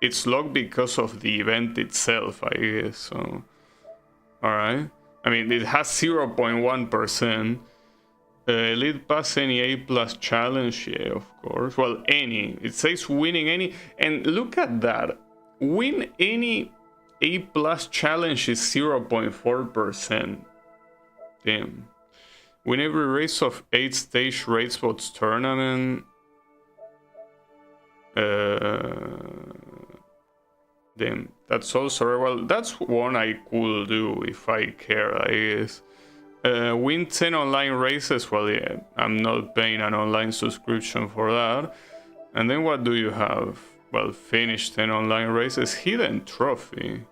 it's locked because of the event itself, I guess. So, alright. I mean, it has 0.1%. Elite Pass any A plus challenge, yeah, of course. Well, any. It says winning any. And look at that. Win any A plus challenge is 0.4%. Damn. Win every race of 8 stage race bots tournament. Damn, that's also, well, that's one I could do if I care, I guess. Win 10 online races, well, yeah, I'm not paying an online subscription for that. And then what do you have? Well, finish 10 online races, hidden trophy.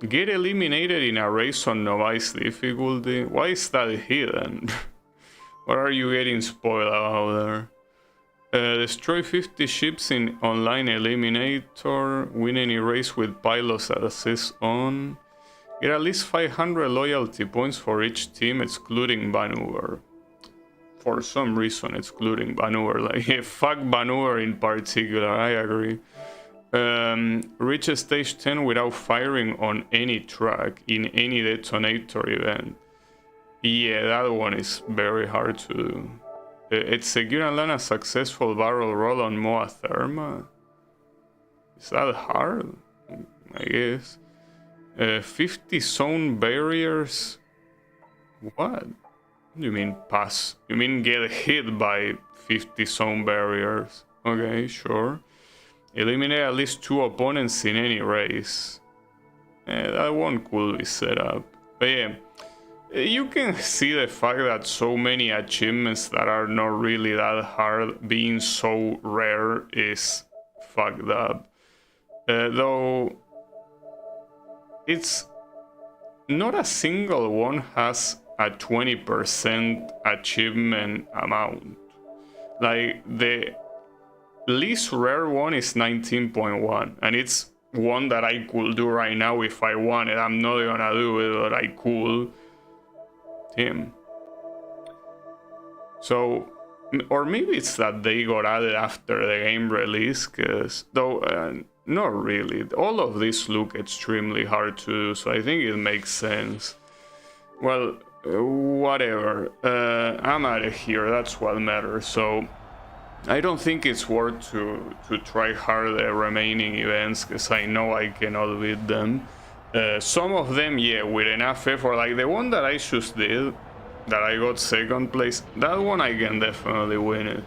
Get eliminated in a race on novice difficulty. Why is that hidden? What are you getting spoiled about there? Destroy 50 ships in online eliminator. Win any race with pilots that assist on. Get at least 500 loyalty points for each team, excluding Vancouver. For some reason, excluding Vancouver. Like, yeah, fuck Vancouver in particular, I agree. Reach stage 10 without firing on any track in any detonator event. Yeah, that one is very hard to do. Execute and land a successful barrel roll on Moa Therma. Is that hard? I guess. 50 zone barriers? What? Do you mean pass? You mean get hit by 50 zone barriers? Okay, sure. Eliminate at least 2 opponents in any race. That one could be set up. But yeah, you can see the fact that so many achievements that are not really that hard being so rare is fucked up. Though it's not a single one has a 20% achievement amount. Like the least rare one is 19.1, and it's one that I could do right now if I wanted. I'm not gonna do it, but I could. Damn. So, or maybe it's that they got added after the game release, cause though not really. All of these look extremely hard to do, so I think it makes sense. Well, whatever. I'm out of here. That's what matters. So I don't think it's worth to try hard the remaining events, because I know I cannot beat them. Some of them, yeah, with enough effort, like the one that I just did, that I got second place, that one I can definitely win it.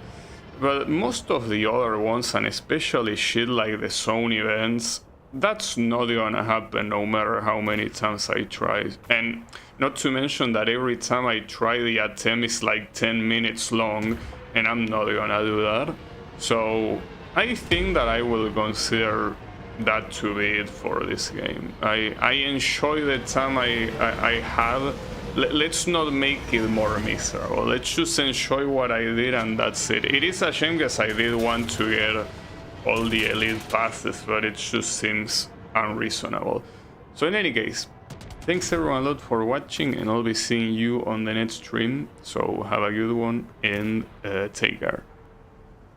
But most of the other ones, and especially shit like the zone events, that's not gonna happen no matter how many times I try. And not to mention that every time I try, the attempt is like 10 minutes long, and I'm not gonna do that. So I think that I will consider that to be it for this game. I enjoy the time I have. Let's not make it more miserable. Let's just enjoy what I did, and that's it. It is a shame because I did want to get all the elite passes, but it just seems unreasonable. So in any case, thanks everyone a lot for watching, and I'll be seeing you on the next stream. So have a good one, and take care.